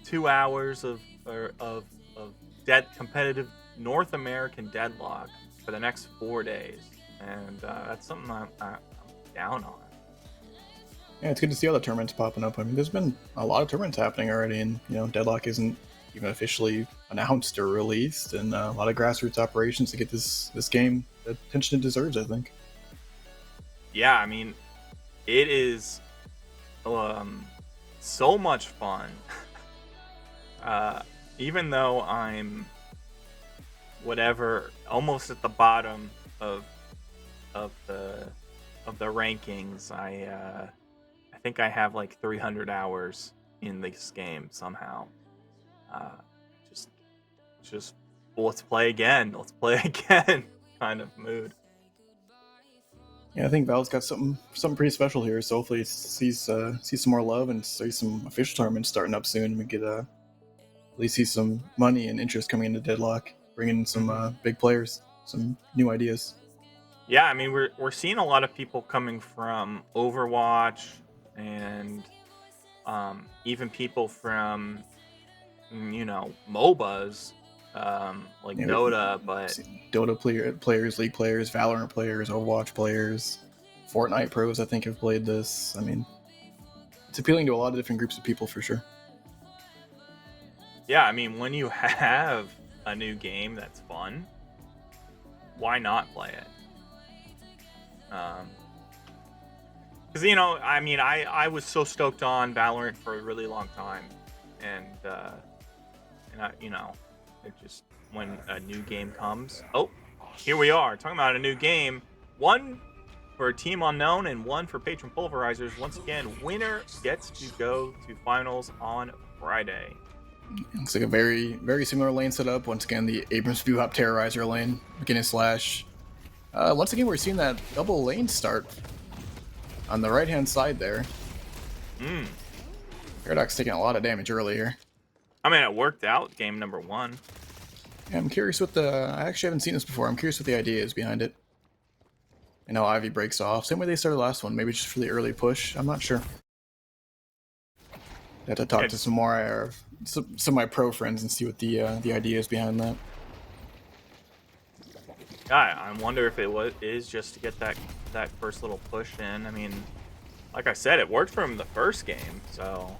2 hours of competitive North American Deadlock for the next 4 days, and that's something I'm down on. Yeah, it's good to see all the tournaments popping up. I mean, there's been a lot of tournaments happening already, and Deadlock isn't even officially announced or released, and a lot of grassroots operations to get this game the attention it deserves, I think. Yeah, I mean, it is so much fun. Even though I'm almost at the bottom of the rankings, I think I have like 300 hours in this game somehow. Just let's play again kind of mood. Yeah, I think Valve's got something pretty special here. So hopefully, see some more love and see some official tournaments starting up soon. We get at least see some money and interest coming into Deadlock, bringing in some big players, some new ideas. Yeah, I mean we're seeing a lot of people coming from Overwatch and even people from MOBAs like Dota, but Dota players, League players, Valorant players, Overwatch players, Fortnite pros I think have played this. I mean, it's appealing to a lot of different groups of people for sure. Yeah, I mean, when you have a new game that's fun, why not play it? Because I mean, I was so stoked on Valorant for a really long time, and I, it just when a new game comes, here we are talking about a new game, one for Team Unknown and one for Patron Pulverisers. Once again, winner gets to go to finals on Friday. Looks like a very, very similar lane setup. Once again, the Abrams Bebop Terrorizer lane, McGinnis Slash. Once again, we're seeing that double lane start on the right-hand side there. Paradox taking a lot of damage earlier. I mean, it worked out game number 1. Yeah, I'm curious what I actually haven't seen this before. I'm curious what the idea is behind it. And how Ivy breaks off. Same way they started last one, maybe just for the early push. I'm not sure. I have to talk to some more some of my pro friends and see what the idea is behind that. I wonder if is just to get that first little push in. I mean, like I said, it worked for him the first game, so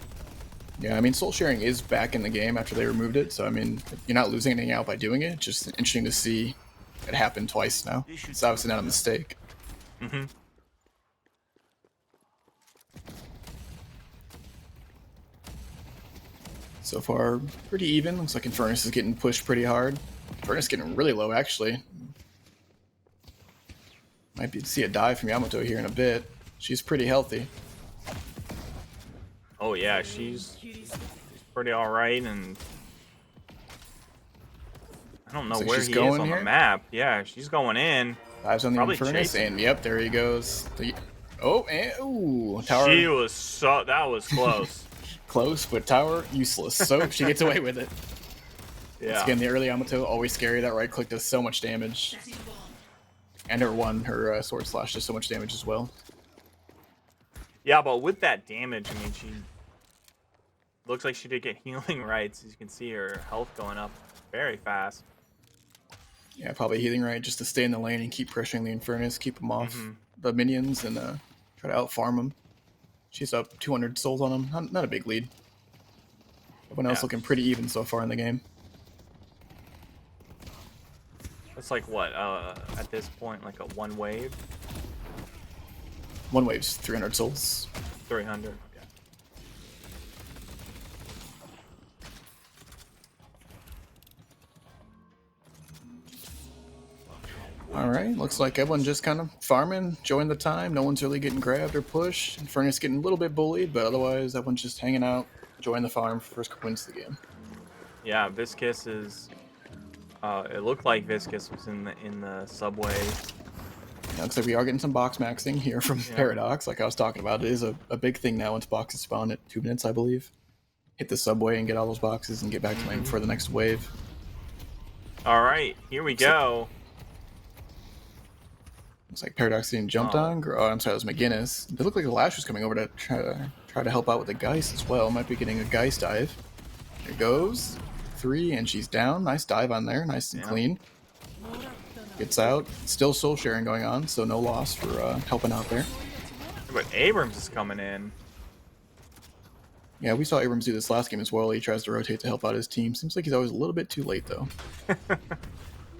Yeah, I mean, soul sharing is back in the game after they removed it, so I mean, you're not losing anything out by doing it. It's just interesting to see it happen twice now. It's obviously not a mistake. mm-hmm. So far, pretty even. Looks like Infernus is getting pushed pretty hard. Infernus getting really low, actually. Might be see a dive from Yamato here in a bit. She's pretty healthy. Oh yeah, she's pretty all right, and I don't know Looks like where she's he going is on here. the map. Yeah, she's going in. Dives on the Probably Infernus, chasing. and yep, there he goes. Oh, and ooh, tower She was that was close. close, but tower useless. So she gets away with it. Once Yeah. again, the early Yamato, always scary. That right click does so much damage. And her sword slash does so much damage as well. Yeah, but with that damage, I mean, she looks like she did get healing rights. As you can see, her health going up very fast. Yeah, probably healing right just to stay in the lane and keep pressuring the Infernus, keep them off the minions, and try to out farm them. She's up 200 souls on them. Not a big lead. Everyone else Yeah. looking pretty even so far in the game. It's like what? At this point, like a one wave, One wave's 300 souls. 300. Okay. Alright, looks like everyone just kind of farming, enjoying the time. No one's really getting grabbed or pushed. Infernus getting a little bit bullied, but otherwise everyone's just hanging out, enjoying the farm for first couple wins of the game. Yeah, Viscous is. It looked like Viscous was in the subway. Yeah, looks like we are getting some box maxing here from Yeah. Paradox, like I was talking about. It is a big thing now once boxes spawn at 2 minutes, I believe. Hit the subway and get all those boxes and get back to lane for the next wave. All right, here we go. Looks like Paradox getting jumped Oh. on. Oh, I'm sorry, it was McGinnis. It looked like the Lash was coming over to try to help out with the Geist as well. Might be getting a Geist dive. There goes. 3, and she's down. Nice dive on there. Nice and Yeah. clean. Gets out. Still soul sharing going on, so no loss for helping out there. But Abrams is coming in. Yeah, we saw Abrams do this last game as well. He tries to rotate to help out his team. Seems like he's always a little bit too late, though.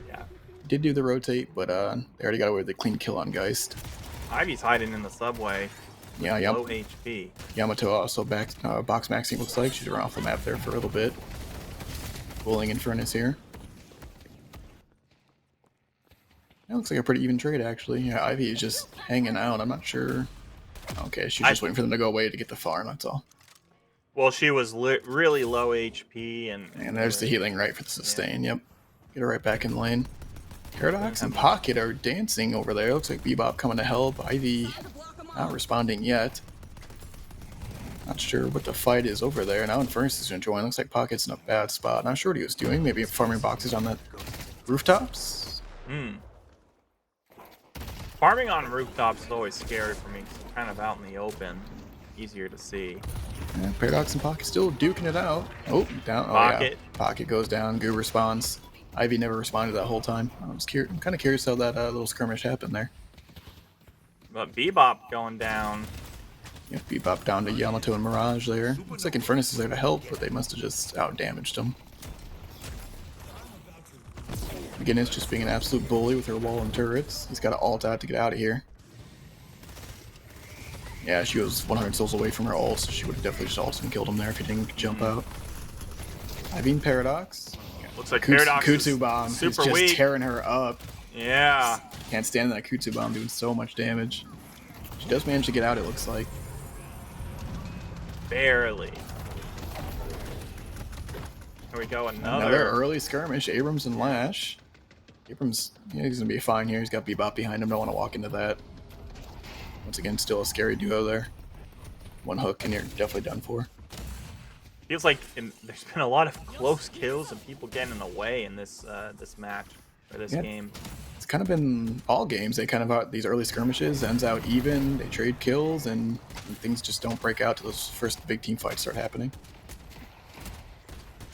Yeah. Did do the rotate, but they already got away with the clean kill on Geist. Ivy's hiding in the subway. Yeah, Low HP. Yamato also back box maxing, looks like. She's around off the map there for a little bit. Bullying Infernus here. That looks like a pretty even trade, actually. Yeah, Ivy is just hanging out. I'm not sure. Okay, she's just waiting for them to go away to get the farm, that's all. Well, she was really low HP, And there's the healing right for the sustain, yep. Get her right back in lane. Paradox and Pocket are dancing over there. Looks like Bebop coming to help. Ivy not responding yet. Not sure what the fight is over there. Now Infernus is enjoying. Looks like Pocket's in a bad spot. Not sure what he was doing. Maybe farming boxes on the rooftops? Farming on rooftops is always scary for me. 'Cause I'm kind of out in the open, easier to see. Yeah, Paradox and Pocket still duking it out. Oh, down. Oh, Pocket. yeah. Pocket goes down. Goo responds. Ivy never responded that whole time. I'm kind of curious how that little skirmish happened there. But Bebop going down. Yeah, Bebop down to Yamato and Mirage there. Looks like Infernus is there to help, but they must have just out-damaged him. Again, it's just being an absolute bully with her wall and turrets. He's got to ult out to get out of here. Yeah, she was 100 souls away from her ult, so she would have definitely just ulted and killed him there if he didn't jump out. Ivy and Paradox. Looks like Paradox Kutsu is Bomb is super just weak. tearing her up. Yeah. Can't stand that Kutsu Bomb doing so much damage. She does manage to get out, it looks like. Barely. Here we go, Another early skirmish, Abrams and Lash. Abrams, yeah, he's going to be fine here. He's got Bebop behind him. Don't want to walk into that. Once again, still a scary duo there. One hook and you're definitely done for. Feels like there's been a lot of close kills and people getting in the way in this this match or this Yeah. game. It's kind of been all games. They kind of out these early skirmishes, ends out even. They trade kills and things just don't break out till those first big team fights start happening.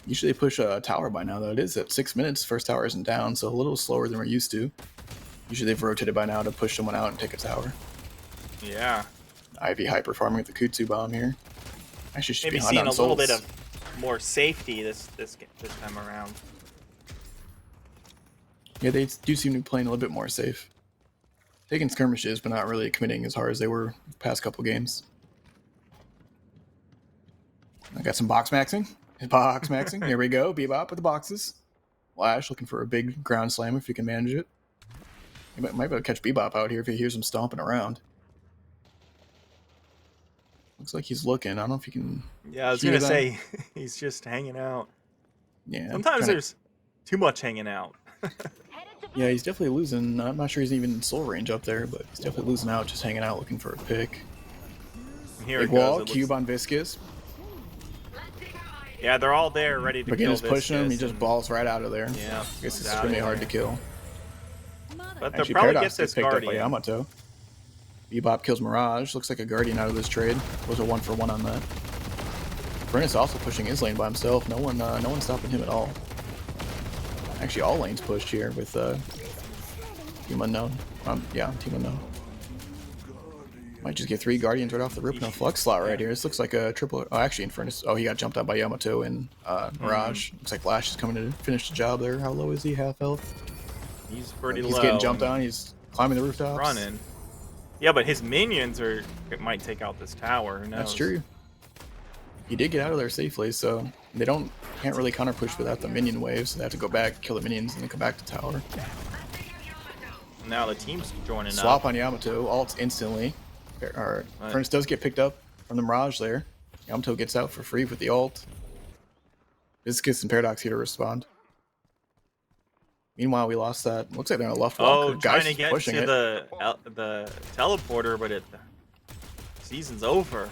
Usually they push a tower by now, though. It is at 6 minutes. First tower isn't down, so a little slower than we're used to. Usually they've rotated by now to push someone out and take a tower. Yeah. Ivy hyper farming with the Kutsu bomb here. Actually, she's Maybe behind seeing on a little bit souls. of more safety this time around. Yeah, they do seem to be playing a little bit more safe. Taking skirmishes, but not really committing as hard as they were the past couple games. I got some box maxing. Box maxing. Here we go. Bebop with the boxes. Lash looking for a big ground slam if he can manage it. He might be able to catch Bebop out here if he hears him stomping around. Looks like he's looking. I don't know if he can. Yeah, I was hear gonna them. say he's just hanging out. Yeah. Sometimes there's too much hanging out. Yeah, he's definitely losing. I'm not sure he's even in soul range up there, but he's definitely losing out, just hanging out looking for a pick. Here Big it goes. wall, It looks- cube on Viscous. Yeah, they're all there, ready to kill McGinnis pushing him, he Viscous just and- balls right out of there. Yeah, I guess he's it's out really of hard to there. kill. But they'll Actually, probably Paradox get gets this picked up by Guardian. Yamato. Bebop kills Mirage. Looks like a Guardian out of this trade. Was a 1-for-1 on that. Furnace also pushing his lane by himself. No one stopping him at all. Actually, all lanes pushed here with Team Unknown. Yeah, Team Unknown. Might just get 3 Guardians right off the rip. No flux slot right here. This looks like a triple. Oh, actually, Infernus. Oh, he got jumped out by Yamato and Mirage. Looks like Lash is coming to finish the job there. How low is he? Half health. He's pretty He's low. getting jumped on. He's climbing the rooftops. Running. Yeah, but his minions might take out this tower. Who knows? That's true. He did get out of there safely, so they can't really counter push without the minion waves. So they have to go back, kill the minions, and then come back to tower. Now the team's joining Swap up. on Yamato, ults instantly. Alright, Right. Furnace does get picked up from the Mirage there. Yamato gets out for free with the ult. Viscous and Paradox here to respond. Meanwhile, we lost that. Looks like they're on a left walker. Oh, Guys trying to get pushing to it. the teleporter, but season's over.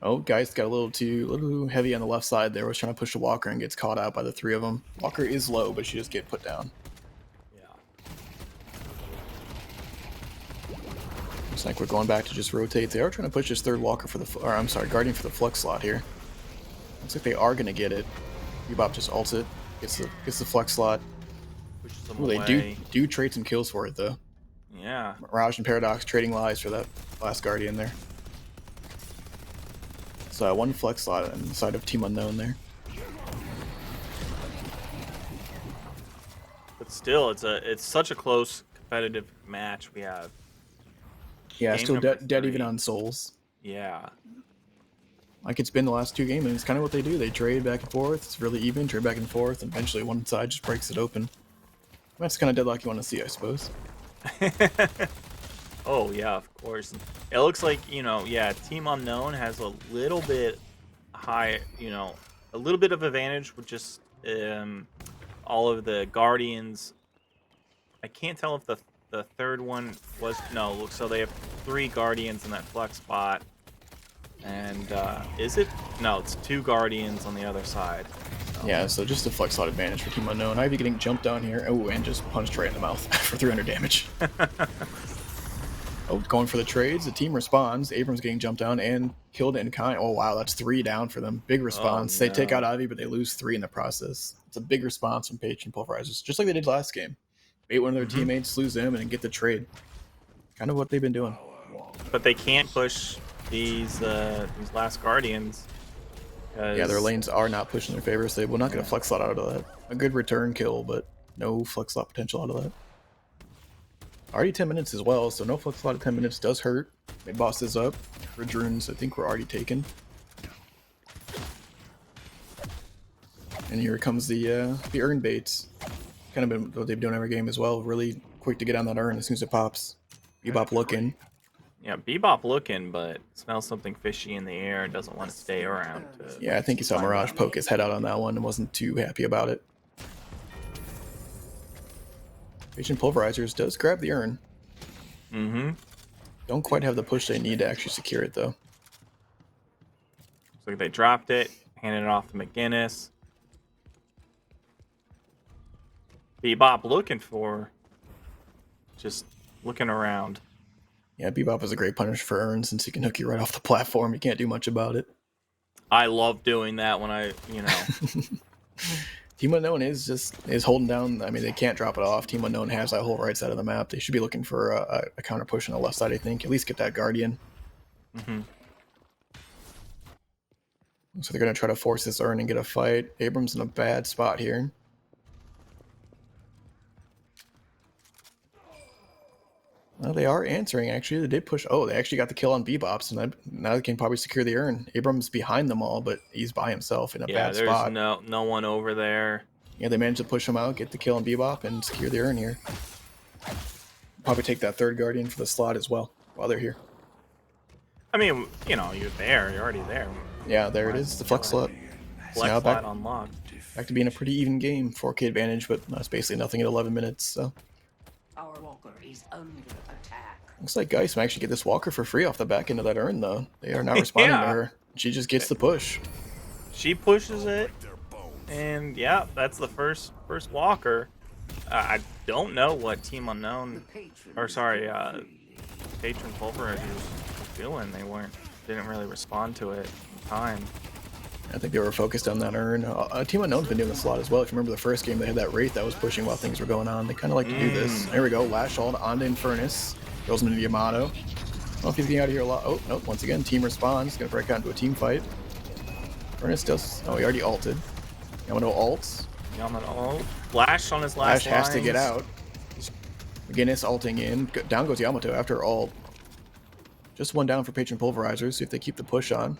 Oh, Geist got a little too heavy on the left side there. Was trying to push the Walker and gets caught out by the 3 of them. Walker is low, but she just get put down. Yeah. Looks like we're going back to just rotate. They are trying to push this 3rd Walker for the, or I'm sorry, Guardian for the flux slot here. Looks like they are gonna get it. Bebop just ults it, gets the flux slot. Pushes them Ooh, they away. do trade some kills for it though. Yeah. Mirage and Paradox trading lives for that last Guardian there. So 1 flex slot on the side of Team Unknown there. But still, it's such a close competitive match we have. Yeah, Game still number dead even 3. on souls. Yeah. Like it's been the last 2 games, and it's kind of what they do. They trade back and forth. It's really even, trade back and forth, and eventually one side just breaks it open. That's the kind of deadlock you want to see, I suppose. Oh yeah, of course. It looks like, yeah, Team Unknown has a little bit high, a little bit of advantage with just all of the Guardians. I can't tell if the 3rd one was so they have 3 Guardians in that flex spot. And is it? No, it's 2 Guardians on the other side. Yeah, so just a flex slot advantage for Team Unknown. Ivy getting jumped down here. Oh, and just punched right in the mouth for 300 damage. Oh, going for the trades. The team responds. Abrams getting jumped down and killed in kind. Oh, wow, that's 3 down for them. Big response. They take no. out Ivy, but they lose 3 in the process. It's a big response from Patron Pulverisers, just like they did last game. Bait one of their teammates, lose them, and get the trade. Kind of what they've been doing. But they can't push these last Guardians. Yeah, their lanes are not pushing their favor, so they will not get a flex slot out of that. A good return kill, but no flex slot potential out of that. Already 10 minutes as well, so no flex slot at 10 minutes does hurt. They boss this up. Ridge runes, I think, were already taken. And here comes the urn baits. Kind of been what they've been doing every game as well. Really quick to get on that urn as soon as it pops. Bebop looking. Yeah, Bebop looking, but smells something fishy in the air and doesn't want to stay around. Yeah, I think he saw Mirage poke his head out on that one and wasn't too happy about it. Patron Pulverisers does grab the urn. Mm-hmm. Don't quite have the push they need to actually secure it, though. Looks like they dropped it, handed it off to McGinnis. Bebop just looking around. Yeah, Bebop is a great punisher for urn since he can hook you right off the platform. You can't do much about it. I love doing that when I. Team Unknown is holding down. I mean, they can't drop it off. Team Unknown has that whole right side of the map. They should be looking for a counter push on the left side, I think. At least get that Guardian. Mm-hmm. So they're going to try to force this Urn and get a fight. Abrams in a bad spot here. Well, they are answering, actually. They did push. Oh, they actually got the kill on Bebops, and now they can probably secure the Urn. Abrams behind them all, but he's by himself in a bad spot. Yeah, there's no one over there. Yeah, they managed to push him out, get the kill on Bebop, and secure the Urn here. Probably take that third Guardian for the slot as well while they're here. I mean, you know, you're there. You're already there. Yeah, there it is, the flex slot. Flex now slot unlocked. Back to being a pretty even game. 4K advantage, but that's basically nothing at 11 minutes, so. Our walker is under attack. Looks like Geist might actually get this Walker for free off the back end of that Urn, though. They are not responding to her. She just gets the push. She pushes it, and yeah, that's the first Walker. I don't know what Team Unknown, or sorry, Patron Pulverisers was doing. Didn't really respond to it in time. I think they were focused on that Urn. Team Unknown's been doing this a lot as well. If you remember the first game, they had that Wraith that was pushing while things were going on. They kind of like to do this. There we go. Lash ult onto Infernus. Goes into Yamato. I don't know if he's getting out of here a lot. Oh, no. Once again, team responds. Going to break out into a team fight. Infernus does. Oh, he already ulted. Yamato ults. Yamato flash on his last Lash has to lines. get out. McGinnis ulting in. Down goes Yamato after ult. Just one down for Patron Pulverisers. See if they keep the push on.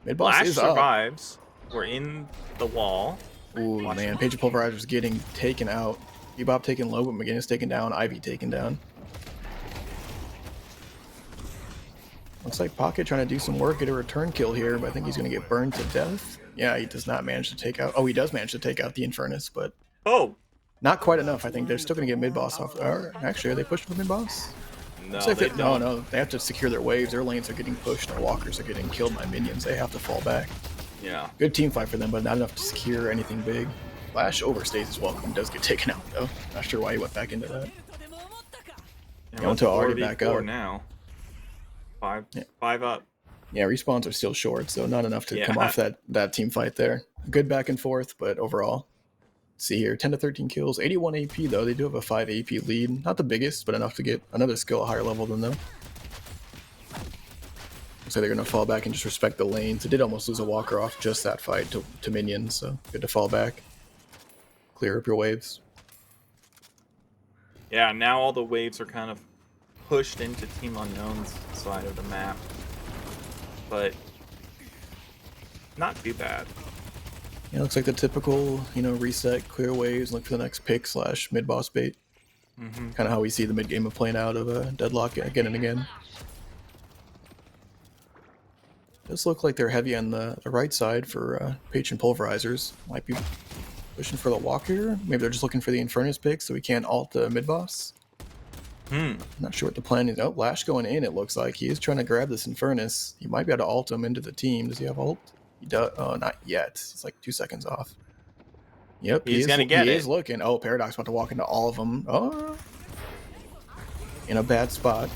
Mid boss Lash is up. survives. We're in the wall. Ooh, man. Patron Pulverisers getting taken out. Bebop taken low, but McGinnis taken down. Ivy taken down. Looks like Pocket trying to do some work, get a return kill here, but I think he's going to get burned to death. Yeah, he does not manage to take out... Oh, he does manage to take out the Infernus, but Oh! not quite enough. I think they're still going to get mid-boss off... Actually, are they pushing for mid-boss? No, No, they have to secure their waves. Their lanes are getting pushed. Their walkers are getting killed by minions. They have to fall back. Yeah. Good team fight for them, but not enough to secure anything big. Flash overstays his welcome. Does get taken out, though. Not sure why he went back into that. Yamato already back up. Now. Five up. Yeah, respawns are still short, so not enough to come off that team fight there. Good back and forth, but overall. Let's see here, 10 to 13 kills, 81 AP though. They do have a 5 AP lead. Not the biggest, but enough to get another skill at higher level than them. So they're going to fall back and just respect the lanes. They did almost lose a walker off just that fight to minions, so good to fall back. Clear up your waves. Yeah, now all the waves are kind of pushed into Team Unknown's side of the map. But not too bad. Yeah, looks like the typical, reset, clear waves, look for the next pick / mid-boss bait. Mm-hmm. Kind of how we see the mid-game of playing out of Deadlock again and again. Does look like they're heavy on the right side for Patron Pulverisers. Might be pushing for the Walker. Maybe they're just looking for the Infernus pick so we can't ult the mid-boss. Not sure what the plan is. Oh, Lash going in, it looks like. He is trying to grab this Infernus. He might be able to ult him into the team. Does he have ult? He does. Oh, not yet. It's like 2 seconds off. Yep, he's gonna get it. He is looking. Oh, Paradox about to walk into all of them. Oh, in a bad spot.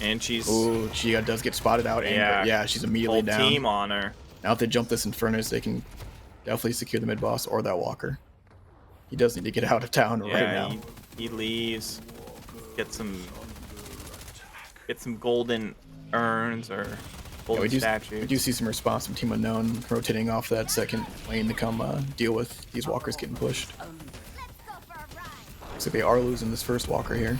And she's... Ooh, she does get spotted out. Yeah, she's immediately whole down. team on her. Now if they jump this Infernus, they can definitely secure the mid-boss or that Walker. He does need to get out of town right now. He leaves. Get some golden urns or golden statues. We do see some response from Team Unknown rotating off that second lane to come deal with these walkers getting pushed. So they are losing this first walker here.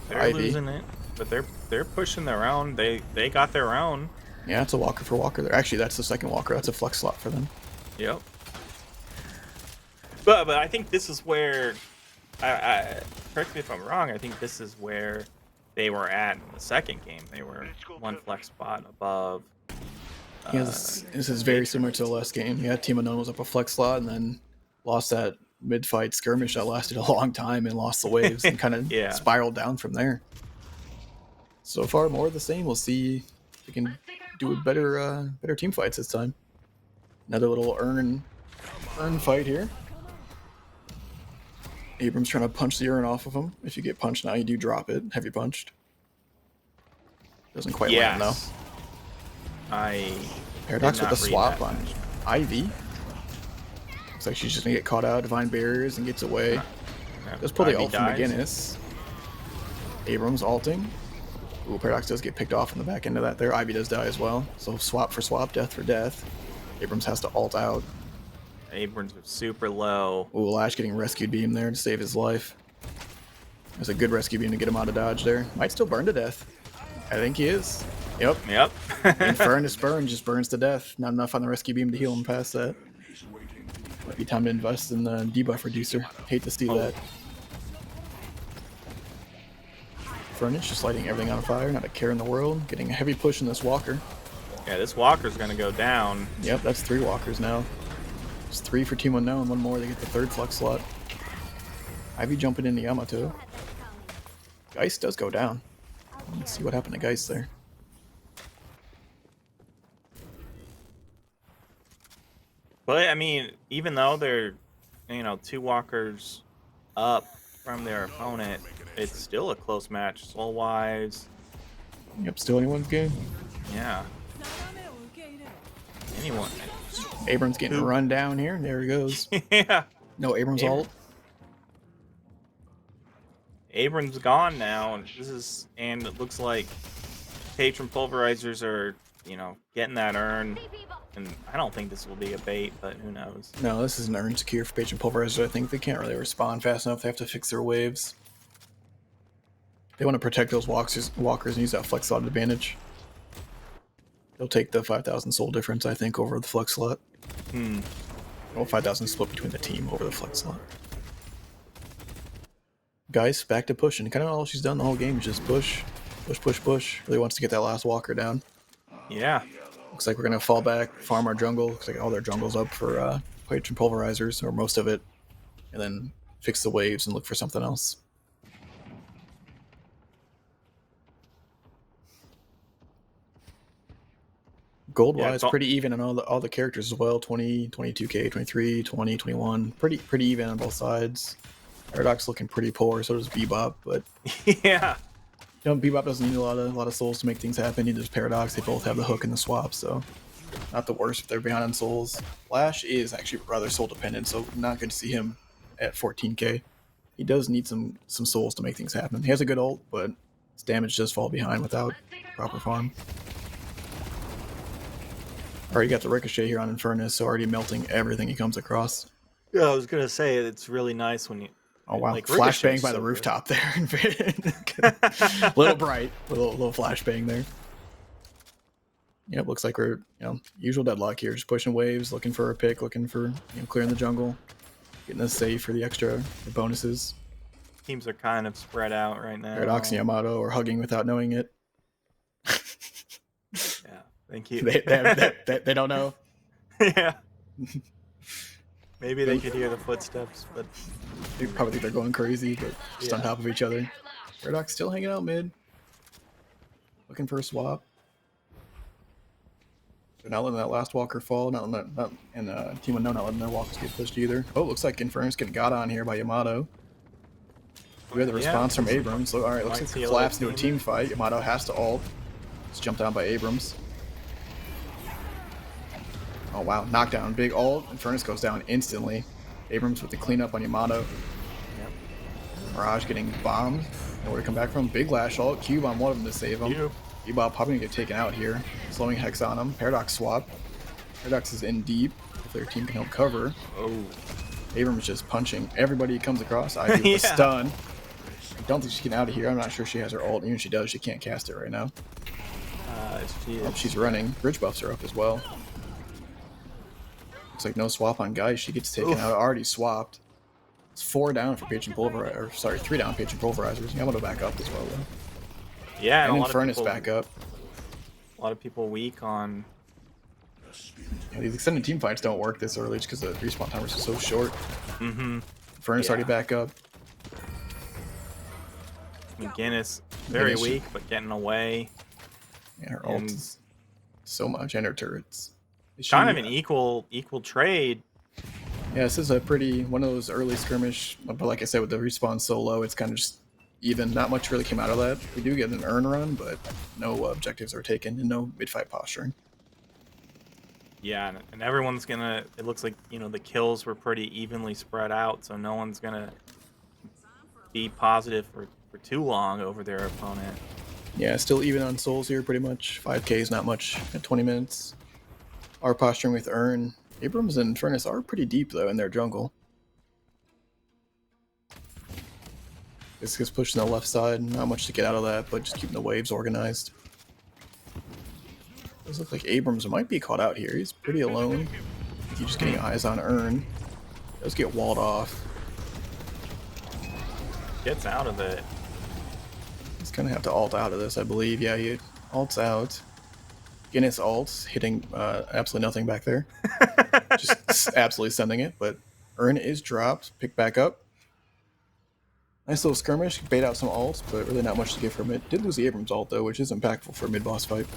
They're Ivy. losing it, but they're pushing their own. They got their own. Yeah, it's a walker for walker there. Actually, that's the second walker. That's a flex slot for them. Yep. But I think this is where, correct me if I'm wrong, I think this is where they were at in the second game. They were one flex spot above. Yeah, this is very similar to the last game. Yeah, Team Unknown was up a flex slot and then lost that mid-fight skirmish that lasted a long time and lost the waves and kind of spiraled down from there. So far, more of the same. We'll see if we can do a better team fights this time. Another little urn fight here. Abrams trying to punch the urn off of him. If you get punched now, you do drop it. Heavy punched. Doesn't quite land though. I Paradox with the swap that. on Ivy. Looks like she's just gonna get caught out, divine barriers, and gets away. Yeah, Does pull the Ivy ult from dies. McGinnis. Abrams ulting. Ooh, Paradox does get picked off in the back end of that there. Ivy does die as well. So swap for swap, death for death. Abrams has to ult out. Abrams was super low. Ooh, Lash getting rescued beam there to save his life. There's a good rescue beam to get him out of dodge there. Might still burn to death. I think he is. Yep. Yep. Infernus burn just burns to death. Not enough on the rescue beam to heal him past that. Might be time to invest in the debuff reducer. Hate to see that. Furnace just lighting everything on fire, not a care in the world. Getting a heavy push in this walker. Yeah, this walker's gonna go down. Yep, that's 3 walkers now. It's 3 for Team Unknown, 1 more, they get the 3rd flux slot. Ivy jumping into Yamato. Geist does go down. Let's see what happened to Geist there. But I mean, even though they're, 2 walkers up from their opponent, it's still a close match, soul wise. Yep, still anyone's game. Yeah. Anyone. Abrams getting Who? run down here. There he goes. Yeah. No Abrams ult. Abrams gone now, and it looks like Patron Pulverisers are, getting that urn. And I don't think this will be a bait, but who knows? No, this is an urn secure for Patron Pulverizers. I think they can't really respond fast enough. They have to fix their waves. They want to protect those walkers and use that flex slot advantage. They'll take the 5,000 soul difference, I think, over the flex slot. Well, 5,000 split between the team over the flex slot. Guys, back to pushing. Kind of all she's done the whole game is just push, push, push, push. Really wants to get that last walker down. Yeah. Looks like we're going to fall back, farm our jungle. Looks like all their jungle's up for Patron Pulverizers, or most of it. And then fix the waves and look for something else. Gold-wise, Yeah, pretty even on all the characters as well. 20, 22k, 23, 20, 21. Pretty even on both sides. Paradox looking pretty poor, so does Bebop, but Yeah. Bebop doesn't need a lot of souls to make things happen. Neither does Paradox. They both have the hook and the swap, so not the worst if they're behind on souls. Flash is actually rather soul dependent, so not good to see him at 14k. He does need some souls to make things happen. He has a good ult, but his damage does fall behind without proper farm. Already got the ricochet here on Infernus, so already melting everything he comes across. Yeah, I was gonna say it's really nice when you. Oh wow! Like, Flashbang Ricochet's by the so rooftop there. Little bright, little flashbang there. Yep, looks like we're usual deadlock here, just pushing waves, looking for a pick, looking for clearing the jungle, getting a save for the extra bonuses. Teams are kind of spread out right now. Paradox and Yamato are hugging without knowing it. Yeah, thank you. They don't know. Yeah. Maybe they could hear the footsteps, but They probably think they're going crazy, but just on Yeah. top of each other. Paradox still hanging out mid. Looking for a swap. They're not letting that last walker fall. Not Team Unknown not letting their walkers get pushed either. Oh, looks like Infernus getting got on here by Yamato. We have the response from Abrams. So, alright, looks Might like see it a collapsed little into a team fight. Yamato has to ult. It's jumped down by Abrams. Oh wow, knockdown, big ult. Infernus goes down instantly. Abrams with the cleanup on Yamato. Mirage getting bombed. Nowhere to come back from. Big lash ult. Cube on one of them to save him. Bebop probably gonna get taken out here. Slowing Hex on him. Paradox swap. Paradox is in deep. If their team can help cover. oh, Abrams just punching everybody he comes across. Ivy with a Yeah. stun. I don't think she's getting out of here. I'm not sure she has her ult. Even if she does, she can't cast it right now. Oh, she's running. Bridge buffs are up as well. Looks like no swap on guys. She gets taken out. Already swapped. It's 4 down for Patron Pulverizers. Or sorry, 3 down Patron Pulverizers. Yamato back up as well though. Yeah, And a lot of Infernus people, back up. A lot of people weak on. These extended team fights don't work this early just because the respawn timers are so short. Infernus already back up. McGinnis, very McGinnis- weak, but getting away. Yeah, her And- ults so much, and her turrets. Is Kind she- of an equal trade. Yeah, this is a pretty one of those early skirmish, but like I said, with the respawn so low, it's kind of just even. Not much really came out of that. We do get an earn run, but no objectives are taken and no mid-fight posturing. Yeah, and everyone's gonna. It looks like the kills were pretty evenly spread out, so no one's gonna be positive for too long over their opponent. Yeah, still even on souls here, pretty much. 5k is not much at 20 minutes. Our posturing with Urn. Abrams and Furnace are pretty deep, though, in their jungle. This gets pushed on the left side. Not much to get out of that, but just keeping the waves organized. Does look like Abrams might be caught out here. He's pretty alone. I think he's just getting eyes on Urn. Does get walled off. Gets out of it. He's gonna have to ult out of this, I believe. Yeah, he ults out. Guinness ults, hitting absolutely nothing back there. Just absolutely sending it, but Urn is dropped. Picked back up. Nice little skirmish. Bait out some ults, but really not much to get from it. Did lose the Abrams ult, though, which is impactful for a mid-boss fight.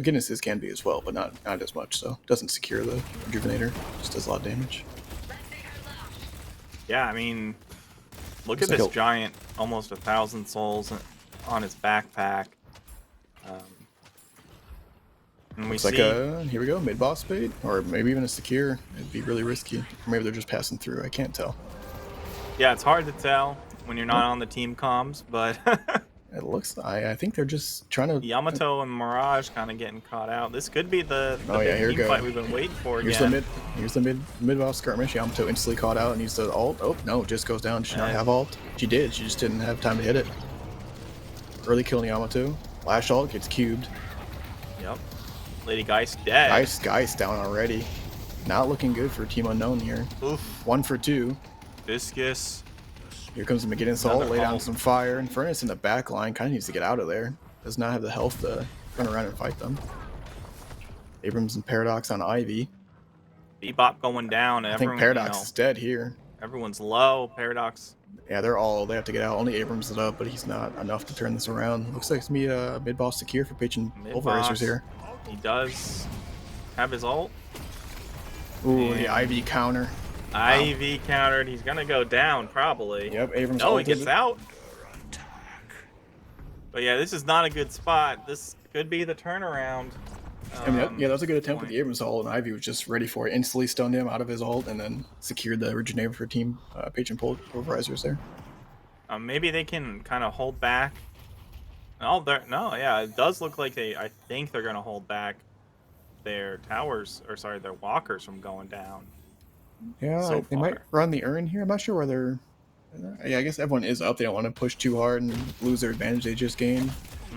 Guinness's can be as well, but not as much, so doesn't secure the Rejuvenator. Just does a lot of damage. Yeah, I mean, look at this giant, almost 1,000 souls on his backpack. And we Looks see, like here we go, mid-boss bait, or maybe even a secure. It'd be really risky. Or maybe they're just passing through. I can't tell. yeah, it's hard to tell when you're not on the team comms, but It looks. I think they're just trying to. Yamato and Mirage kind of getting caught out. This could be the Oh yeah, here we team go. fight we've been waiting for Here's again. the mid-boss skirmish. Yamato instantly caught out and used the ult. Oh no, just goes down. She did not have ult. She did. She just didn't have time to hit it. Early kill on Yamato. Flash ult gets cubed. Yep. Lady Geist dead. Geist down already. Not looking good for Team Unknown here. Oof. 1 for 2. Viscous. Here comes the McGinnis ult. Another Lay down ult. some fire. And Furnace in the back line kind of needs to get out of there. Does not have the health to run around and fight them. Abrams and Paradox on Ivy. Bebop going down. I think Paradox is dead here. Everyone's low. Paradox. Yeah, they have to get out. Only Abrams is up, but he's not enough to turn this around. Looks like it's me a mid-boss secure for Patron Pulverisers here. He does have his ult. Ooh, And the Ivy counter. IV countered. He's gonna go down probably. Yep, Abrams Oh, he ulted gets it. out. But yeah, this is not a good spot. This could be the turnaround. I mean, yeah, that was a good attempt with point. the Abrams ult, and Ivy was just ready for it. Instantly stunned him out of his ult, and then secured the originator for Team Patron Pulverisers there. Maybe they can kind of hold back. Oh, yeah, it does look like I think they're gonna hold back their towers, or sorry, their walkers from going down. Yeah, So they might far. run the Urn here. I'm not sure whether. Yeah, I guess everyone is up. They don't want to push too hard and lose their advantage they just gained.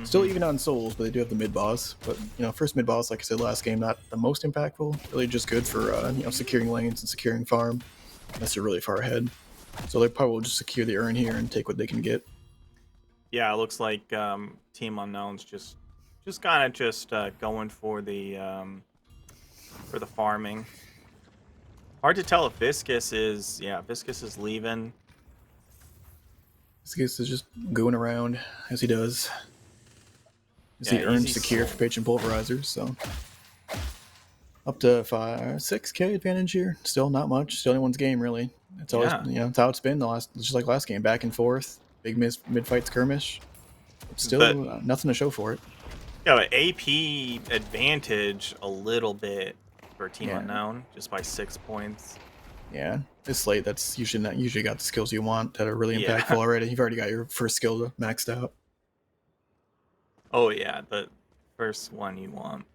Still even on souls, but they do have the mid boss. But first mid boss, like I said last game, not the most impactful. Really just good for securing lanes and securing farm, unless they're really far ahead. So they probably will just secure the Urn here and take what they can get. Yeah, it looks like Team Unknown's just kind of going for the farming. Hard to tell if Viscous is leaving. This guy is just going around as he does. Is the Yeah, Urn easy secure soul. for Patron Pulverisers, so up to 6k advantage here. Still not much. Still anyone's game really. It's always it's how it's been just like last game, back and forth, big mid fight skirmish. Still nothing to show for it. Yeah, but AP advantage a little bit for Team Yeah. Unknown, just by 6 points. Yeah, this slate that's usually got the skills you want that are really Yeah. impactful already. You've already got your first skill maxed out. Oh yeah, the first one you want.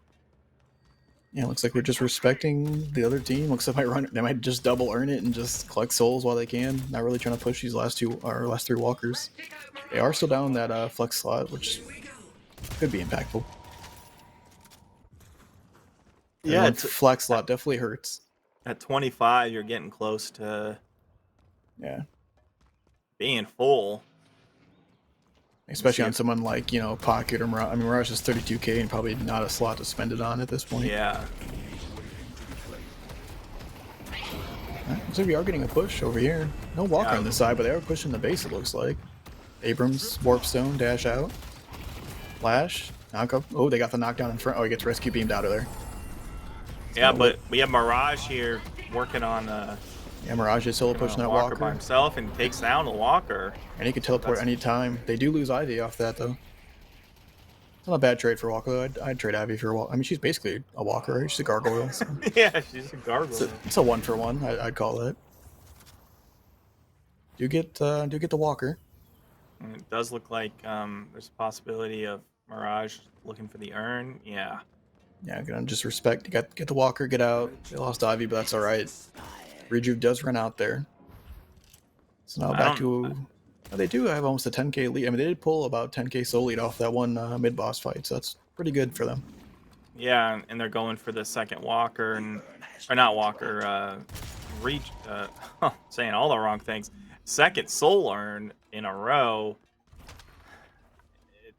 Yeah, looks like we're just respecting the other team. Looks like they might just double earn it and just collect souls while they can. Not really trying to push these last 3 walkers. They are still down that flex slot, which could be impactful. Yeah, And flex slot definitely hurts. At 25, you're getting close to Yeah, being full. especially on someone like Pocket or Mirage. I mean, Mirage is 32k and probably not a slot to spend it on at this point. Yeah. So we are getting a push over here. No walker Yeah. on this side, but they are pushing the base, it looks like. Abrams, Warpstone, dash out. Flash, knock up. Oh, they got the knockdown in front. Oh, he gets rescue beamed out of there. Yeah, but we have Mirage here working on Yeah, Mirage is solo pushing that Walker by walker. himself and takes down the Walker. And he can teleport anytime. They do lose Ivy off that, though. It's not a bad trade for Walker, though. I'd trade Abby for a Walker. I mean, she's basically a Walker, right? She's a gargoyle. So Yeah, she's a gargoyle. it's a 1-for-1. I'd call it. Do get the Walker. And it does look like there's a possibility of Mirage looking for the urn. Yeah. Yeah, gonna just respect. Get the Walker, get out. They lost Ivy, but that's all right. Rejuve does run out there. So now back to. Oh, they do have almost a 10k lead. I mean, they did pull about 10k soul lead off that one mid boss fight, so that's pretty good for them. Yeah, and they're going for the second Walker or not Walker. Saying all the wrong things. Second soul urn in a row,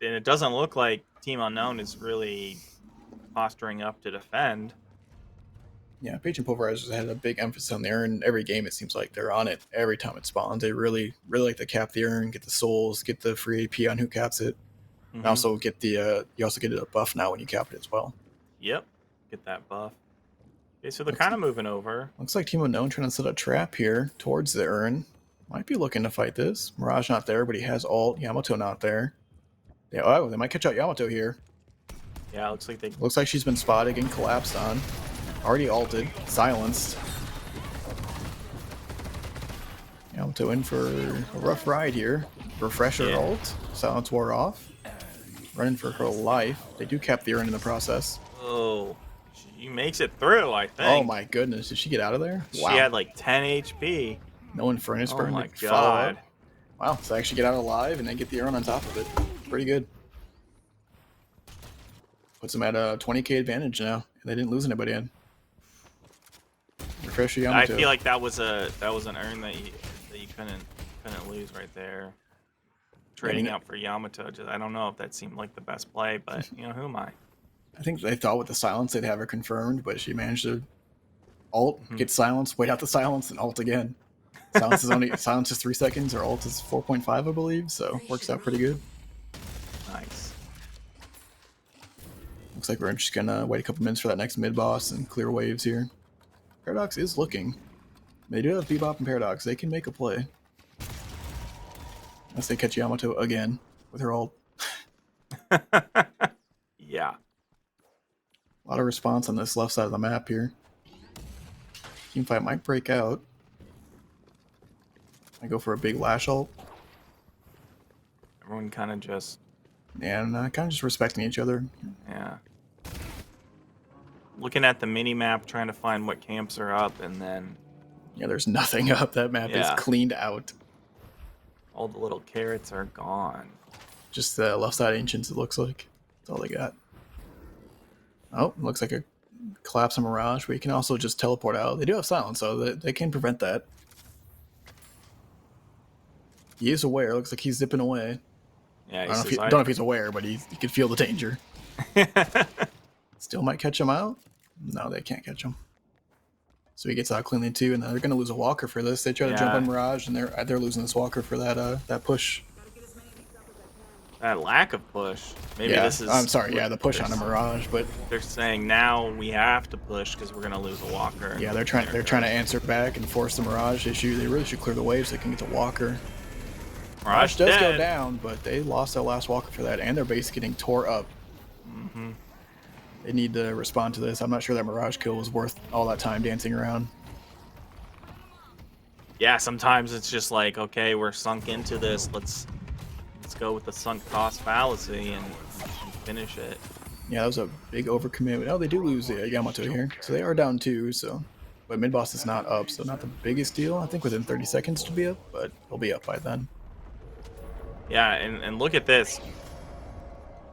and it doesn't look like Team Unknown is really posturing up to defend. Yeah, Patron Pulverisers had a big emphasis on the urn. Every game, it seems like they're on it every time it spawns. They really like to cap the urn, get the souls, get the free AP on who caps it. And also get the you also get a buff now when you cap it as well. Yep, get that buff. Okay, so they're kind of moving over. Looks like Team Unknown trying to set a trap here towards the urn. Might be looking to fight this. Mirage not there, but he has ult. Yamato not there. Yeah, oh, they might catch out Yamato here. Yeah, looks like they. Looks like she's been spotted and collapsed on. Already ulted, silenced. Yamato in for a rough ride here. Refresher ult. Silence wore off. Running for her life. They do cap the urn in the process. Oh, she makes it through, I think. Oh my goodness, did she get out of there? Wow. She had like 10 HP. No Infernus burn. Oh my god. Wow, so actually get out alive and then get the urn on top of it. Pretty good. Puts them at a 20k advantage now. They didn't lose anybody in. Refresh your Yamato. I feel like that was an urn that you couldn't lose right there. Trading out for Yamato. I don't know if that seemed like the best play, but you know, who am I? I think they thought with the silence they'd have her confirmed, but she managed to ult, get silence, wait out the silence, and ult again. Silence is 3 seconds, or ult is 4.5, I believe, so works out pretty good. Nice. Looks like we're just gonna wait a couple minutes for that next mid boss and clear waves here. Paradox is looking. They do have Bebop and Paradox. They can make a play. Unless they catch Yamato again with her ult. Yeah. A lot of response on this left side of the map here. Teamfight might break out. I go for a big lash ult. Everyone kind of just... Yeah, and kind of just respecting each other. Yeah. Looking at the mini-map, trying to find what camps are up, and then... Yeah, there's nothing up. That map is cleaned out. All the little carrots are gone. Just the left side ancients, it looks like. That's all they got. Oh, looks like a collapse on Mirage, but you can also just teleport out. They do have silence, so they can prevent that. He is aware. Looks like he's zipping away. Yeah, I don't know if he's aware, but he can feel the danger. Still might catch him out. No, they can't catch him. So he gets out cleanly too, and they're going to lose a Walker for this. They try to jump on Mirage, and they're losing this Walker for that push. That lack of push. Maybe this is... I'm sorry, the push on a Mirage, but... They're saying now we have to push because we're going to lose a Walker. Yeah, they're trying to answer back and force the Mirage issue. They really should clear the waves so they can get the Walker. Mirage does go down, but they lost their last Walker for that, and their base getting tore up. Mm-hmm. They need to respond to this. I'm not sure that Mirage kill was worth all that time dancing around. Yeah, sometimes it's just like, okay, we're sunk into this. Let's go with the sunk cost fallacy and finish it. Yeah, that was a big overcommitment. Oh, they do lose Yamato here, so they are down 2. So, but mid boss is not up, so not the biggest deal. I think within 30 seconds to be up, but he'll be up by then. Yeah, and look at this.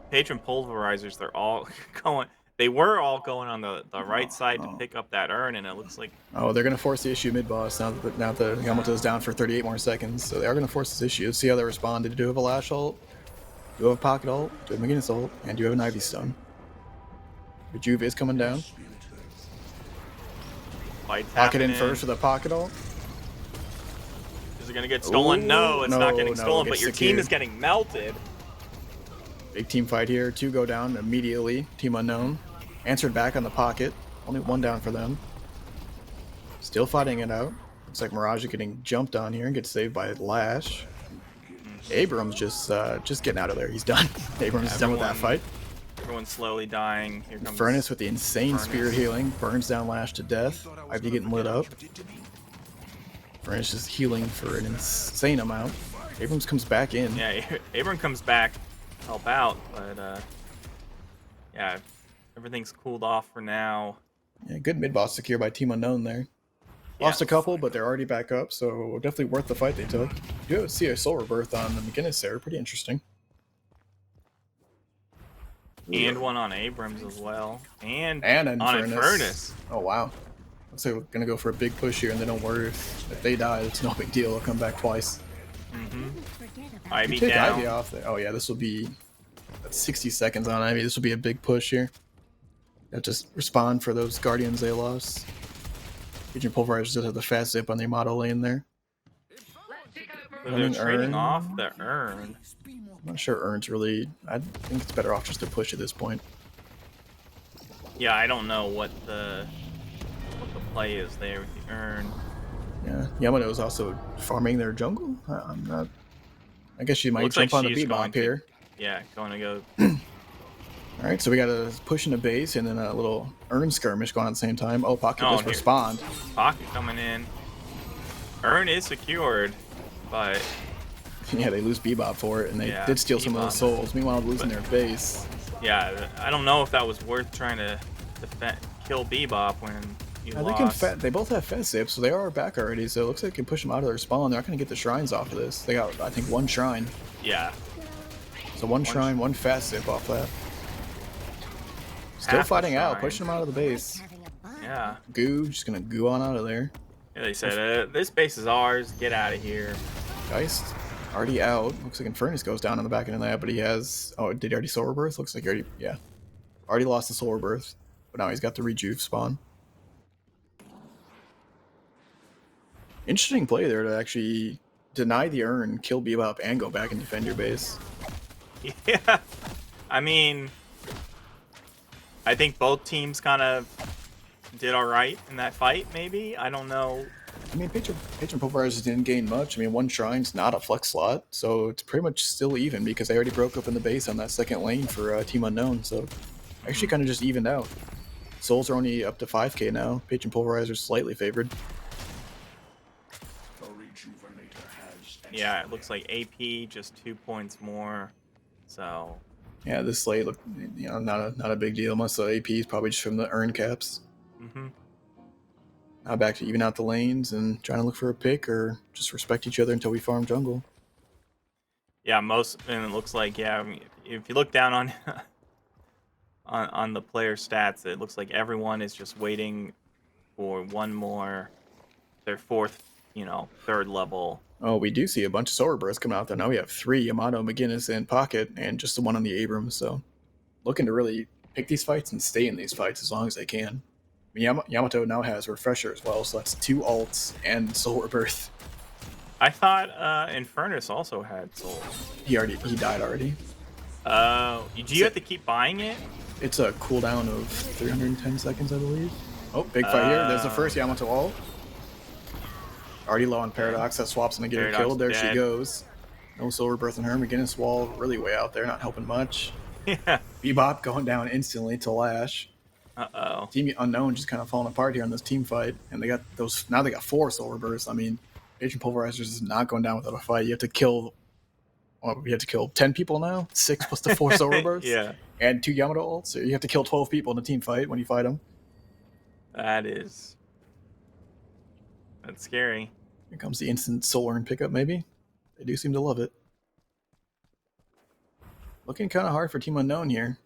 Patron Pulverisers, they're all going... They were all going on the right side to pick up that urn, and it looks like... Oh, they're going to force the issue mid-boss now that Yamato's down for 38 more seconds. So they are going to force this issue. Let's see how they respond. They do have a Lash ult, do have a Pocket ult, do have a McGinnis ult, and do have an Ivy Stone. Rejuve is coming down. Pocket in first with a Pocket ult. Is it going to get stolen? Ooh, no, it's not getting stolen, but your team is getting melted. Big team fight here. 2 go down immediately. Team Unknown. Answered back on the Pocket. Only 1 down for them. Still fighting it out. Looks like Mirage is getting jumped on here and gets saved by Lash. Abrams just getting out of there. He's done. Abrams is done with that fight. Everyone's slowly dying. Here comes Furnace with the insane Furnace. spirit healing. Burns down Lash to death. Ivy getting lit up. Furnace is healing for an insane amount. Abrams comes back in. Yeah, Abram comes back to help out, but yeah, everything's cooled off for now. Yeah, good mid-boss secure by Team Unknown there. Yeah. Lost a couple, but they're already back up, so definitely worth the fight they took. You do see a soul rebirth on the McGinnis there. Pretty interesting. And one on Abrams as well. And on on Infernus. Infernus. Oh, wow. Looks like we're going to go for a big push here, and then don't worry if they die. It's no big deal. They'll come back twice. Ivy You take down. Ivy off there. Oh, yeah, this will be 60 seconds on Ivy. This will be a big push here. They'll just respond for those Guardians they lost. Agent Pulverizers does have the fast zip on the Yamato lane there. They're Running trading Urn. off the urn. I'm not sure Urn's really... I think it's better off just to push at this point. Yeah, I don't know what the play is there with the urn. Yeah, Yamato is also farming their jungle. I'm not... I guess she might Looks jump like on the she's going Bebop to- here. Yeah, going to go. Alright, so we got a push in the base and then a little Urn skirmish going on at the same time. Oh, Pocket Oh, does here. respond. Pocket coming in. Urn is secured, but Yeah, they lose Bebop for it, and they Yeah, did steal some of those Bebop. souls. Meanwhile, losing their base. yeah, I don't know if that was worth trying to kill Bebop when you They can lost. they both have fast zips, so they are back already. So it looks like they can push them out of their spawn. They're not going to get the shrines off of this. They got, I think, one shrine. Yeah, So one shrine, one fast zip off that. Still Half a fighting out, shrine. pushing them out of the base. yeah. Goo, just going to goo on out of there. Yeah, they said, this base is ours. Get out of here. Geist already out. Looks like Infernus goes down on the back end of that, but he has... Oh, did he already Soul Rebirth? Looks like he already... Yeah. Already lost the Soul Rebirth, but now he's got the Rejuve spawn. Interesting play there to actually deny the Urn, kill Bebop, and go back and defend your base. Yeah, I mean, I think both teams kind of did all right in that fight. Maybe I don't know. I mean, Patron Pulverizers didn't gain much. I mean, one Shrine's not a flex slot, so it's pretty much still even because they already broke up in the base on that second lane for Team Unknown, so actually kind of just evened out. Souls are only up to 5k now. Patron Pulverizers slightly favored. Yeah, it looks like AP just 2 points more. So Yeah, this slate look, not a big deal. Most of the AP is probably just from the Urn caps. Now back to even out the lanes and trying to look for a pick or just respect each other until we farm jungle. yeah, and it looks like I mean, if you look down on on the player stats, it looks like everyone is just waiting for one more, their fourth, third level. Oh, we do see a bunch of Solar Bursts coming out there. Now we have 3, Yamato, McGinnis, and Pocket, and just the one on the Abrams. So looking to really pick these fights and stay in these fights as long as they can. I mean, Yamato now has Refresher as well, so that's 2 ults and Solar Birth. I thought Infernus also had soul. He died already. Do you have to keep buying it? It's a cooldown of 310 seconds, I believe. Oh, big fight here. There's the first Yamato ult. Already low on Paradox. That swap's going to get her Paradox killed. There she dead. goes. No Solar Birth on her. McGinnis wall really way out there, not helping much. Yeah. Bebop going down instantly to Lash. Uh-oh. Team Unknown just kind of falling apart here in this team fight. And they got those. Now they got 4 Solar Bursts. I mean, Agent Pulverizers is not going down without a fight. You have to kill. Well, we have to kill 10 people now. 6 plus the 4 Solar Bursts. Yeah. And 2 Yamato ults. So you have to kill 12 people in a team fight when you fight them. That's scary. Here comes the instant Solar and pickup, maybe. They do seem to love it. Looking kind of hard for Team Unknown here.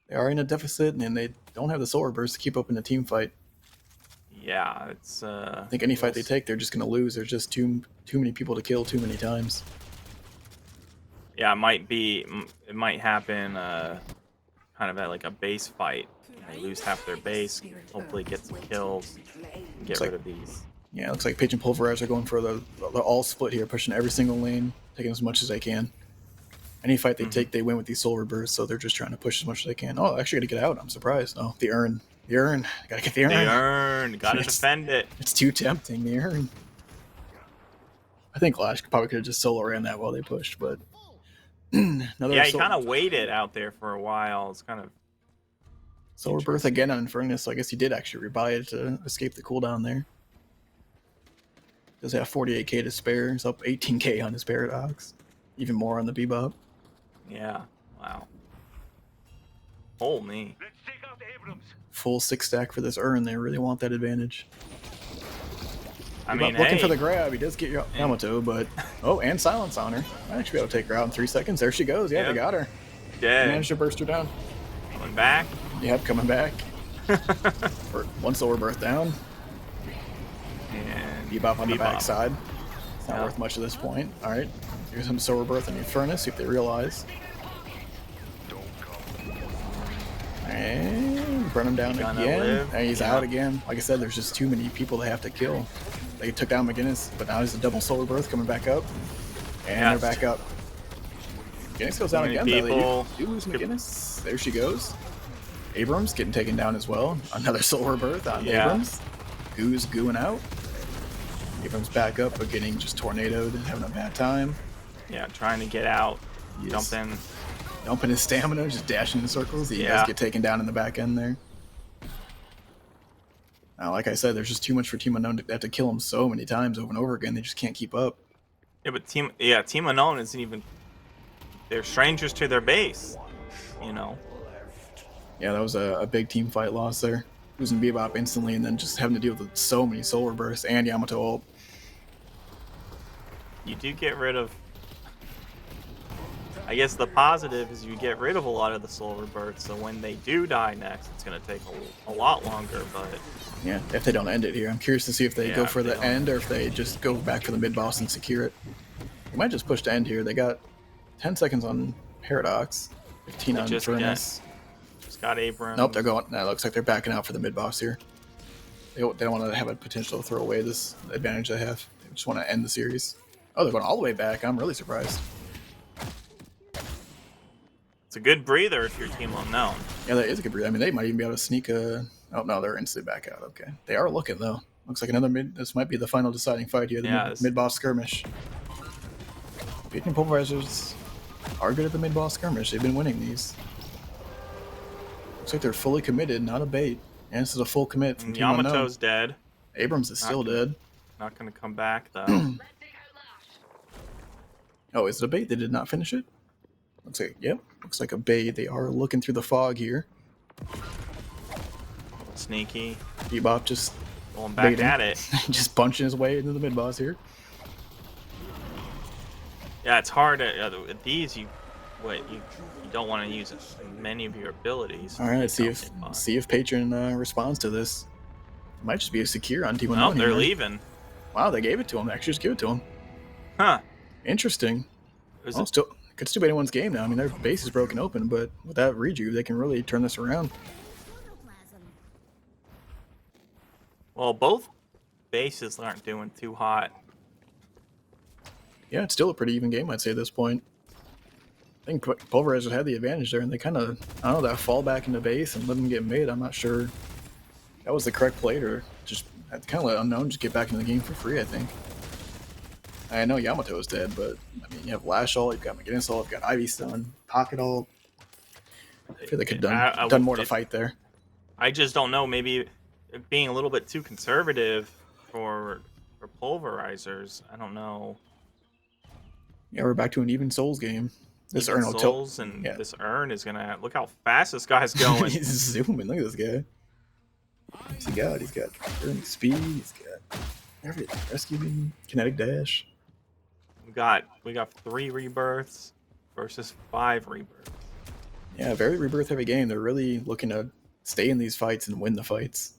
They are in a deficit, and they don't have the Solar Burst to keep up in the team fight. Yeah, it's. I think any fight they take, they're just going to lose. There's just too many people to kill too many times. Yeah, it might happen kind of at like a base fight. They lose half their base, hopefully get some kills, and get rid of these. Yeah, it looks like Patron Pulverizers are going for the all split here, pushing every single lane, taking as much as they can. Any fight they take, they win with these Solar Bursts, so they're just trying to push as much as they can. Oh, actually got to get out. I'm surprised. Oh, the Urn. Gotta get the Urn. The Urn, gotta defend it. It's too tempting, the Urn. I think Lash probably could have just solo ran that while they pushed, but Another Yeah, he kind of waited out there for a while. It's kind of Solar Birth again on Furnace, so I guess he did actually rebuy it to escape the cooldown there. Does have 48k to spare. He's up 18k on his Paradox. Even more on the Bebop. yeah. Wow. Oh me. Let's take out Abrams. Full 6 stack for this Urn. They really want that advantage. I Bebop mean, looking hey, for the grab. He does get Yamato, but oh, and silence on her. Might actually be able to take her out in 3 seconds. There she goes. Yeah, Yep. they got her. dead. Managed to burst her down. Coming back. Yep, coming back. For one Solar Birth down. And Bebop on the Bebop. backside. It's not Yeah. worth much at this point. All right, here's some Solar Birth on your Furnace. See if they realize. And burn him down Gonna again. live. And he's Yeah. out again. Like I said, there's just too many people they have to kill. They took down McGinnis, but now there's a double Solar Birth coming back up. And Yeah. they're back up. McGinnis goes down Too again, many though. people. They do lose McGinnis. There she goes. Abrams getting taken down as well. Another Solar Birth on Yeah. Abrams. Goo's gooing out. Abrams back up, but getting just tornadoed and having a bad time. Yeah, trying to get out. Yes. Dumping. Dumping his stamina, just dashing in circles. He Yeah. does get taken down in the back end there. Now, like I said, there's just too much for Team Unknown. They have to kill him so many times over and over again. They just can't keep up. Yeah, but Team Unknown isn't even. They're strangers to their base. You know. Yeah, that was a big team fight loss there. Losing Bebop instantly and then just having to deal with so many Solar Bursts and Yamato ult. You do get rid of. I guess the positive is you get rid of a lot of the solar bursts, so when they do die next, it's going to take a lot longer, but Yeah, if they don't end it here. I'm curious to see if they Yeah, go if for they the don't. end or if they just go back for the mid-boss and secure it. They might just push to end here. They got 10 seconds on Paradox, 15 on just Furnace. just got Abrams. Nope, they're going. That looks like they're backing out for the mid-boss here. They don't want to have a potential to throw away this advantage they have. They just want to end the series. Oh, they're going all the way back. I'm really surprised. It's a good breather if you're Team Unknown. Yeah, that is a good breather. I mean, they might even be able to sneak a... Oh, no, they're instantly back out. Okay. They are looking, though. Looks like another mid... This might be the final deciding fight here. The Yeah, this- mid-boss skirmish. Patron Pulverisers are good at the mid-boss skirmish. They've been winning these. Looks like they're fully committed, not a bait. And this is a full commit from And Team Unknown. Yamato's dead. Abrams is still dead. Not going to come back, though. Oh, is it a bait? They did not finish it? Looks like, yep. Looks like a bait. They are looking through the fog here. Sneaky. Bebop just Going back baiting. at it. just punching his way into the mid-boss here. Yeah, it's hard. At these, you don't want to use many of your abilities. All right, see if Don't get by. see if Patron responds to this. It might just be a secure on Team No, Unknown. they're here. leaving. Wow, they gave it to him. They actually just gave it to him. Huh. Interesting. Was Well, it- still could still be anyone's game now. I mean, their base is broken open, but with that rejuve, they can really turn this around. Well, both bases aren't doing too hot. Yeah, it's still a pretty even game, I'd say, at this point. I think Pulverizers had the advantage there, and they kind of, I don't know, that fall back into base and let them get made. I'm not sure that was the correct play, or just kind of let Unknown just get back into the game for free, I think. I know Yamato is dead, but I mean, you have Lash Ult, you've got McGinnis Ult, you've got Ivy Stun, Pocket Ult. I feel they could have I done would- more to fight there. I just don't know. Maybe being a little bit too conservative for Pulverizers. I don't know. Yeah, we're back to an even Souls game. This Even Urn will tilt. Souls and yeah. this Urn is gonna look how fast this guy's going. He's zooming. Look at this guy. What's he got? He's got burning speed. He's got everything. Rescue beam, kinetic dash. we got 3 rebirths versus 5 rebirths. Yeah, very rebirth heavy game. They're really looking to stay in these fights and win the fights.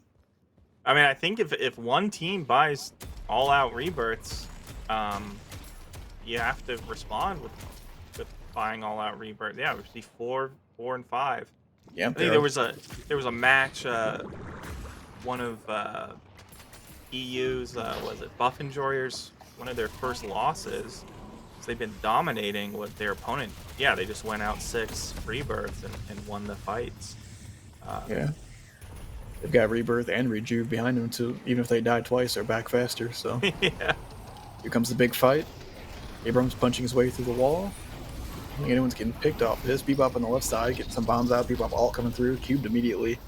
I mean, I think if one team buys all out rebirths, you have to respond with buying all out rebirth. Yeah, it would be 4, 4, and 5. Yeah, I think there was a match. One of EU's was it Buff Enjoyers? One of their first losses. So they've been dominating with their opponent. Yeah, they just went out 6 rebirths and won the fights. yeah. They've got rebirth and rejuve behind them too. Even if they die twice, they're back faster. So Yeah. here comes the big fight. Abrams punching his way through the wall. don't think anyone's getting picked off this. Bebop on the left side, getting some bombs out. Bebop all coming through, cubed immediately.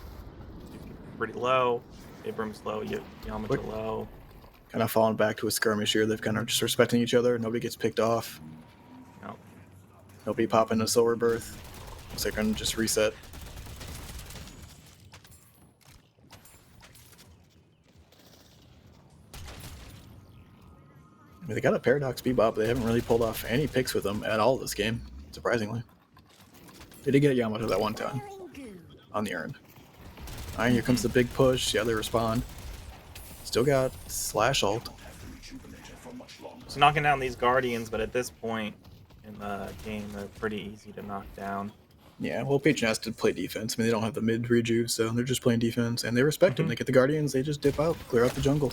Pretty low. Abrams low. Yamato low. Kind of falling back to a skirmish here. They've kind of just respecting each other. Nobody gets picked off. No. Nobody popping a solar birth. Looks like they're gonna just reset. I mean, they got a Paradox Bebop. They haven't really pulled off any picks with them at all this game, surprisingly. They did get Yamato that one time on the urn. Alright, here comes the big push. Yeah, they respond. Still got slash ult. So knocking down these Guardians, but at this point in the game, they're pretty easy to knock down. Yeah, well, Patron has to play defense. I mean, they don't have the mid rejuve, so they're just playing defense, and they respect them. They get the Guardians, they just dip out, clear out the jungle.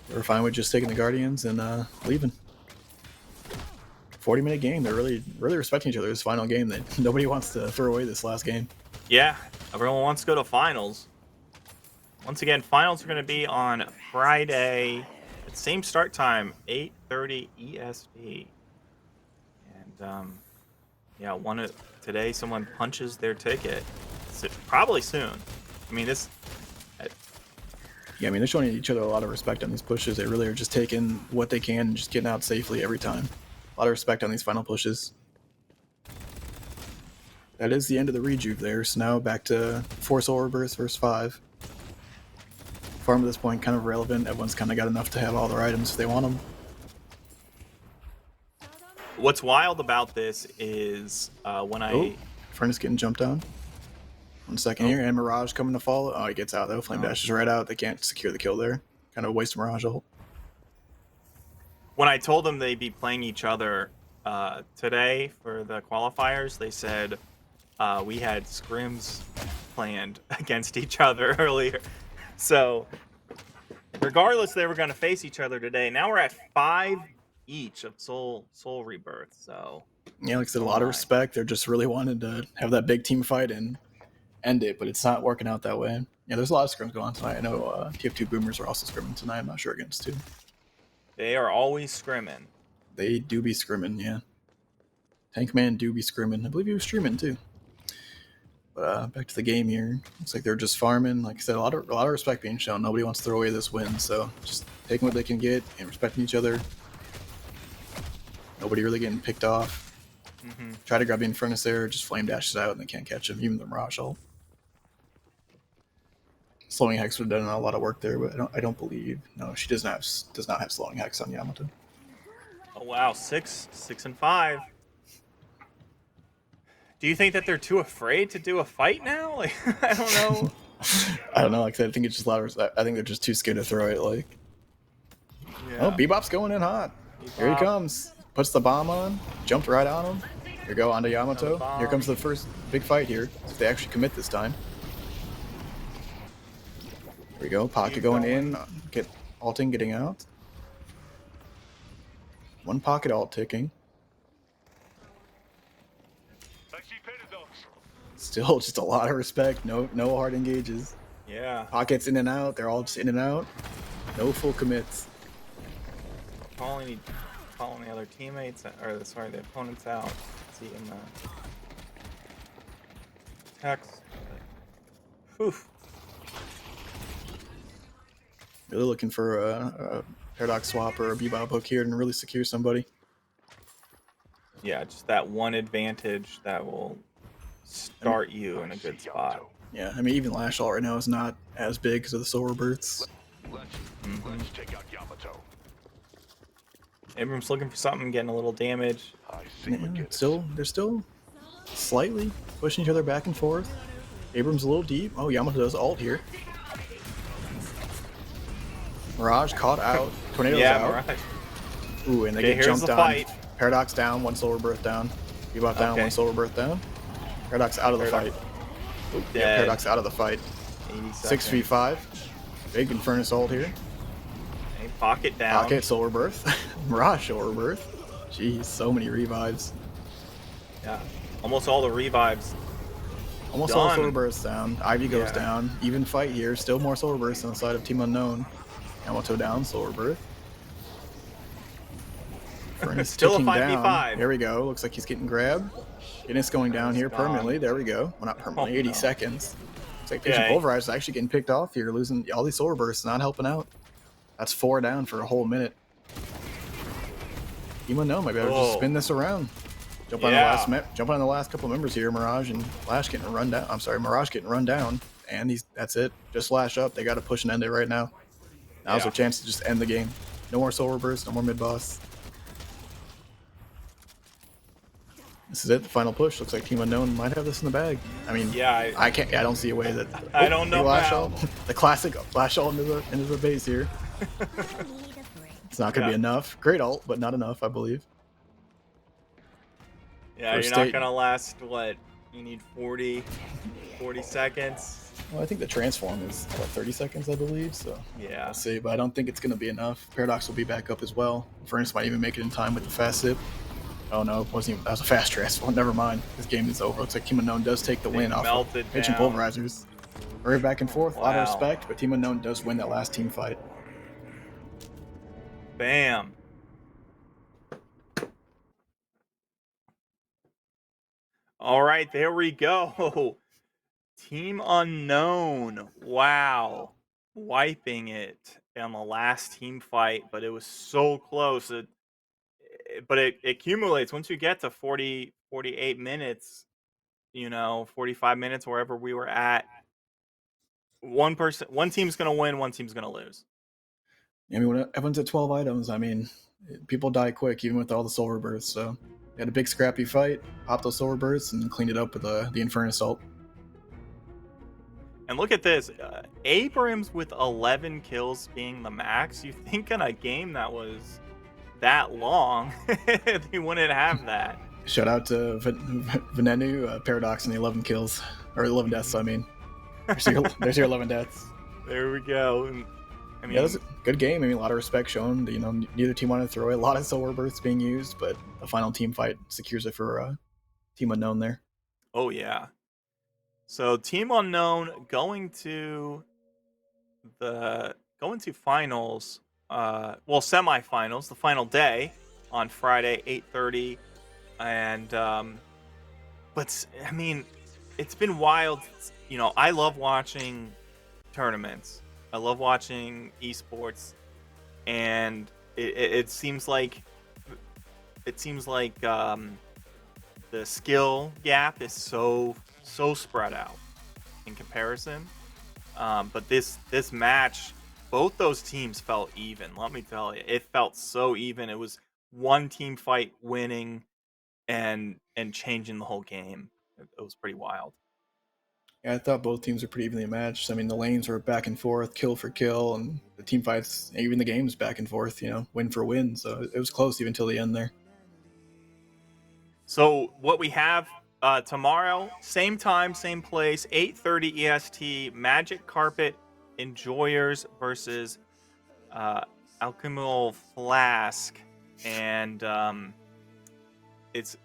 They're fine with just taking the Guardians and leaving. 40-minute game. They're really respecting each other. This final game, nobody wants to throw away this last game. Yeah, everyone wants to go to finals. Once again, finals are going to be on Friday at same start time, 8:30 EST. And yeah, today someone punches their ticket. Probably soon. I mean, this. Yeah, I mean, they're showing each other a lot of respect on these pushes. They really are just taking what they can and just getting out safely every time. A lot of respect on these final pushes. That is the end of the rejuve there. So now back to 4 solar bursts versus 5. Farm at this point kind of relevant. Everyone's kind of got enough to have all their items if they want them. What's wild about this is Furnace getting jumped down. 1 second here, and Mirage coming to follow. Oh, he gets out though. Flame dashes right out. They can't secure the kill there. Kind of waste Mirage ult. When I told them they'd be playing each other today for the qualifiers, they said we had scrims planned against each other earlier. So regardless, they were going to face each other today. Now we're at 5 each of soul rebirth. So yeah, like I said, a lot of respect. They're just really wanting to have that big team fight and end it, but it's not working out that way. Yeah, there's a lot of scrims going on tonight. I know TF2 Boomers are also scrimming tonight. I'm not sure against 2. They are always scrimming. They do be scrimming, yeah. Tankman do be scrimming. I believe he was streaming too. But back to the game here. Looks like they're just farming. Like I said, a lot of respect being shown. Nobody wants to throw away this win, so just taking what they can get and respecting each other. Nobody really getting picked off. Try to grab the Infernus there, just flame dashes out and they can't catch him, even the Mirage ult. Slowing Hex would have done a lot of work there, but I don't believe. No, she does not have slowing Hex on Yamato. Oh wow, 6 and 5. Do you think that they're too afraid to do a fight now? Like, I don't know. I don't know. Like I said, I think it's just a lot of. I think they're just too scared to throw it. Like, Yeah. Oh, Bebop's going in hot. Here he comes. Puts the bomb on. Jumped right on him. Here we go onto Yamato. Here comes the first big fight here. If they actually commit this time. Here we go. Pocket going in. Get ulting, getting out. 1 pocket ult ticking. Still just a lot of respect. No hard engages. Yeah. Pockets in and out. They're all just in and out. No full commits. Calling the other teammates, or sorry, the opponents out. See in the text. Whew. Really looking for a Paradox swap or a Bebop hook here and really secure somebody. Yeah, just that one advantage that will start you in a good spot. Yeah, I mean, even Lash Ult right now is not as big because of the solar bursts. Let's take out Yamato. Abrams looking for something, getting a little damage. I see Yeah, they're still slightly pushing each other back and forth. Abrams a little deep. Oh, Yamato does ult here. Mirage caught out. Tornado's out. Mirage. Ooh, and they Okay, get here's jumped the on. fight. Paradox down, 1 solar birth down. Bebop down, Okay. 1 solar birth down. Paradox out of the fight. Oop, yeah, Dead. Paradox out of the fight. 80 6 v 5. Big Infernus ult here. Okay, pocket down. Pocket solar birth. Mirage solar birth. Jeez, so many revives. Yeah. Almost all the revives. Almost all Done. solar bursts down. Ivy goes Yeah. down. Even fight here. Still more solar bursts on the side of Team Unknown. Yamato down, solar birth. Furnace Still a ticking down. 5v5. There we go. Looks like he's getting grabbed. Guinness going down here gone. permanently. There we go. Well, not permanently. 80 no. seconds. Looks like Patient Okay. Pulverisers is actually getting picked off here, losing all these solar bursts, not helping out. That's 4 down for a whole minute. Team Unknown might be able to just spin this around. Jump on the last couple members here. Mirage and Flash getting run down. I'm sorry, Mirage getting run down, and that's it. Just Flash up. They got to push and end it right now. Now's their chance to just end the game. No more solar bursts. No more mid boss. This is it. The final push. Looks like Team Unknown might have this in the bag. I mean, I can't. I don't see a way that. I don't know how. The classic Flash ult into the base here. It's not going to be enough. Great ult, but not enough, I believe. Yeah, First you're not state- gonna last what? You need 40 seconds. Well, I think the transform is 30 seconds, I believe. So Yeah. we'll see, but I don't think it's going to be enough. Paradox will be back up as well. Furnace might even make it in time with the fast sip. Oh no, it wasn't even. That was a fast transform. Never mind. This game is over. Looks like Team Unknown does take the win off of melted Patient down. Pulverisers. Very back and forth. A lot of Wow. respect, but Team Unknown does win that last team fight. Bam. All right, there we go. Team Unknown. Wow. Wiping it on the last team fight, but it was so close. But it accumulates once you get to 40, 48 minutes, 45 minutes, wherever we were at. One team's going to win, one team's going to lose. I mean, when everyone's at 12 items, I mean, people die quick, even with all the solar bursts. So, they had a big scrappy fight, popped those solar bursts, and cleaned it up with the Infernus ult. And look at this. Abrams with 11 kills being the max. You think in a game that was that long, they wouldn't have that. Shout out to Venenu, Paradox, and the 11 kills. Or 11 deaths, I mean. There's your 11 deaths. There we go. And, I mean, Yeah, that was a good game. I mean, a lot of respect shown. Neither team wanted to throw it. A lot of solar bursts being used, but the final team fight secures it for Team Unknown there. oh yeah. So Team Unknown going to finals, semifinals, the final day on Friday, 8:30, and but I mean, it's been wild. I love watching tournaments. I love watching esports, and it seems like the skill gap is so spread out in comparison. But this match, both those teams felt even. Let me tell you, it felt so even. It was one team fight winning and changing the whole game. It was pretty wild. Yeah, I thought both teams were pretty evenly matched. I mean, the lanes were back and forth, kill for kill, and the team fights, even the games back and forth, win for win. So it was close even till the end there. So what we have tomorrow, same time, same place, 8:30 EST, Magic Carpet Enjoyers versus Alchemical Flask, and it's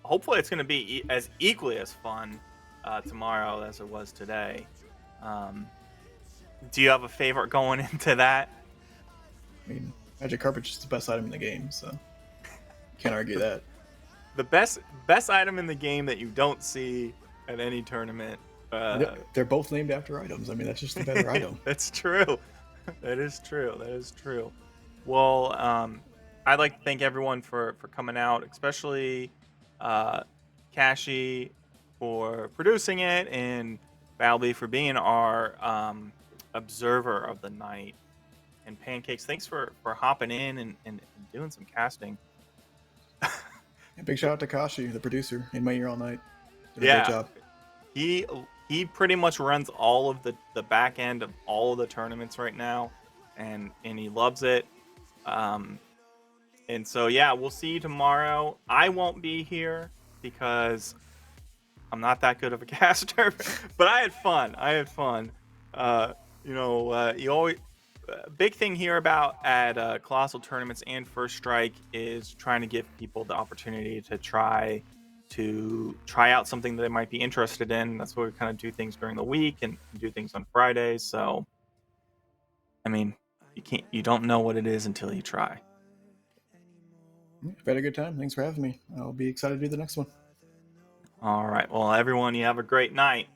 hopefully it's going to be as equally as fun tomorrow as it was today. Do you have a favorite going into that? I mean, Magic Carpet's just the best item in the game, so can't argue that. The best item in the game that you don't see at any tournament. They're both named after items. I mean, that's just a better item. That's true. That is true. Well, I'd like to thank everyone for coming out, especially Kashi for producing it, and Bowlby for being our observer of the night. And Pancakes, thanks for hopping in and doing some casting. And big shout out to Kashi, the producer, in my ear all night. Did a Yeah. great job. He pretty much runs all of the back end of all of the tournaments right now, and he loves it. And so yeah, we'll see you tomorrow. I won't be here because I'm not that good of a caster, but I had fun. You always big thing here at Colossal tournaments and First Strike is trying to give people the opportunity to try out something that they might be interested in. That's why we kind of do things during the week and do things on Fridays. So, I mean, you don't know what it is until you try. I've had a good time. Thanks for having me. I'll be excited to do the next one. All right. Well, everyone, you have a great night.